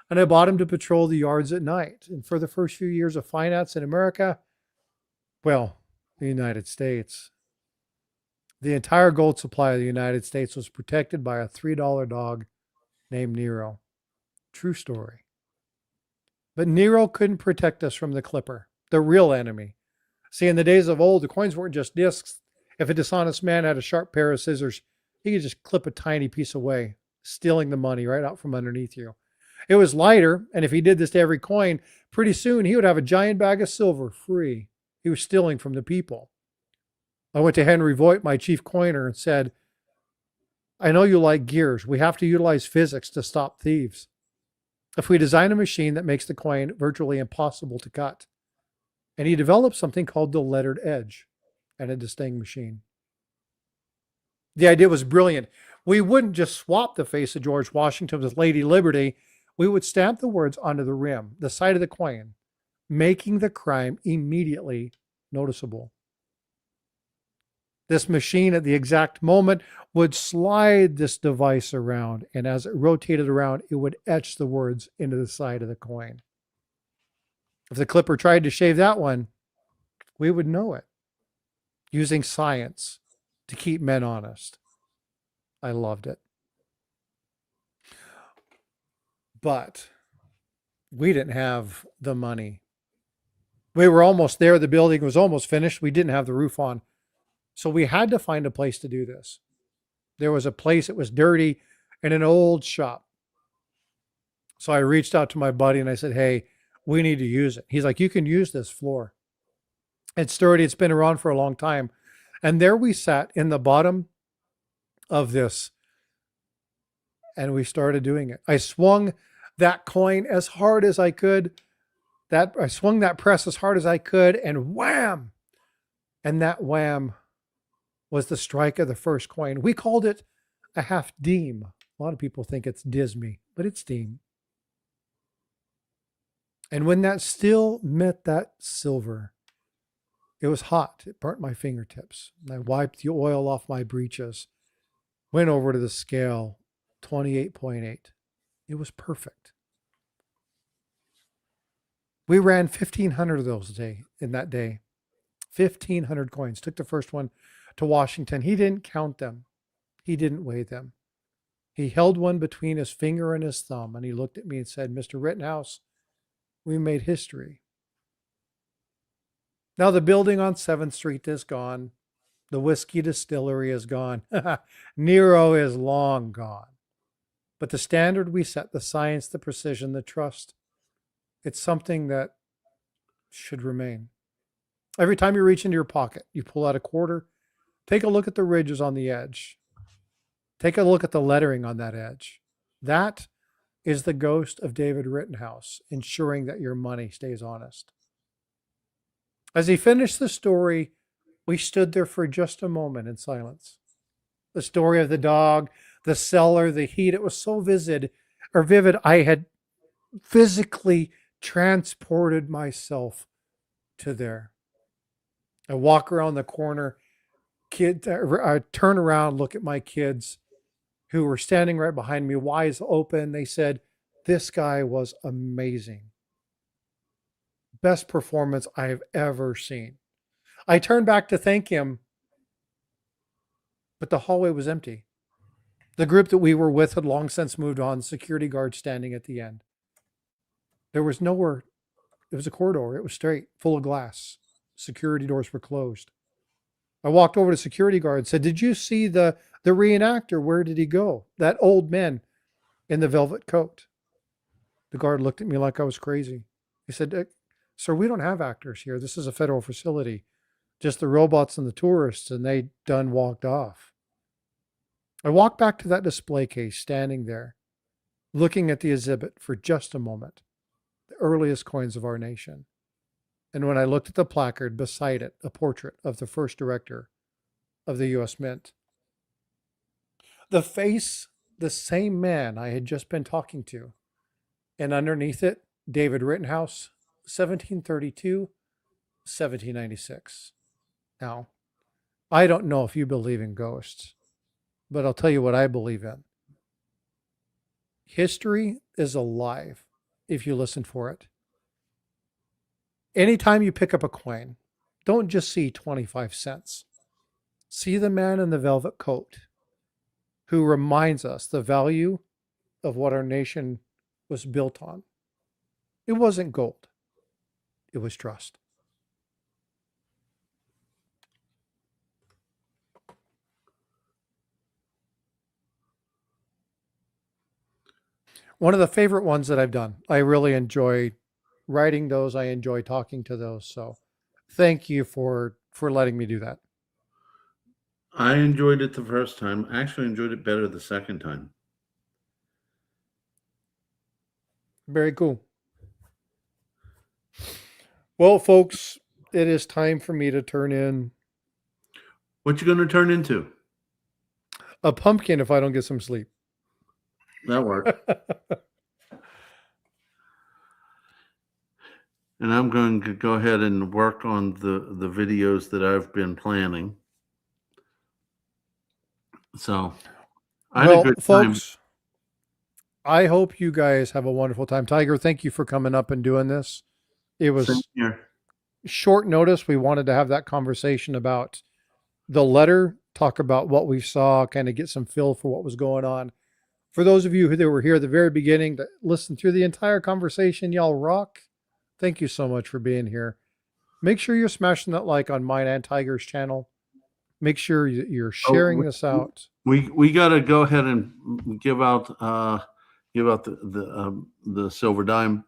[SPEAKER 2] And I bought him to patrol the yards at night. And for the first few years of finance in America, well, the United States, the entire gold supply of the United States was protected by a $3 dog named Nero. True story. But Nero couldn't protect us from the Clipper, the real enemy. See, in the days of old, the coins weren't just discs. If a dishonest man had a sharp pair of scissors, he could just clip a tiny piece away, stealing the money right out from underneath you. It was lighter, and if he did this to every coin, pretty soon he would have a giant bag of silver free. He was stealing from the people. I went to Henry Voigt, my chief coiner, and said, I know you like gears. We have to utilize physics to stop thieves. If we design a machine that makes the coin virtually impossible to cut. And he developed something called the lettered edge and a distinct machine. The idea was brilliant. We wouldn't just swap the face of George Washington with Lady Liberty. We would stamp the words onto the rim, the side of the coin, making the crime immediately noticeable. This machine at the exact moment would slide this device around, and as it rotated around, it would etch the words into the side of the coin. If the Clipper tried to shave that one, we would know it, using science to keep men honest. I loved it. But we didn't have the money. We were almost there. The building was almost finished. We didn't have the roof on. So we had to find a place to do this. There was a place, it was dirty, in an old shop. So I reached out to my buddy and I said, hey, we need to use it. He's like, you can use this floor. It's sturdy. It's been around for a long time. And there we sat in the bottom of this and we started doing it. I swung that coin as hard as I could. I swung that press as hard as I could and wham! And that wham was the strike of the first coin. We called it a half deem. A lot of people think it's dismy, but it's deem. And when that still met that silver, it was hot. It burnt my fingertips. I wiped the oil off my breeches, went over to the scale, 28.8. It was perfect. We ran 1,500 of those in that day. 1,500 coins. Took the first one to Washington. He didn't count them. He didn't weigh them. He held one between his finger and his thumb, and he looked at me and said, Mr. Rittenhouse, we made history. Now the building on 7th Street is gone. The whiskey distillery is gone. Nero is long gone. But the standard we set, the science, the precision, the trust, it's something that should remain. Every time you reach into your pocket, you pull out a quarter, take a look at the ridges on the edge. Take a look at the lettering on that edge. That is the ghost of David Rittenhouse, ensuring that your money stays honest. As he finished the story, we stood there for just a moment in silence. The story of the dog, the cellar, the heat, it was so vivid. I had physically transported myself to there. I walk around the corner, I turn around, look at my kids who were standing right behind me, eyes open. They said, this guy was amazing. Best performance I've ever seen. I turned back to thank him, but the hallway was empty. The group that we were with had long since moved on, security guards standing at the end. There was nowhere. It was a corridor. It was straight, full of glass. Security doors were closed. I walked over to security guard and said, did you see the reenactor? Where did he go? That old man in the velvet coat. The guard looked at me like I was crazy. He said, sir, we don't have actors here. This is a federal facility. just the robots and the tourists, and they done walked off. I walked back to that display case, standing there, looking at the exhibit for just a moment, the earliest coins of our nation. And when I looked at the placard beside it, a portrait of the first director of the U.S. Mint, the face, the same man I had just been talking to, and underneath it, David Rittenhouse, 1732, 1796. Now, I don't know if you believe in ghosts, but I'll tell you what I believe in. History is alive if you listen for it. Anytime you pick up a coin, don't just see 25 cents. See the man in the velvet coat who reminds us the value of what our nation was built on. It wasn't gold, it was trust. One of the favorite ones that I've done. I really enjoy writing those. I enjoy talking to those. So thank you for letting me do that.
[SPEAKER 1] I enjoyed it the first time. I actually enjoyed it better the second time.
[SPEAKER 2] Very cool. Well, folks, it is time for me to turn in
[SPEAKER 1] What you going to turn into?
[SPEAKER 2] a pumpkin if I don't get some sleep.
[SPEAKER 1] That works. And I'm going to go ahead and work on the videos that I've been planning. So, I had a
[SPEAKER 2] Well,
[SPEAKER 1] good time.
[SPEAKER 2] folks, I hope you guys have a wonderful time. Tiger, thank you for coming up and doing this. It
[SPEAKER 1] Same
[SPEAKER 2] was
[SPEAKER 1] here.
[SPEAKER 2] short notice. We wanted to have that conversation about the letter, talk about what we saw, kind of get some feel for what was going on. For those of you who were here at the very beginning that listened through the entire conversation, y'all rock. Thank you so much for being here. Make sure you're smashing that like on mine and Tiger's channel. Make sure you're sharing this out.
[SPEAKER 1] We got to go ahead and give out the silver dime.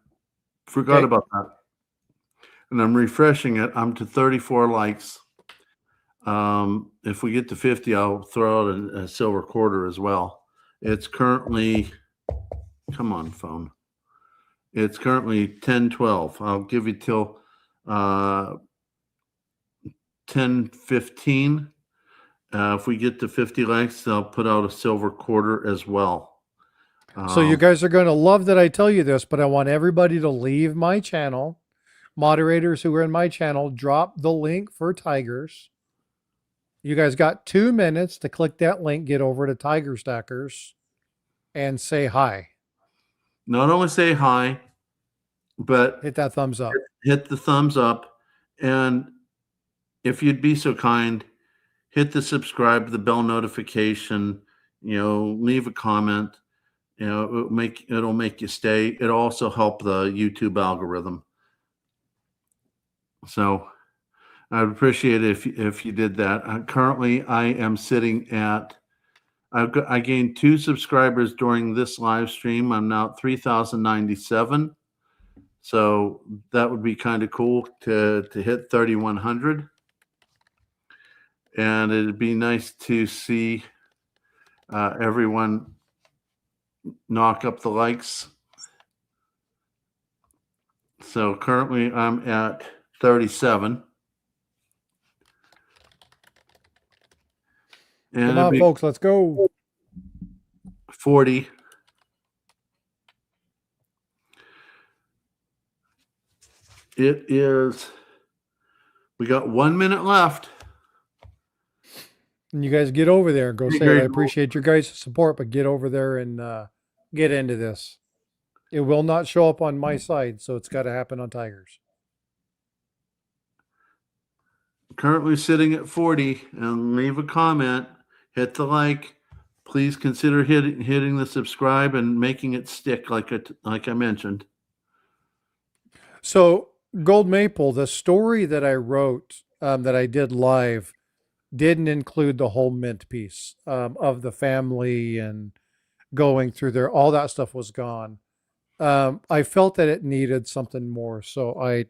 [SPEAKER 1] Forgot
[SPEAKER 2] Okay.
[SPEAKER 1] about that. And I'm refreshing it. I'm to 34 likes. If we get to 50, I'll throw out a silver quarter as well. It's currently, come on, phone. It's currently 10:12. I'll give you till 10:15. If we get to 50 likes, I'll put out a silver quarter as well.
[SPEAKER 2] So you guys are going to love that I tell you this, but I want everybody to leave my channel. Moderators who are in my channel, drop the link for Tigers. You guys got 2 minutes to click that link, get over to Tiger Stackers, and say hi.
[SPEAKER 1] Not only say hi, but
[SPEAKER 2] hit that thumbs up.
[SPEAKER 1] Hit the thumbs up. And if you'd be so kind, hit the subscribe, the bell notification, leave a comment. It'll make you stay. It'll also help the YouTube algorithm. So I'd appreciate it if you did that. Currently, I am sitting at, I gained 2 subscribers during this live stream. I'm now at 3,097. So that would be kind of cool to hit 3,100. And it'd be nice to see everyone knock up the likes. So currently I'm at 37. And
[SPEAKER 2] come on, folks, let's go.
[SPEAKER 1] 40. It is, we got 1 minute left.
[SPEAKER 2] And you guys get over there and go say, I appreciate your guys' support, but get over there and get into this. It will not show up on my side, so it's got to happen on Tigers.
[SPEAKER 1] Currently sitting at 40, and leave a comment, hit the like. Please consider hitting the subscribe and making it stick like I mentioned.
[SPEAKER 2] So Gold Maple, the story that I wrote, that I did live, didn't include the whole mint piece of the family and going through there. All that stuff was gone. I felt that it needed something more. So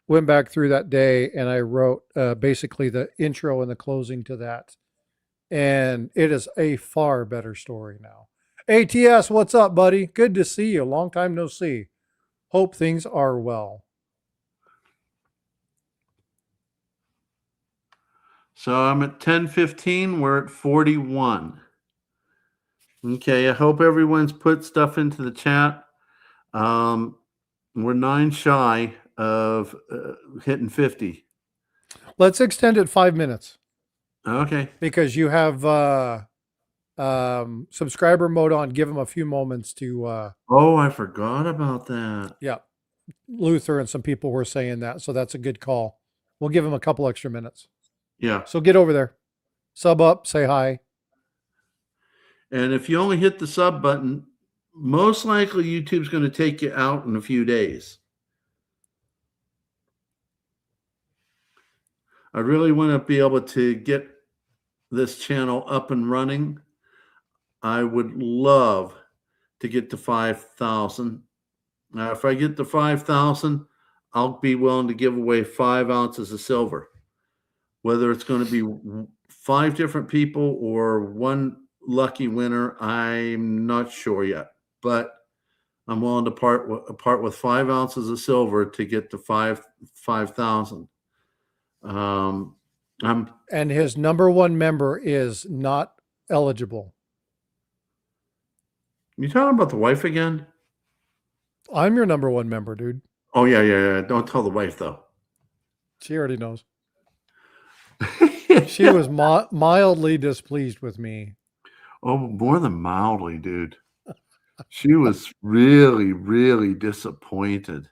[SPEAKER 2] went back through that day and I wrote basically the intro and the closing to that. And it is a far better story now. ATS, what's up, buddy? Good to see you. Long time no see. Hope things are well.
[SPEAKER 1] So I'm at 10:15. We're at 41. Okay, I hope everyone's put stuff into the chat. We're 9 shy of hitting 50.
[SPEAKER 2] Let's extend it 5 minutes
[SPEAKER 1] Okay.
[SPEAKER 2] because you have subscriber mode on. Give them a few moments to.
[SPEAKER 1] Oh, I forgot about that.
[SPEAKER 2] Yeah, Luther and some people were saying that, so that's a good call. We'll give them a couple extra minutes.
[SPEAKER 1] Yeah.
[SPEAKER 2] So get over there, sub up, say hi.
[SPEAKER 1] And if you only hit the sub button, most likely YouTube's going to take you out in a few days. I really want to be able to get this channel up and running. I would love to get to 5,000. Now, if I get to 5,000, I'll be willing to give away 5 ounces of silver. Whether it's going to be 5 different people or one lucky winner, I'm not sure yet. But I'm willing to part with 5 ounces of silver to get to 5,000.
[SPEAKER 2] And his number one member is not eligible.
[SPEAKER 1] You talking about the wife again?
[SPEAKER 2] I'm your number one member, dude.
[SPEAKER 1] Oh yeah. Don't tell the wife though.
[SPEAKER 2] She already knows. She was mildly displeased with me.
[SPEAKER 1] Oh, more than mildly, dude. She was really, really disappointed.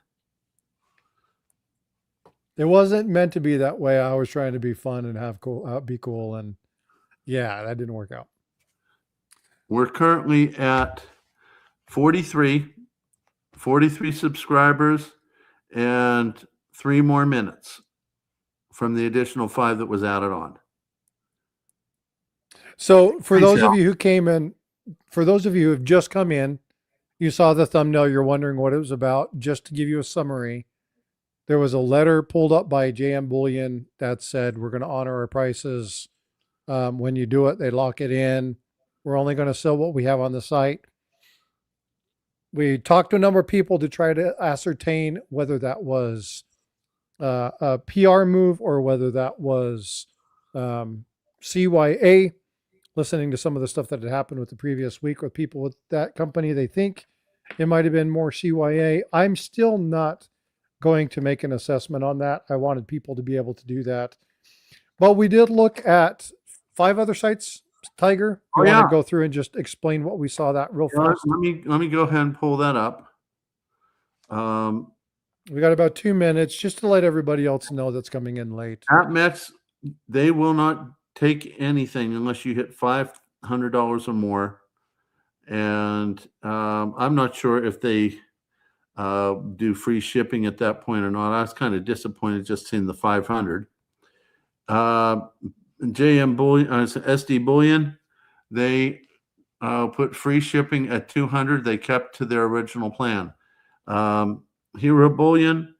[SPEAKER 2] It wasn't meant to be that way. I was trying to be fun and be cool, and yeah, that didn't work out.
[SPEAKER 1] We're currently at 43 subscribers and 3 more minutes from the additional 5 that was added on.
[SPEAKER 2] So for those of you who came in, for those of you who have just come in, you saw the thumbnail, you're wondering what it was about. Just to give you a summary, there was a letter pulled up by JM Bullion that said, we're going to honor our prices. When you do it, they lock it in. We're only going to sell what we have on the site. We talked to a number of people to try to ascertain whether that was a PR move or whether that was CYA. Listening to some of the stuff that had happened with the previous week with people with that company, they think it might have been more CYA. I'm still not going to make an assessment on that. I wanted people to be able to do that. But we did look at 5 other sites. Tiger, you want to go through and just explain what we saw that real fast?
[SPEAKER 1] Let me go ahead and pull that up.
[SPEAKER 2] We got about 2 minutes just to let everybody else know that's coming in late.
[SPEAKER 1] AppMex, they will not take anything unless you hit $500 or more. And I'm not sure if they do free shipping at that point or not. I was kind of disappointed just seeing the 500. JM Bullion, SD Bullion, they put free shipping at 200. They kept to their original plan. Hero Bullion,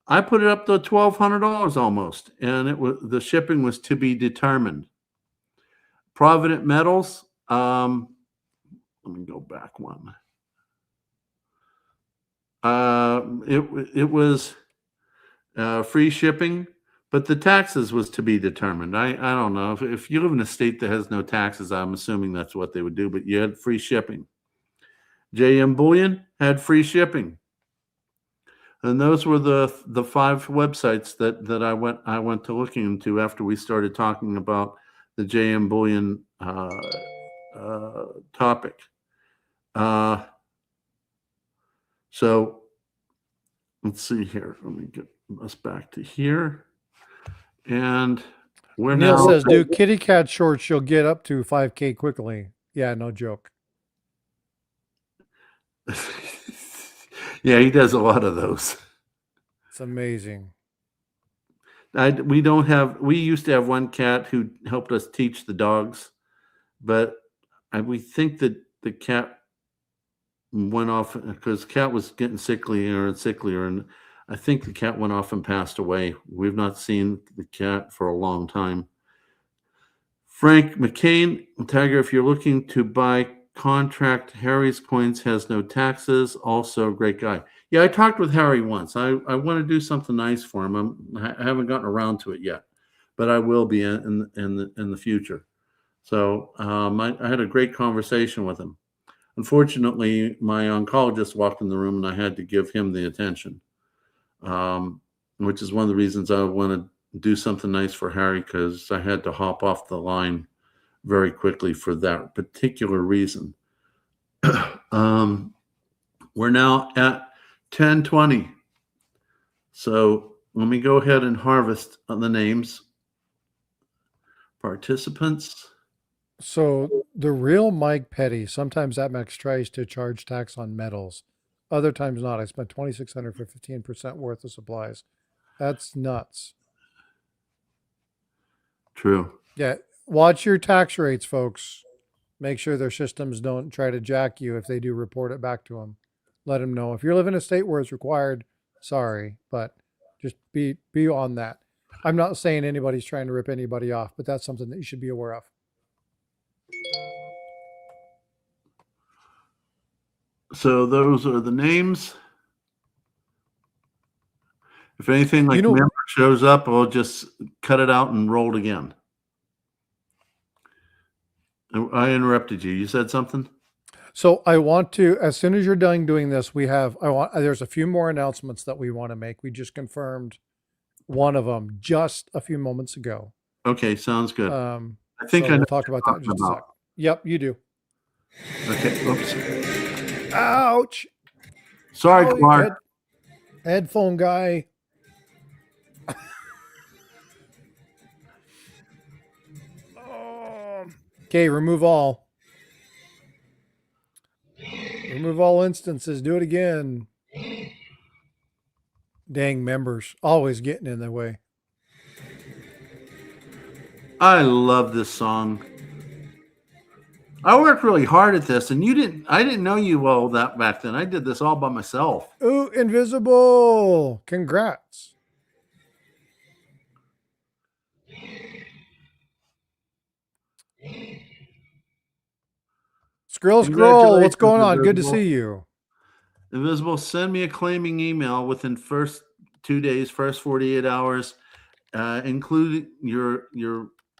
[SPEAKER 1] I put it up to $1,200 almost, and it was the shipping was to be determined. Provident Metals, let me go back one. It was free shipping, but the taxes was to be determined. I don't know if you live in a state that has no taxes. I'm assuming that's what they would do, but you had free shipping. JM Bullion had free shipping. And those were the 5 websites that I went to looking into after we started talking about the JM Bullion topic. So let's see here. Let me get us back to here. And we're
[SPEAKER 2] Neil
[SPEAKER 1] now
[SPEAKER 2] says, do kitty cat shorts, you'll get up to 5K quickly. Yeah, no joke.
[SPEAKER 1] Yeah, he does a lot of those.
[SPEAKER 2] It's amazing.
[SPEAKER 1] We used to have one cat who helped us teach the dogs, but we think that the cat went off because cat was getting sicklier and sicklier, and I think the cat went off and passed away. We've not seen the cat for a long time. Frank McCain, Tiger, if you're looking to buy contract, Harry's Coins has no taxes. Also, great guy. Yeah, I talked with Harry once. I want to do something nice for him. I haven't gotten around to it yet, but I will be in the future. So I had a great conversation with him. Unfortunately, my oncologist walked in the room and I had to give him the attention, which is one of the reasons I want to do something nice for Harry, because I had to hop off the line very quickly for that particular reason. We're now at 10:20. So let me go ahead and harvest on the names. Participants.
[SPEAKER 2] So the real Mike Petty, sometimes Atmex tries to charge tax on metals. Other times not. I spent $2,600 for 15% worth of supplies. That's nuts.
[SPEAKER 1] True.
[SPEAKER 2] Yeah. Watch your tax rates, folks. Make sure their systems don't try to jack you. If they do, report it back to them. Let them know. If you're living in a state where it's required, sorry, but just be on that. I'm not saying anybody's trying to rip anybody off, but that's something that you should be aware of.
[SPEAKER 1] So those are the names. If anything like member shows up, I'll just cut it out and roll it again. I interrupted you. You said something?
[SPEAKER 2] So I want to, as soon as you're done doing this, there's a few more announcements that we want to make. We just confirmed one of them just a few moments ago.
[SPEAKER 1] Okay, sounds good.
[SPEAKER 2] I think we'll talk about that in just a sec. Yep, you do.
[SPEAKER 1] Okay. Oops.
[SPEAKER 2] Ouch.
[SPEAKER 1] Sorry, Clark.
[SPEAKER 2] Headphone guy. Okay, remove all. Remove all instances. Do it again. Dang members. Always getting in the way.
[SPEAKER 1] I love this song. I worked really hard at this, and I didn't know you well that back then. I did this all by myself.
[SPEAKER 2] Ooh, invisible. Congrats. Scroll, what's going on? Good to see you.
[SPEAKER 1] Invisible, send me a claiming email within first 2 days, first 48 hours, include your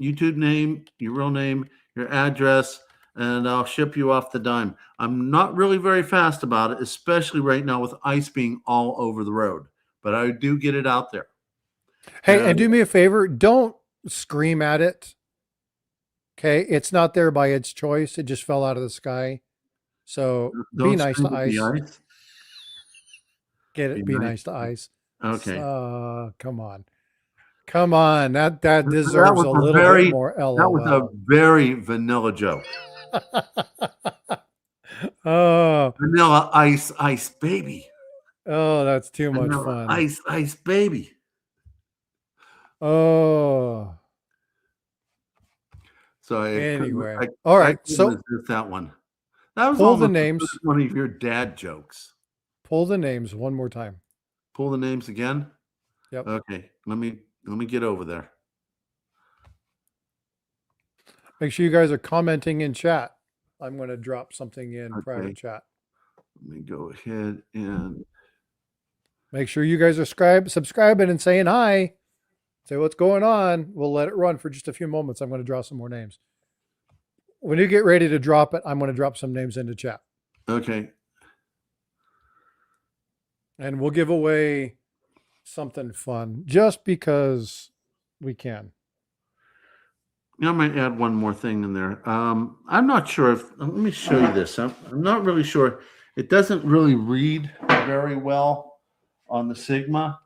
[SPEAKER 1] YouTube name, your real name, your address, and I'll ship you off the dime. I'm not really very fast about it, especially right now with ice being all over the road, but I do get it out there.
[SPEAKER 2] Hey, and do me a favor, don't scream at it. Okay, it's not there by its choice. It just fell out of the sky. So be nice to ice. Get it? Be nice to ice.
[SPEAKER 1] Okay.
[SPEAKER 2] Come on. That deserves a little bit more LOL.
[SPEAKER 1] That was a very vanilla joke.
[SPEAKER 2] Oh,
[SPEAKER 1] vanilla ice baby.
[SPEAKER 2] Oh, that's too much fun.
[SPEAKER 1] Ice baby.
[SPEAKER 2] Oh.
[SPEAKER 1] So
[SPEAKER 2] anyway, all right. So
[SPEAKER 1] that one. That was
[SPEAKER 2] pull the names.
[SPEAKER 1] One of your dad jokes.
[SPEAKER 2] Pull the names one more time.
[SPEAKER 1] Pull the names again.
[SPEAKER 2] Yep.
[SPEAKER 1] Okay. Let me get over there.
[SPEAKER 2] Make sure you guys are commenting in chat. I'm going to drop something in private chat.
[SPEAKER 1] Let me go ahead and
[SPEAKER 2] make sure you guys are subscribing and saying hi. Say what's going on. We'll let it run for just a few moments. I'm going to draw some more names. When you get ready to drop it, I'm going to drop some names into chat.
[SPEAKER 1] Okay.
[SPEAKER 2] And we'll give away something fun just because we can.
[SPEAKER 1] I might add one more thing in there. I'm not sure if, let me show you this. I'm not really sure. It doesn't really read very well on the Sigma.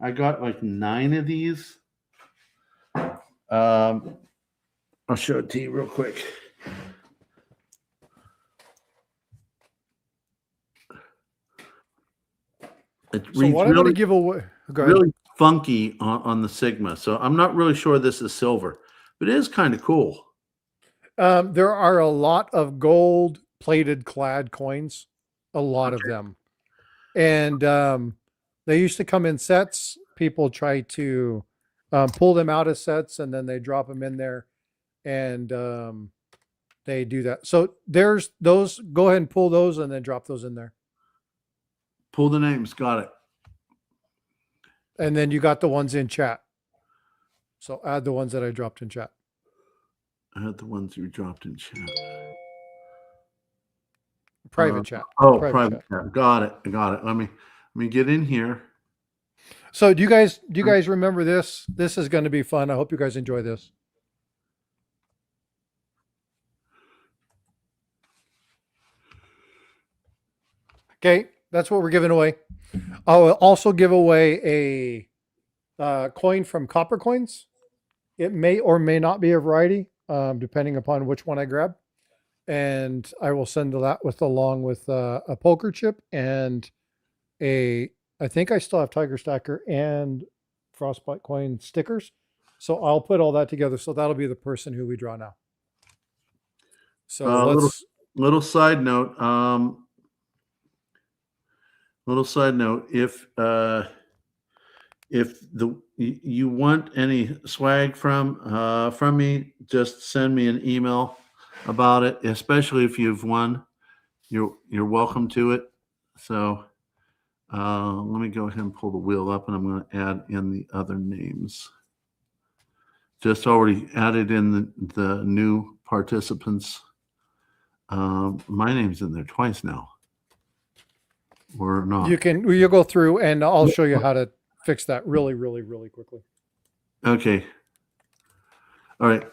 [SPEAKER 1] I got like 9 of these. I'll show it to you real quick. It reads
[SPEAKER 2] what I'm going to give away,
[SPEAKER 1] really funky on the Sigma. So I'm not really sure this is silver, but it is kind of cool.
[SPEAKER 2] There are a lot of gold plated clad coins, a lot of them. And They used to come in sets. People try to pull them out of sets, and then they drop them in there, and they do that. So there's those. Go ahead and pull those, and then drop those in there.
[SPEAKER 1] Pull the names. Got it.
[SPEAKER 2] And then you got the ones in chat. So add the ones that I dropped in chat.
[SPEAKER 1] I had the ones you dropped in chat.
[SPEAKER 2] Private chat.
[SPEAKER 1] Oh, private chat. Got it. Got it. Let me get in here.
[SPEAKER 2] So do you guys remember this? This is going to be fun. I hope you guys enjoy this. Okay, that's what we're giving away. I'll also give away a coin from Copper Coins. It may or may not be a variety, depending upon which one I grab. And I will send that along with a poker chip and I think I still have Tiger Stacker and Frostbite Coin stickers. So I'll put all that together. So that'll be the person who we draw now. So
[SPEAKER 1] little side note. Little side note. If you want any swag from me, just send me an email about it. Especially if you've won, you're welcome to it. So let me go ahead and pull the wheel up, and I'm going to add in the other names. Just already added in the new participants. My name's in there twice now. Or not.
[SPEAKER 2] You'll go through and I'll show you how to fix that really, really, really quickly.
[SPEAKER 1] Okay. All right.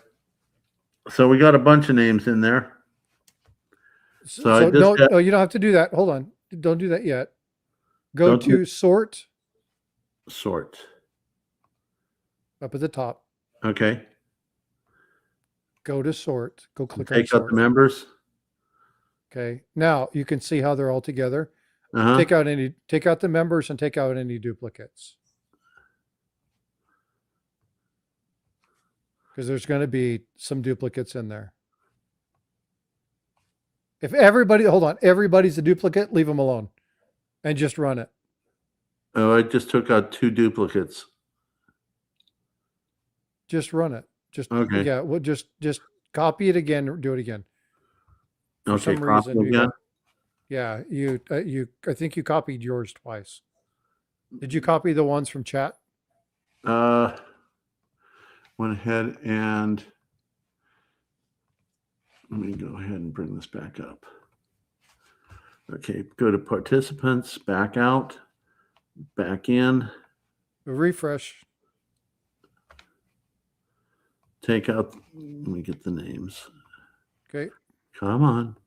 [SPEAKER 1] So we got a bunch of names in there.
[SPEAKER 2] So you don't have to do that. Hold on. Don't do that yet. Go to sort.
[SPEAKER 1] Sort.
[SPEAKER 2] Up at the top.
[SPEAKER 1] Okay.
[SPEAKER 2] Go to sort. Go click on sort.
[SPEAKER 1] Take out the members.
[SPEAKER 2] Okay. Now you can see how they're all together. Take out the members and take out any duplicates. Because there's going to be some duplicates in there. If everybody's a duplicate, leave them alone and just run it.
[SPEAKER 1] Oh, I just took out 2 duplicates.
[SPEAKER 2] Just run it.
[SPEAKER 1] Okay.
[SPEAKER 2] Yeah, we'll just copy it again or do it again.
[SPEAKER 1] For some reason, again.
[SPEAKER 2] Yeah, I think you copied yours twice. Did you copy the ones from chat?
[SPEAKER 1] Went ahead and let me go ahead and bring this back up. Okay, go to participants, back out, back in.
[SPEAKER 2] Refresh.
[SPEAKER 1] Take out, let me get the names.
[SPEAKER 2] Okay.
[SPEAKER 1] Come on.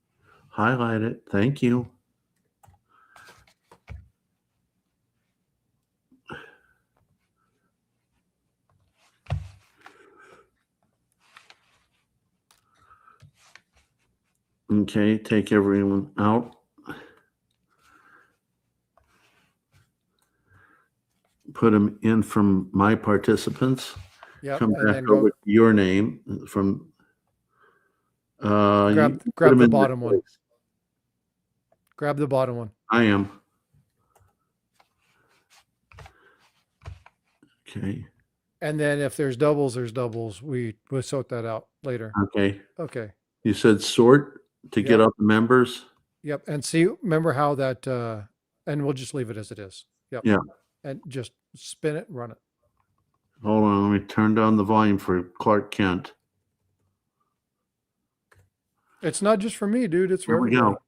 [SPEAKER 1] Highlight it. Thank you. Okay, take everyone out. Put them in from my participants.
[SPEAKER 2] Yep,
[SPEAKER 1] come back over to your name from
[SPEAKER 2] grab the bottom one. Grab the bottom one.
[SPEAKER 1] I am. Okay.
[SPEAKER 2] And then if there's doubles, we'll sort that out later.
[SPEAKER 1] Okay.
[SPEAKER 2] Okay.
[SPEAKER 1] You said sort to get out the members.
[SPEAKER 2] Yep. And see, remember how that, and we'll just leave it as it is. Yep.
[SPEAKER 1] Yeah.
[SPEAKER 2] And just spin it and run it.
[SPEAKER 1] Hold on. Let me turn down the volume for Clark Kent.
[SPEAKER 2] It's not just for me, dude. It's for everybody.
[SPEAKER 1] Here we go.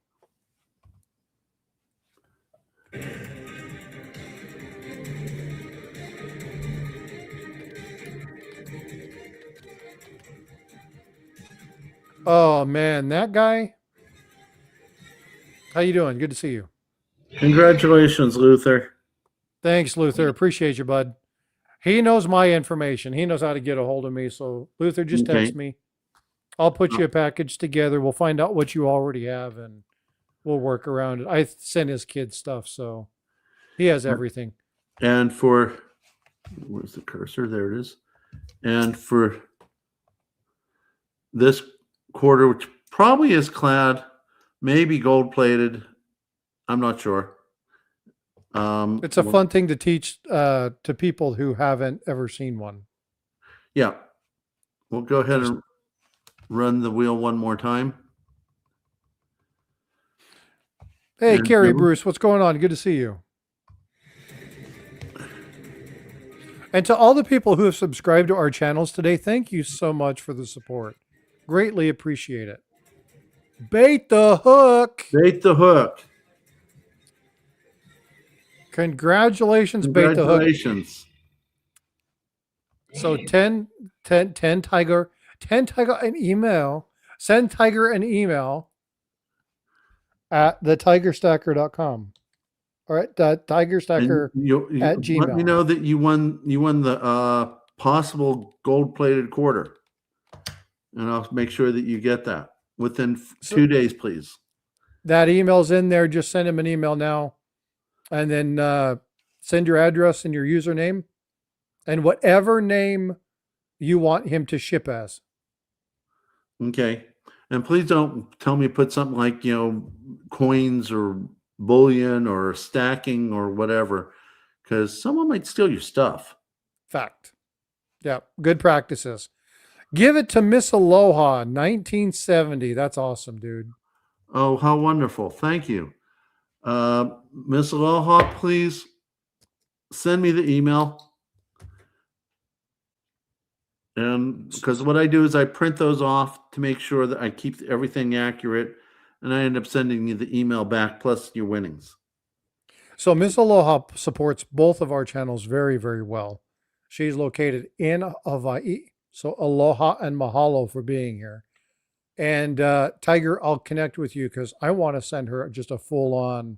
[SPEAKER 2] Oh man, that guy. How you doing? Good to see you.
[SPEAKER 1] Congratulations, Luther.
[SPEAKER 2] Thanks, Luther. Appreciate you, bud. He knows my information. He knows how to get a hold of me. So Luther, just text me. I'll put you a package together. We'll find out what you already have and we'll work around it. I sent his kid stuff, so he has everything.
[SPEAKER 1] And for, where's the cursor? There it is. And for this quarter, which probably is clad, maybe gold plated. I'm not sure.
[SPEAKER 2] It's a fun thing to teach to people who haven't ever seen one.
[SPEAKER 1] Yeah. We'll go ahead and run the wheel one more time.
[SPEAKER 2] Hey,
[SPEAKER 1] And
[SPEAKER 2] Carrie
[SPEAKER 1] Bill?
[SPEAKER 2] Bruce, what's going on? Good to see you. And to all the people who have subscribed to our channels today, thank you so much for the support. Greatly appreciate it. Bait the hook.
[SPEAKER 1] Bait the hook.
[SPEAKER 2] Congratulations, Bait the hook.
[SPEAKER 1] Congratulations.
[SPEAKER 2] So 10 Tiger an email. Send Tiger an email at thetigerstacker.com. All right, Tigerstacker
[SPEAKER 1] You
[SPEAKER 2] at
[SPEAKER 1] let
[SPEAKER 2] Gmail.
[SPEAKER 1] me know that you won the possible gold-plated quarter, and I'll make sure that you get that within 2 days, please.
[SPEAKER 2] That email's in there. Just send him an email now, and then send your address and your username, and whatever name you want him to ship as.
[SPEAKER 1] Okay, and please don't tell me put something like coins or bullion or stacking or whatever, because someone might steal your stuff.
[SPEAKER 2] Fact. Yeah, good practices. Give it to Miss Aloha, 1970. That's awesome, dude.
[SPEAKER 1] Oh, how wonderful. Thank you. Miss Aloha, please send me the email. And because what I do is I print those off to make sure that I keep everything accurate, and I end up sending you the email back plus your winnings.
[SPEAKER 2] So Miss Aloha supports both of our channels very, very well. She's located in Hawaii. So aloha and mahalo for being here. And Tiger, I'll connect with you because I want to send her just a full-on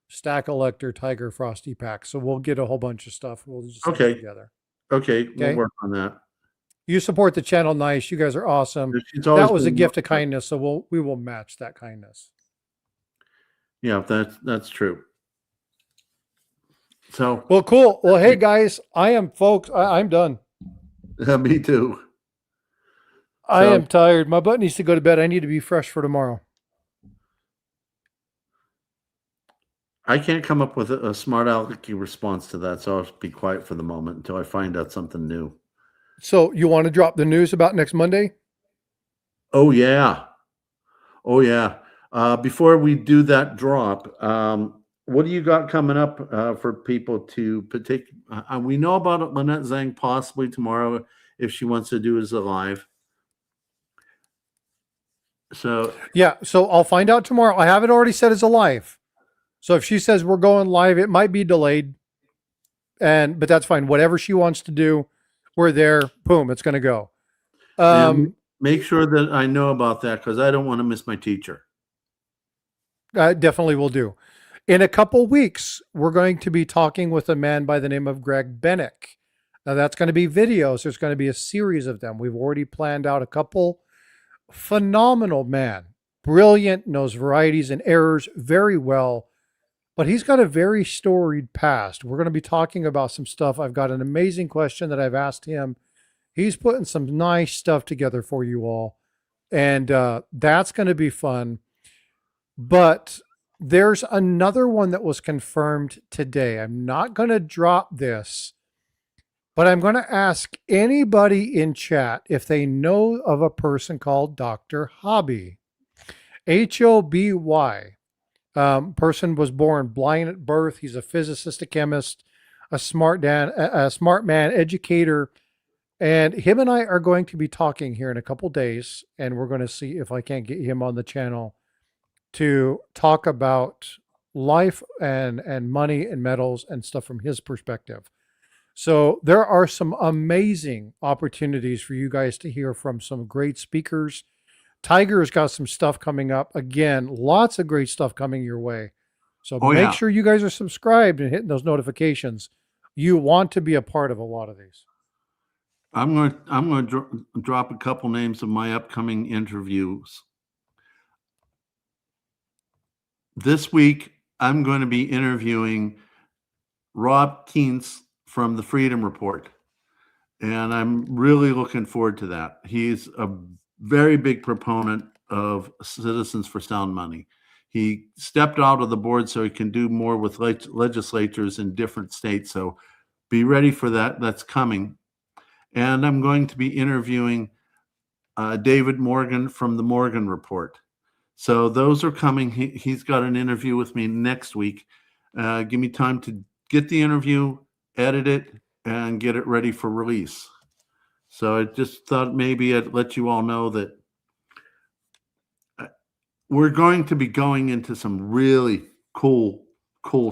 [SPEAKER 2] Stack Elector Tiger Frosty pack. So we'll get a whole bunch of stuff. We'll just send it together.
[SPEAKER 1] Okay, we'll work on that.
[SPEAKER 2] You support the channel nice. You guys are awesome. That was a gift of kindness, so we will match that kindness.
[SPEAKER 1] Yeah, that's true. So
[SPEAKER 2] well, cool. Well, hey guys, I'm done.
[SPEAKER 1] Me too.
[SPEAKER 2] I am tired. My butt needs to go to bed. I need to be fresh for tomorrow.
[SPEAKER 1] I can't come up with a smart alecky response to that, so I'll be quiet for the moment until I find out something new.
[SPEAKER 2] So you want to drop the news about next Monday?
[SPEAKER 1] Oh yeah. Oh yeah. Before we do that drop, what do you got coming up for people to partake? We know about Lynette Zhang possibly tomorrow if she wants to do as a live. So
[SPEAKER 2] yeah, so I'll find out tomorrow. I have it already set as a live. So if she says we're going live, it might be delayed, but that's fine. Whatever she wants to do, we're there. Boom, it's going to go.
[SPEAKER 1] Make sure that I know about that because I don't want to miss my teacher.
[SPEAKER 2] I definitely will do. In a couple weeks, we're going to be talking with a man by the name of Greg Bennick. Now that's going to be videos. There's going to be a series of them. We've already planned out a couple. Phenomenal man, brilliant, knows varieties and errors very well, but he's got a very storied past. We're going to be talking about some stuff. I've got an amazing question that I've asked him. He's putting some nice stuff together for you all, and that's going to be fun. But there's another one that was confirmed today. I'm not going to drop this, but I'm going to ask anybody in chat if they know of a person called Dr. Hobby. H-O-B-Y. Person was born blind at birth. He's a physicist, a chemist, a smart man, educator. And him and I are going to be talking here in a couple days, and we're going to see if I can't get him on the channel to talk about life and money and metals and stuff from his perspective. So there are some amazing opportunities for you guys to hear from some great speakers. Tiger's got some stuff coming up. Again, lots of great stuff coming your way. So make sure you guys are subscribed and hitting those notifications. You want to be a part of a lot of these.
[SPEAKER 1] I'm going to drop a couple names of my upcoming interviews. This week, I'm going to be interviewing Rob Kientz from the Freedom Report. And I'm really looking forward to that. He's a very big proponent of Citizens for Sound Money. He stepped out of the board so he can do more with legislatures in different states. So be ready for that. That's coming. And I'm going to be interviewing David Morgan from the Morgan Report. So those are coming. He's got an interview with me next week. Give me time to get the interview, edit it, and get it ready for release. So I just thought maybe I'd let you all know that we're going to be going into some really cool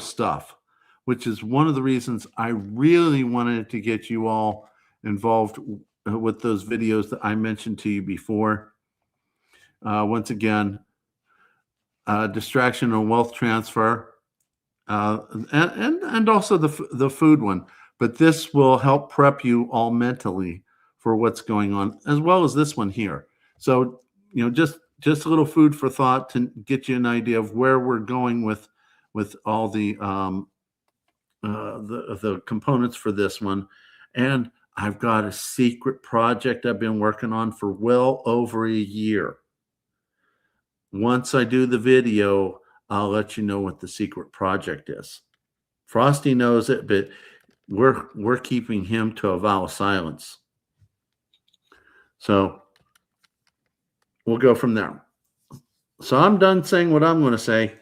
[SPEAKER 1] stuff, which is one of the reasons I really wanted to get you all involved with those videos that I mentioned to you before. Once again, distraction and wealth transfer, and also the food one. But this will help prep you all mentally for what's going on, as well as this one here. So, just a little food for thought to get you an idea of where we're going with all the components for this one. And I've got a secret project I've been working on for well over a year. Once I do the video, I'll let you know what the secret project is. Frosty knows it, but we're keeping him to a vow of silence. So we'll go from there. So I'm done saying what I'm going to say.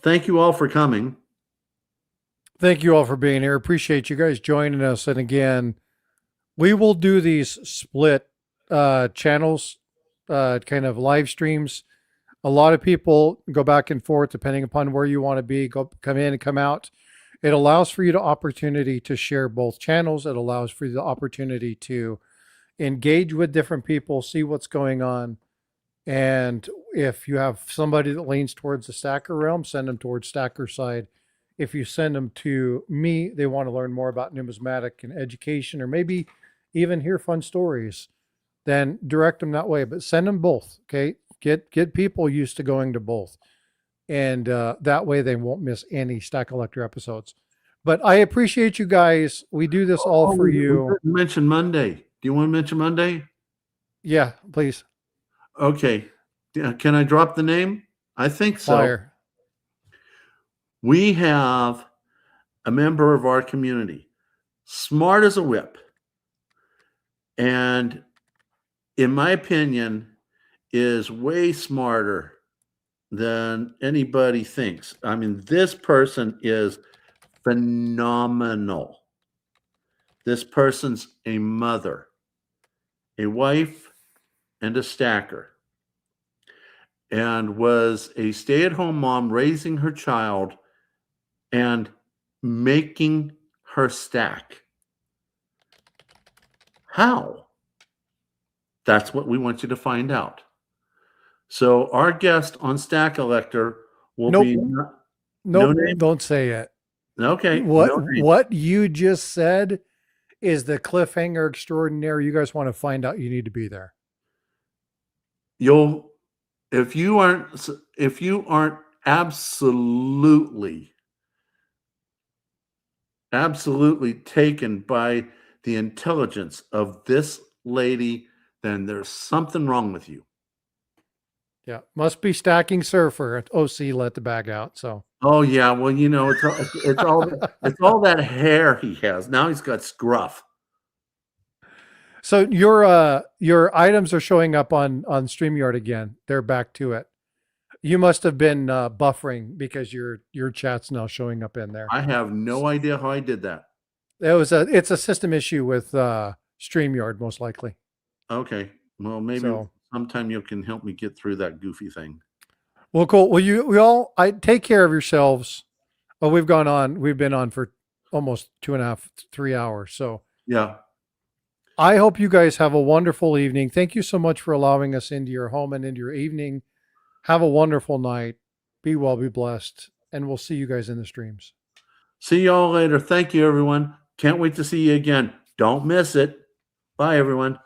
[SPEAKER 1] Thank you all for coming.
[SPEAKER 2] Thank you all for being here. Appreciate you guys joining us. And again, we will do these split channels, kind of live streams. A lot of people go back and forth depending upon where you want to be, come in and come out. It allows for you the opportunity to share both channels. It allows for you the opportunity to engage with different people, see what's going on. And if you have somebody that leans towards the Stacker realm, send them towards Stacker side. If you send them to me, they want to learn more about numismatic and education, or maybe even hear fun stories, then direct them that way. But send them both, okay? Get people used to going to both. And that way they won't miss any Stack Collector episodes. But I appreciate you guys. We do this all for you.
[SPEAKER 1] Mention Monday. Do you want to mention Monday?
[SPEAKER 2] Yeah, please.
[SPEAKER 1] Okay. Can I drop the name? I think so.
[SPEAKER 2] Fire.
[SPEAKER 1] We have a member of our community, smart as a whip. And in my opinion, is way smarter than anybody thinks. I mean, this person is phenomenal. This person's a mother, a wife, and a stacker, and was a stay-at-home mom raising her child and making her stack. How? That's what we want you to find out. So our guest on Stack Collector will be
[SPEAKER 2] no name. Don't say it.
[SPEAKER 1] Okay.
[SPEAKER 2] What you just said is the cliffhanger extraordinary. You guys want to find out, you need to be there.
[SPEAKER 1] If you aren't absolutely taken by the intelligence of this lady, then there's something wrong with you.
[SPEAKER 2] Yeah, must be Stacking Surfer. OC let the bag out. So.
[SPEAKER 1] Oh yeah, well it's all that hair he has. Now he's got scruff.
[SPEAKER 2] So your items are showing up on StreamYard again. They're back to it. You must have been buffering because your chat's now showing up in there.
[SPEAKER 1] I have no idea how I did that.
[SPEAKER 2] It's a system issue with StreamYard, most likely.
[SPEAKER 1] Okay. Well, maybe sometime you can help me get through that goofy thing.
[SPEAKER 2] Well, cool. Well, I take care of yourselves. Oh, we've been on for almost 2.5, 3 hours. So
[SPEAKER 1] yeah.
[SPEAKER 2] I hope you guys have a wonderful evening. Thank you so much for allowing us into your home and into your evening. Have a wonderful night. Be well, be blessed. And we'll see you guys in the streams.
[SPEAKER 1] See y'all later. Thank you, everyone. Can't wait to see you again. Don't miss it. Bye, everyone.